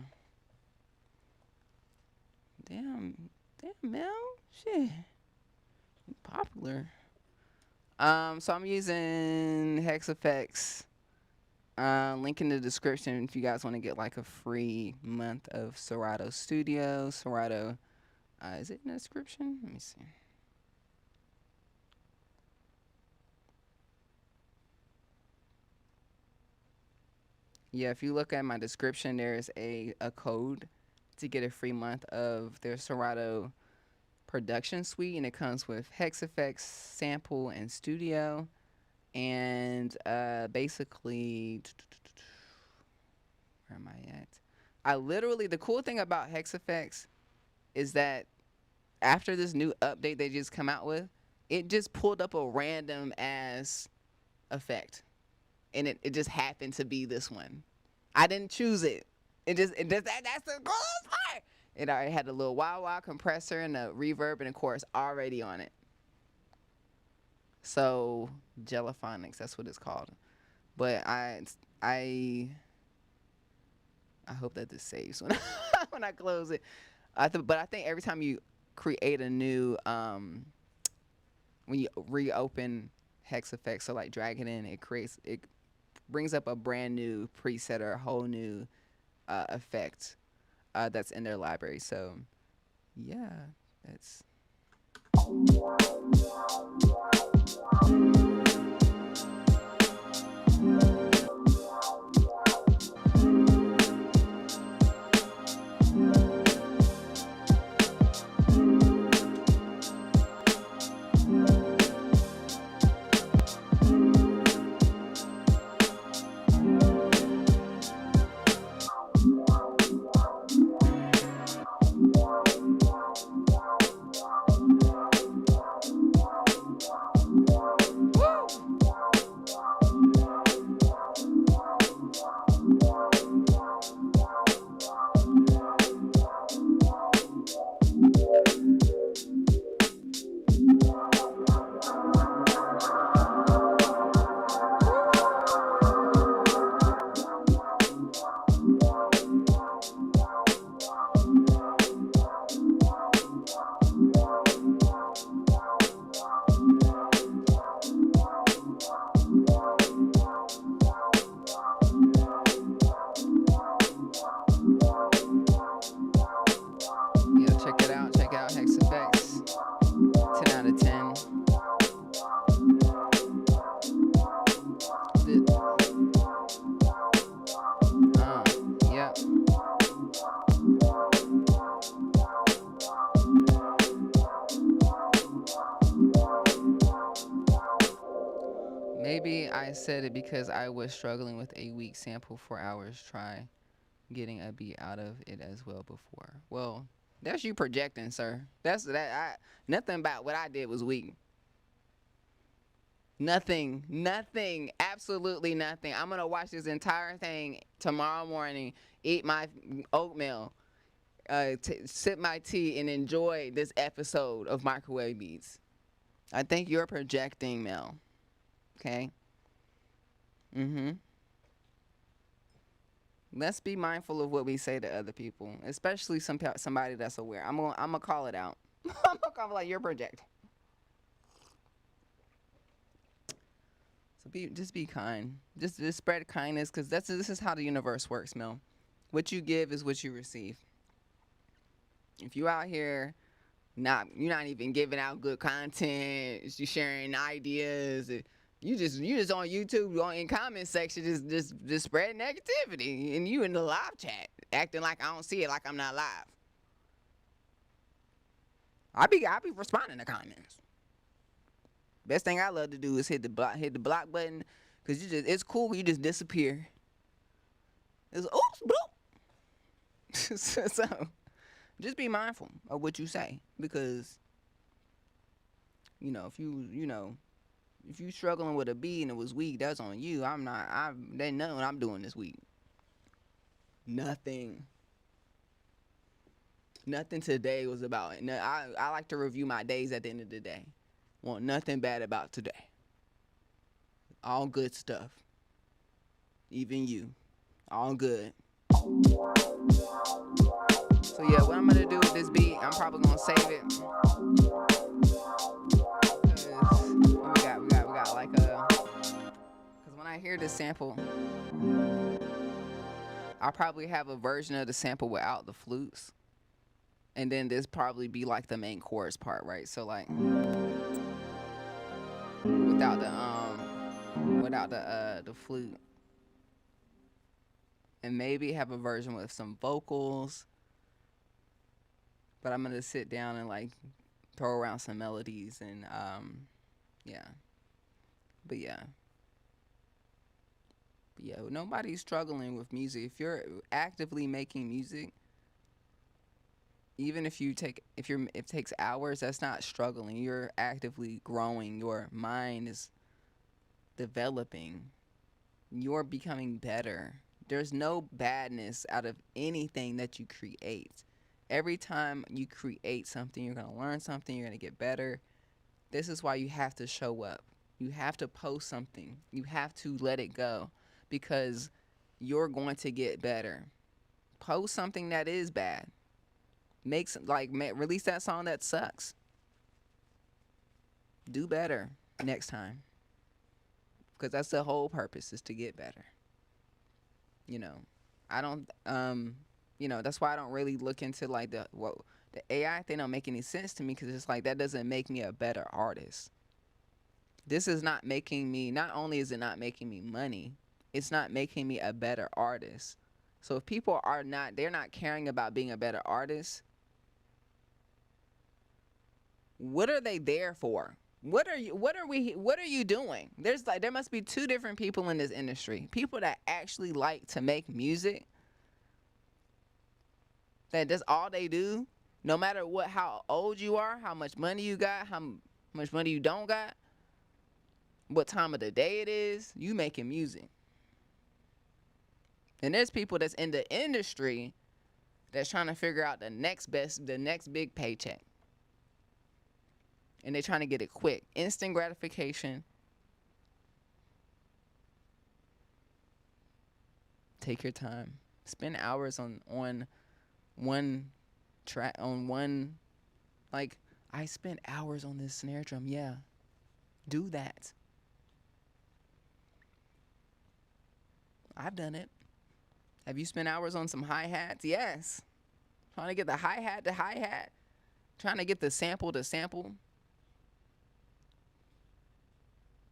Damn, Mel, shit, you popular. So I'm using Hex Effects. Link in the description if you guys want to get like a free month of Serato Studio. Serato, is it in the description? Let me see. Yeah, if you look at my description, there's a code to get a free month of their Serato production suite, and it comes with Hex Effects, Sample, and Studio. And basically, where am I at? I literally, the cool thing about Hex Effects is that after this new update they just come out with, it just pulled up a random ass effect. And it just happened to be this one. I didn't choose it. That's the coolest part. It already had a little wah-wah compressor and a reverb and a chorus already on it. So, Jelliphonics, that's what it's called. But I hope that this saves when when I close it. But I think every time you create a new when you reopen Hex Effects, so like drag it in, it brings up a brand new preset or a whole new effect that's in their library. So yeah, that's check out Hex Effects. 10 out of 10. Yeah. Maybe I said it because I was struggling with a weak sample for hours. Try getting a beat out of it as well before. Well, that's you projecting, sir. Nothing about what I did was weak. Nothing, absolutely nothing. I'm gonna watch this entire thing tomorrow morning, eat my oatmeal, sip my tea, and enjoy this episode of Microwave Beats. I think you're projecting, Mel. Okay? Let's be mindful of what we say to other people, especially somebody that's aware. I'm gonna call it out. I'm gonna call it like you're projecting. So just be kind. Just spread kindness, because this is how the universe works, Mel. What you give is what you receive. If you out here you're not even giving out good content, you sharing ideas, you just on YouTube in comment section just spread negativity, and you in the live chat acting like I don't see it, like I'm not live. I be responding to comments. Best thing I love to do is hit the block button, because it's cool. You just disappear. It's oops, bloop. So just be mindful of what you say, because if you struggling with a beat and it was weak, that's on you. They know what I'm doing this week. Nothing today was about it. I like to review my days at the end of the day. Want nothing bad about today. All good stuff. Even you. All good. So yeah, what I'm gonna do with this beat, I'm probably gonna save it. We got like because when I hear this sample, I'll probably have a version of the sample without the flutes. And then this probably be like the main chorus part, right? So like without the flute. And maybe have a version with some vocals. But I'm gonna sit down and like throw around some melodies and yeah. But yeah. But yeah, nobody's struggling with music. If you're actively making music, even if it takes hours, that's not struggling. You're actively growing. Your mind is developing. You're becoming better. There's no badness out of anything that you create. Every time you create something, you're going to learn something, you're going to get better. This is why you have to show up. You have to post something. You have to let it go, because you're going to get better. Post something that is bad. Release that song that sucks. Do better next time, because that's the whole purpose, is to get better. I don't that's why I don't really look into like the AI thing. Don't make any sense to me, because it's like that doesn't make me a better artist. This is not making me, not only is it not making me money, it's not making me a better artist. So if people they're not caring about being a better artist, what are they there for? What are you doing? There must be two different people in this industry. People that actually like to make music, that's all they do, no matter how old you are, how much money you got, how much money you don't got, what time of the day it is, you making music. And there's people that's in the industry that's trying to figure out the next big paycheck. And they're trying to get it quick. Instant gratification. Take your time. Spend hours on one track, I spent hours on this snare drum. Yeah. Do that. I've done it. Have you spent hours on some hi-hats? Yes. Trying to get the hi-hat to hi-hat. Trying to get the sample to sample.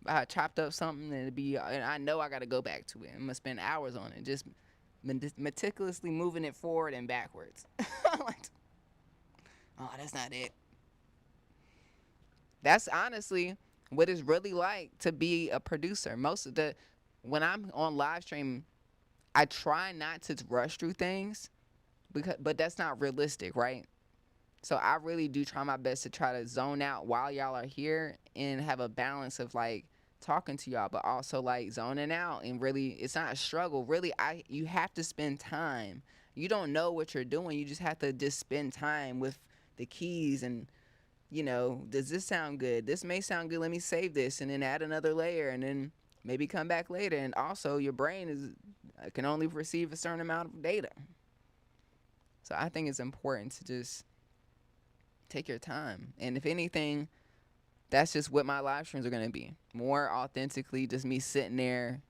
I chopped up something and I know I got to go back to it. I'm going to spend hours on it, just meticulously moving it forward and backwards. Oh, that's not it. That's honestly what it's really like to be a producer. When I'm on live stream, I try not to rush through things, but that's not realistic, right? So I really do try my best to try to zone out while y'all are here and have a balance of talking to y'all, but also zoning out. And really, it's not a struggle. Really, you have to spend time. You don't know what you're doing. You just have to spend time with the keys and, does this sound good? This may sound good. Let me save this and then add another layer and then maybe come back later. And also, your brain can only receive a certain amount of data. So I think it's important to just take your time. And if anything, that's just what my live streams are going to be. More authentically, just me sitting there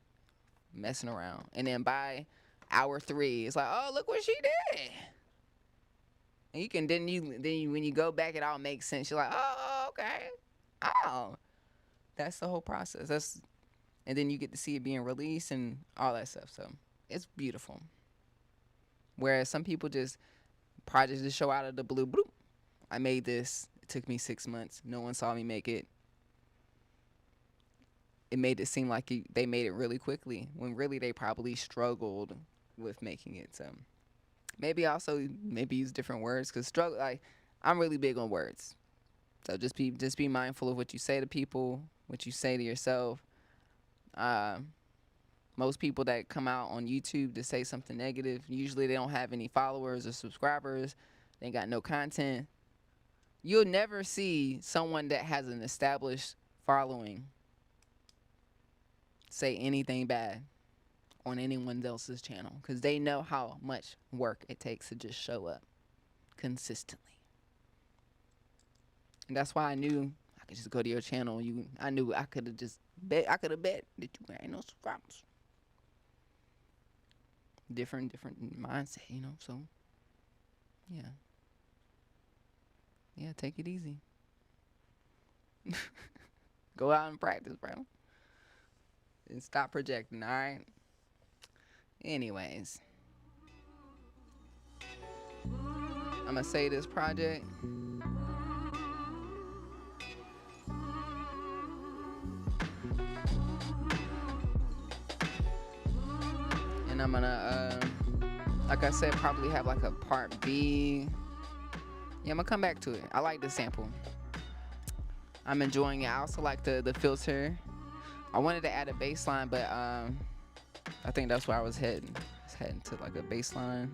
messing around. And then by hour 3, it's like, oh, look what she did. And you can, when you go back, it all makes sense. You're like, oh, okay. Oh, that's the whole process. And then you get to see it being released and all that stuff. So it's beautiful. Whereas some people projects just show out of the blue. Bloop. I made this. It took me 6 months. No one saw me make it. It made it seem like they made it really quickly, when really they probably struggled with making it. So maybe use different words, because I'm really big on words. So just be mindful of what you say to people, what you say to yourself. Most people that come out on YouTube to say something negative, usually they don't have any followers or subscribers. They ain't got no content. You'll never see someone that has an established following say anything bad on anyone else's channel, because they know how much work it takes to just show up consistently. And that's why I knew I could just go to your channel. I knew I could have bet that you ain't no subscribers. Different mindset, so yeah, take it easy. Go out and practice, bro, and stop projecting. All right. Anyways, I'm gonna say this project. and I'm gonna, like I said, probably have like a part B. Yeah, I'm gonna come back to it. I like the sample. I'm enjoying it. I also like the filter. I wanted to add a bass line, but I think that's where I was heading. I was heading to like a bass line.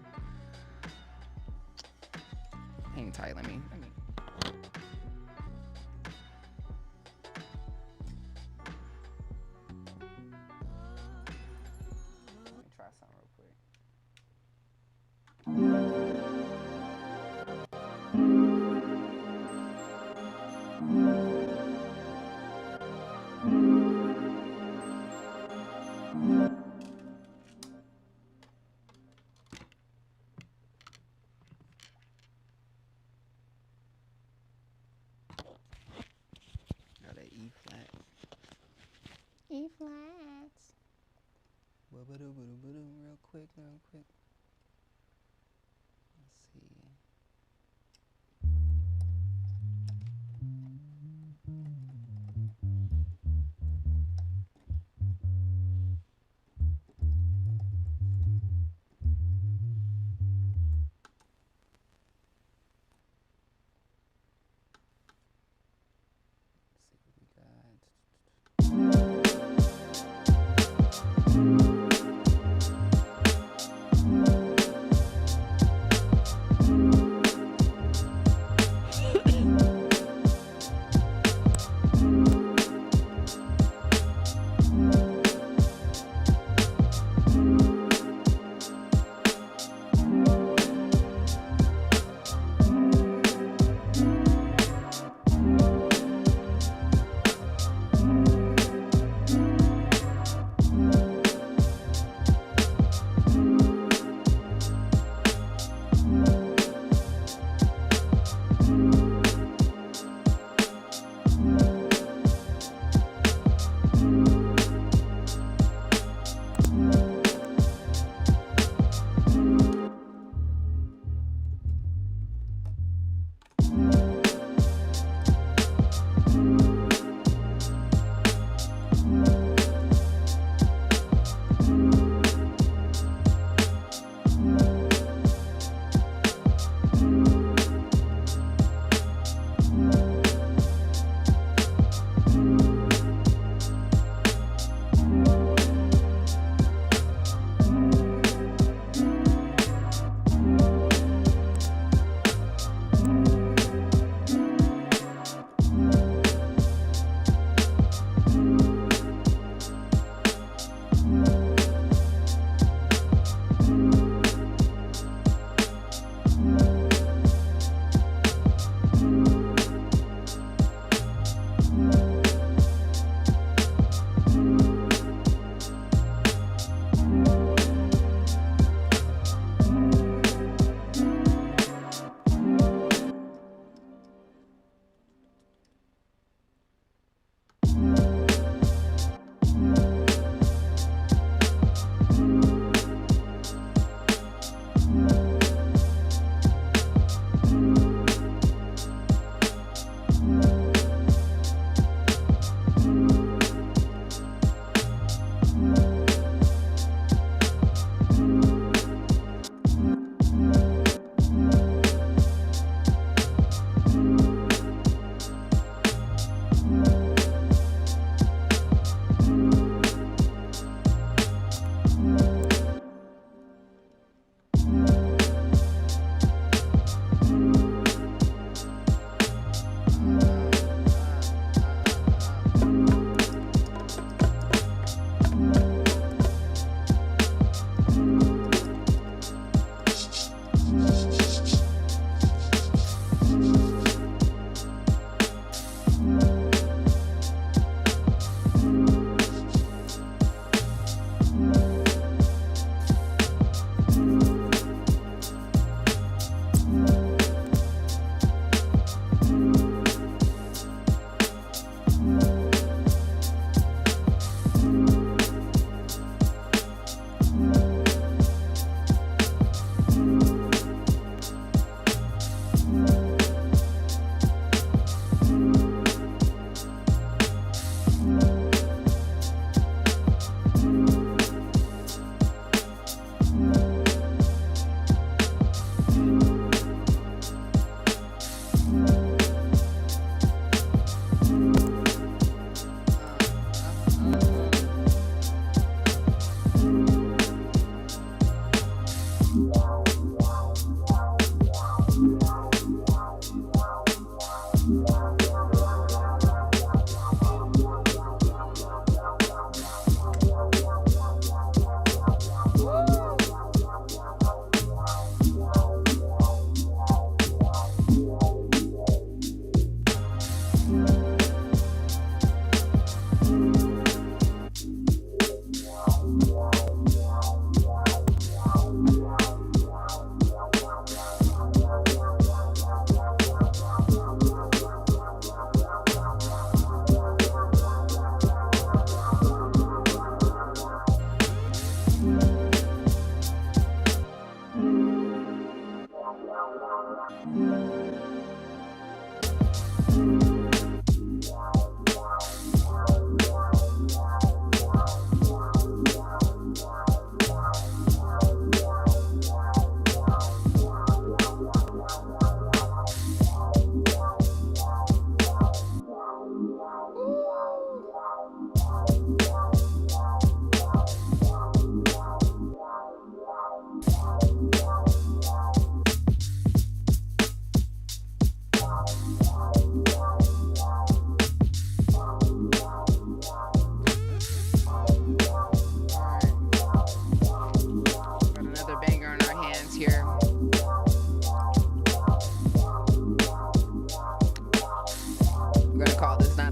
Hang tight. Let me. Try something real quick. Got an E flat. E flats. Real quick. Let's see. Let's see what we got.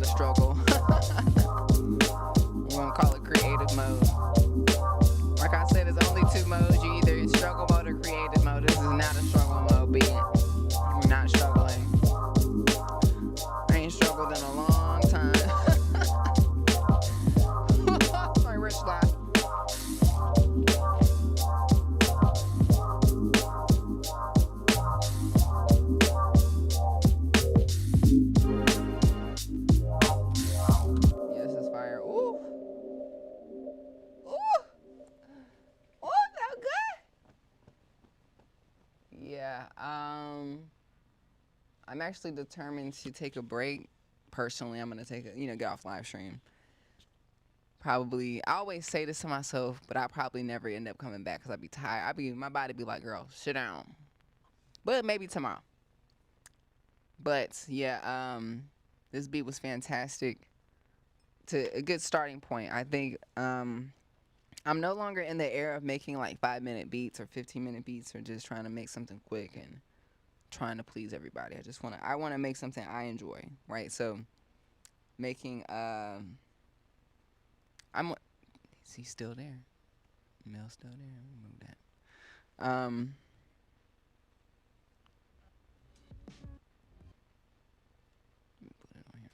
not a struggle. We won't call it creative mode. Like I said, there's only two modes. You either struggle mode or creative mode. This is not a struggle mode, be it. You're not struggling. I ain't struggled in a long time. Sorry, Rich Life. I'm actually determined to take a break. Personally, I'm gonna take a, get off live stream. Probably, I always say this to myself, but I probably never end up coming back because I'd be tired. My body be like, girl, sit down. But maybe tomorrow. But yeah, this beat was fantastic. To a good starting point. I think I'm no longer in the era of making like 5-minute beats or 15-minute beats or just trying to make something quick and trying to please everybody. I want to make something I enjoy, right? So making is he still there? Mel's still there. Let me move that. Let me put it on here.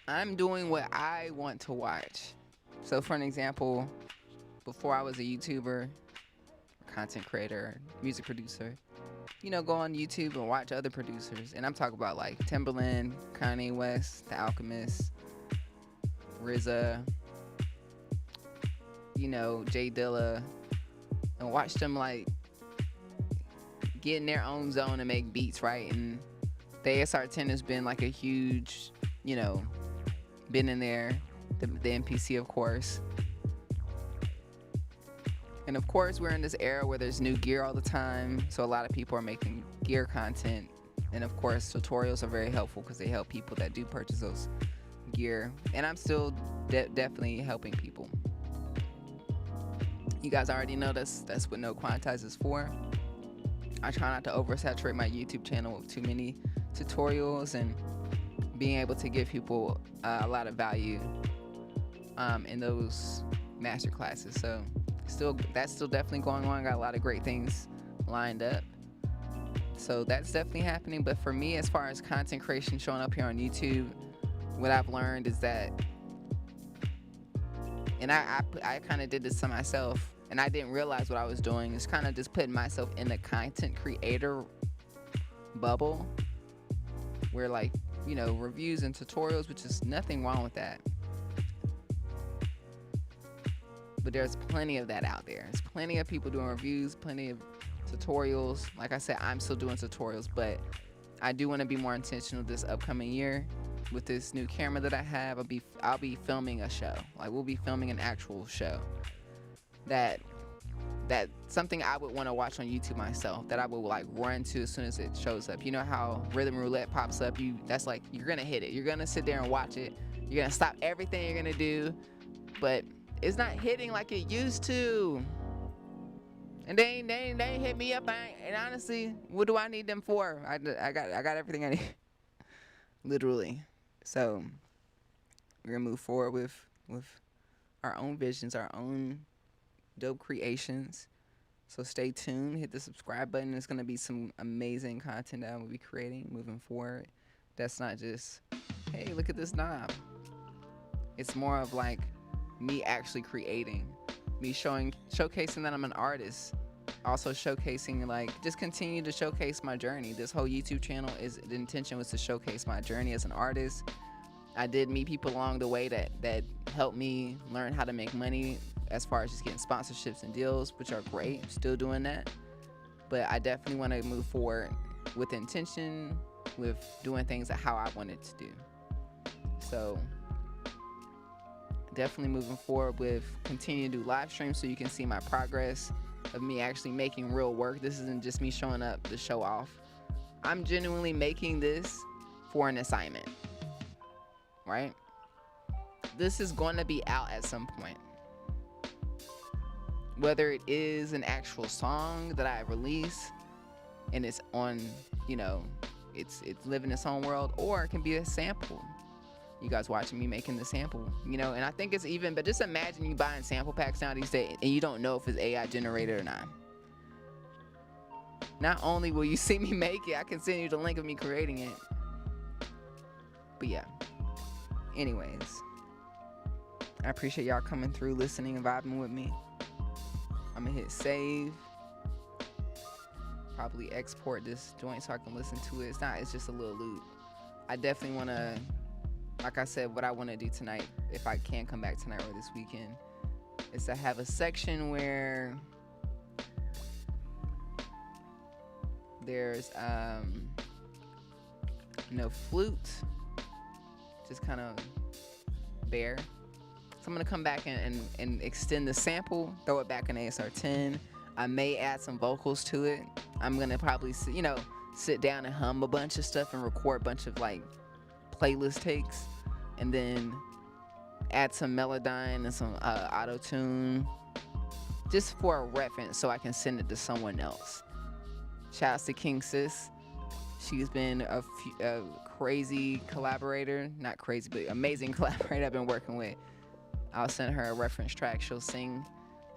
I'm doing what I want to watch. So for an example, before I was a YouTuber, content creator, music producer, go on YouTube and watch other producers. And I'm talking about like Timbaland, Kanye West, The Alchemist, RZA, Jay Dilla, and watch them like get in their own zone and make beats, right? And the ASR-10 has been like a huge, been in there, the MPC, of course. And of course, we're in this era where there's new gear all the time. So a lot of people are making gear content. And of course, tutorials are very helpful because they help people that do purchase those gear. And I'm still definitely helping people. You guys already know that's what No Quantize is for. I try not to oversaturate my YouTube channel with too many tutorials and being able to give people a lot of value in those master classes. So that's still definitely going on. Got a lot of great things lined up. So that's definitely happening. But for me, as far as content creation showing up here on YouTube, what I've learned is that, and I kind of did this to myself, and I didn't realize what I was doing. It's kind of just putting myself in the content creator bubble where reviews and tutorials, which is nothing wrong with that. But there's plenty of that out there. There's plenty of people doing reviews, plenty of tutorials. Like I said, I'm still doing tutorials, but I do want to be more intentional this upcoming year. With this new camera that I have, I'll be filming a show. Like, we'll be filming an actual show. That something I would want to watch on YouTube myself, that I would run to as soon as it shows up. You know how Rhythm Roulette pops up? That's like, you're gonna hit it. You're gonna sit there and watch it. You're gonna stop everything you're gonna do, but it's not hitting like it used to. And they ain't hit me up. And honestly, what do I need them for? I got everything I need. Literally. So we're gonna move forward with our own visions, our own dope creations. So stay tuned. Hit the subscribe button. There's gonna be some amazing content that I will be creating moving forward. That's not just, hey, look at this knob. It's more of like me actually creating, me showcasing that I'm an artist. Also showcasing, just continue to showcase my journey. This whole YouTube channel, the intention was to showcase my journey as an artist. I did meet people along the way that helped me learn how to make money as far as just getting sponsorships and deals, which are great. I'm still doing that. But I definitely want to move forward with intention, with doing things how I wanted to do. So definitely moving forward with continue to do live streams so you can see my progress of me actually making real work. This isn't just me showing up to show off. I'm genuinely making this for an assignment, right? This is going to be out at some point. Whether it is an actual song that I release and it's on, it's living its own world, or it can be a sample. You guys watching me making the sample, you know, and I think it's even, but just imagine you buying sample packs now these days and you don't know if it's AI generated or not. Not only will you see me make it, I can send you the link of me creating it. But yeah, anyways, I appreciate y'all coming through, listening and vibing with me. I'm gonna hit save, probably export this joint so I can listen to it. It's just a little loop. I definitely want to, like I said, what I want to do tonight, if I can come back tonight or this weekend, is to have a section where there's no flute, just kind of bare. So I'm gonna come back and extend the sample, throw it back in ASR-10. I may add some vocals to it. I'm gonna probably, you know, sit down and hum a bunch of stuff and record a bunch of like playlist takes, and then add some Melodyne and some auto-tune, just for a reference so I can send it to someone else. Shouts to King Sis. She's been a crazy collaborator, not crazy, but amazing collaborator I've been working with. I'll send her a reference track. She'll sing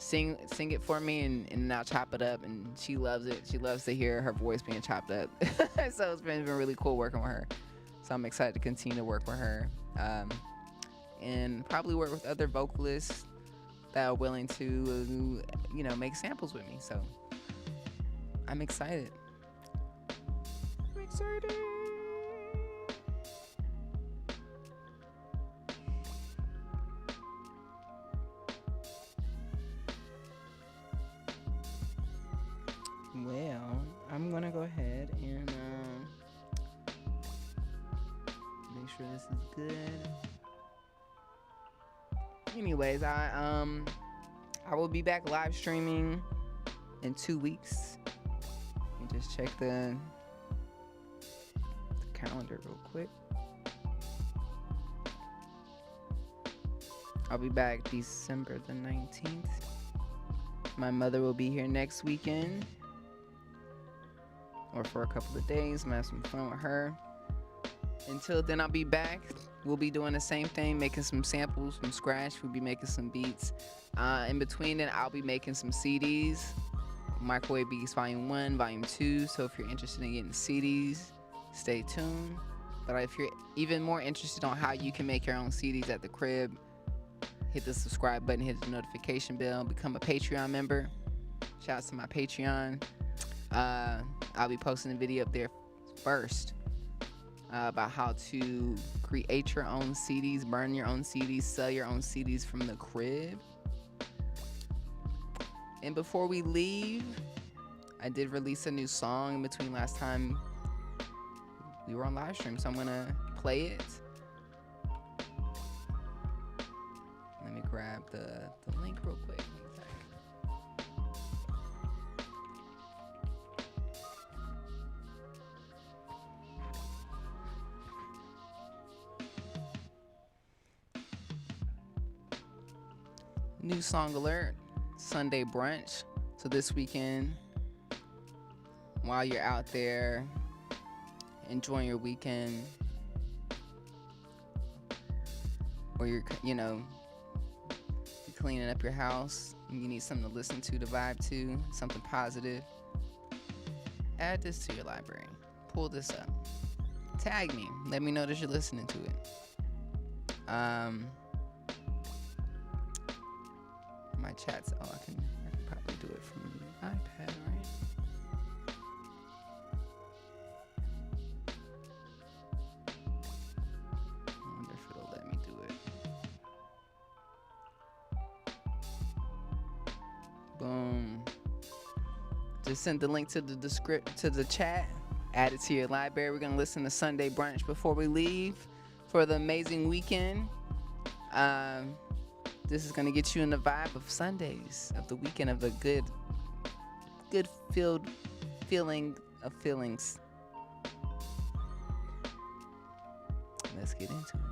it for me, and then I'll chop it up, and she loves it. She loves to hear her voice being chopped up. So it's been really cool working with her. So I'm excited to continue to work with her, and probably work with other vocalists that are willing to, you know, make samples with me. So I'm excited. I'm excited. Well, I'm gonna go ahead and make sure this is good. Anyways, I will be back live streaming in 2 weeks. Let me just check the calendar real quick. I'll be back December the 19th. My mother will be here next weekend, or for a couple of days. I'm gonna have some fun with her. Until then, I'll be back. We'll be doing the same thing, making some samples from scratch. We'll be making some beats. In between then, I'll be making some CDs. Microwave Beats Volume 1, Volume 2. So if you're interested in getting CDs, stay tuned. But if you're even more interested on how you can make your own CDs at the crib, hit the subscribe button, hit the notification bell, become a Patreon member. Shouts to my Patreon. I'll be posting a video up there first about how to create your own CDs, burn your own CDs, sell your own CDs from the crib. And before we leave, I did release a new song in between last time we were on live stream, so I'm gonna play it. Let me grab the link real quick. New song alert, Sunday brunch. So this weekend, while you're out there enjoying your weekend, or you're cleaning up your house, and you need something to listen to vibe to, something positive, add this to your library. Pull this up. Tag me. Let me know that you're listening to it. My chats. Oh, I can probably do it from the iPad, right? I wonder if it'll let me do it. Boom. Just send the link to the chat. Add it to your library. We're gonna listen to Sunday brunch before we leave for the amazing weekend. This is gonna get you in the vibe of Sundays, of the weekend, of the good feeling of feelings. Let's get into it.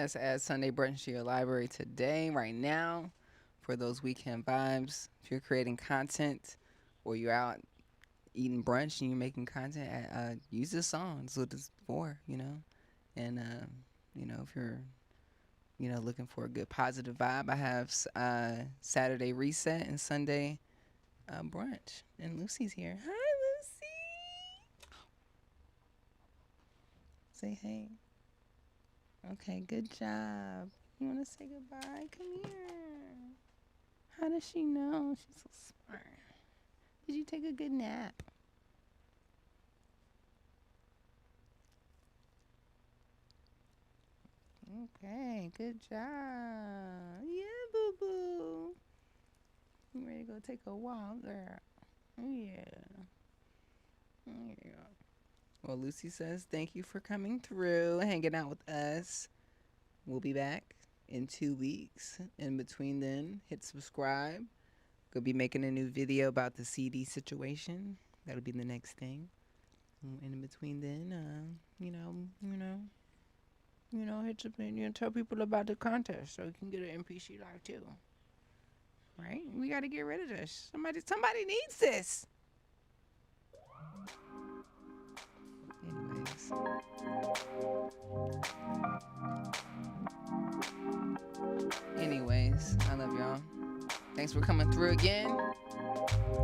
yes, add Sunday brunch to your library today, right now, for those weekend vibes. If you're creating content or you're out eating brunch and you're making content, use this song. That's what it's for, you know. And you know, if you're looking for a good positive vibe, I have Saturday reset and Sunday brunch. And Lucy's here. Hi, Lucy. Say hey. Okay, good job. You want to say goodbye? Come here. How does she know? She's so smart. Did you take a good nap? Okay, good job. Yeah, boo-boo. You ready to go take a walk, girl? Yeah. Yeah. Well, Lucy says thank you for coming through, hanging out with us. We'll be back in 2 weeks. In between then, hit subscribe. Gonna be making a new video about the CD situation. That'll be the next thing. And in between then, hit up and tell people about the contest so you can get an MPC live too. Right? We gotta get rid of this. Somebody needs this. Anyways, I love y'all. Thanks for coming through again.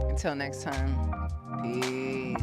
Until next time, peace.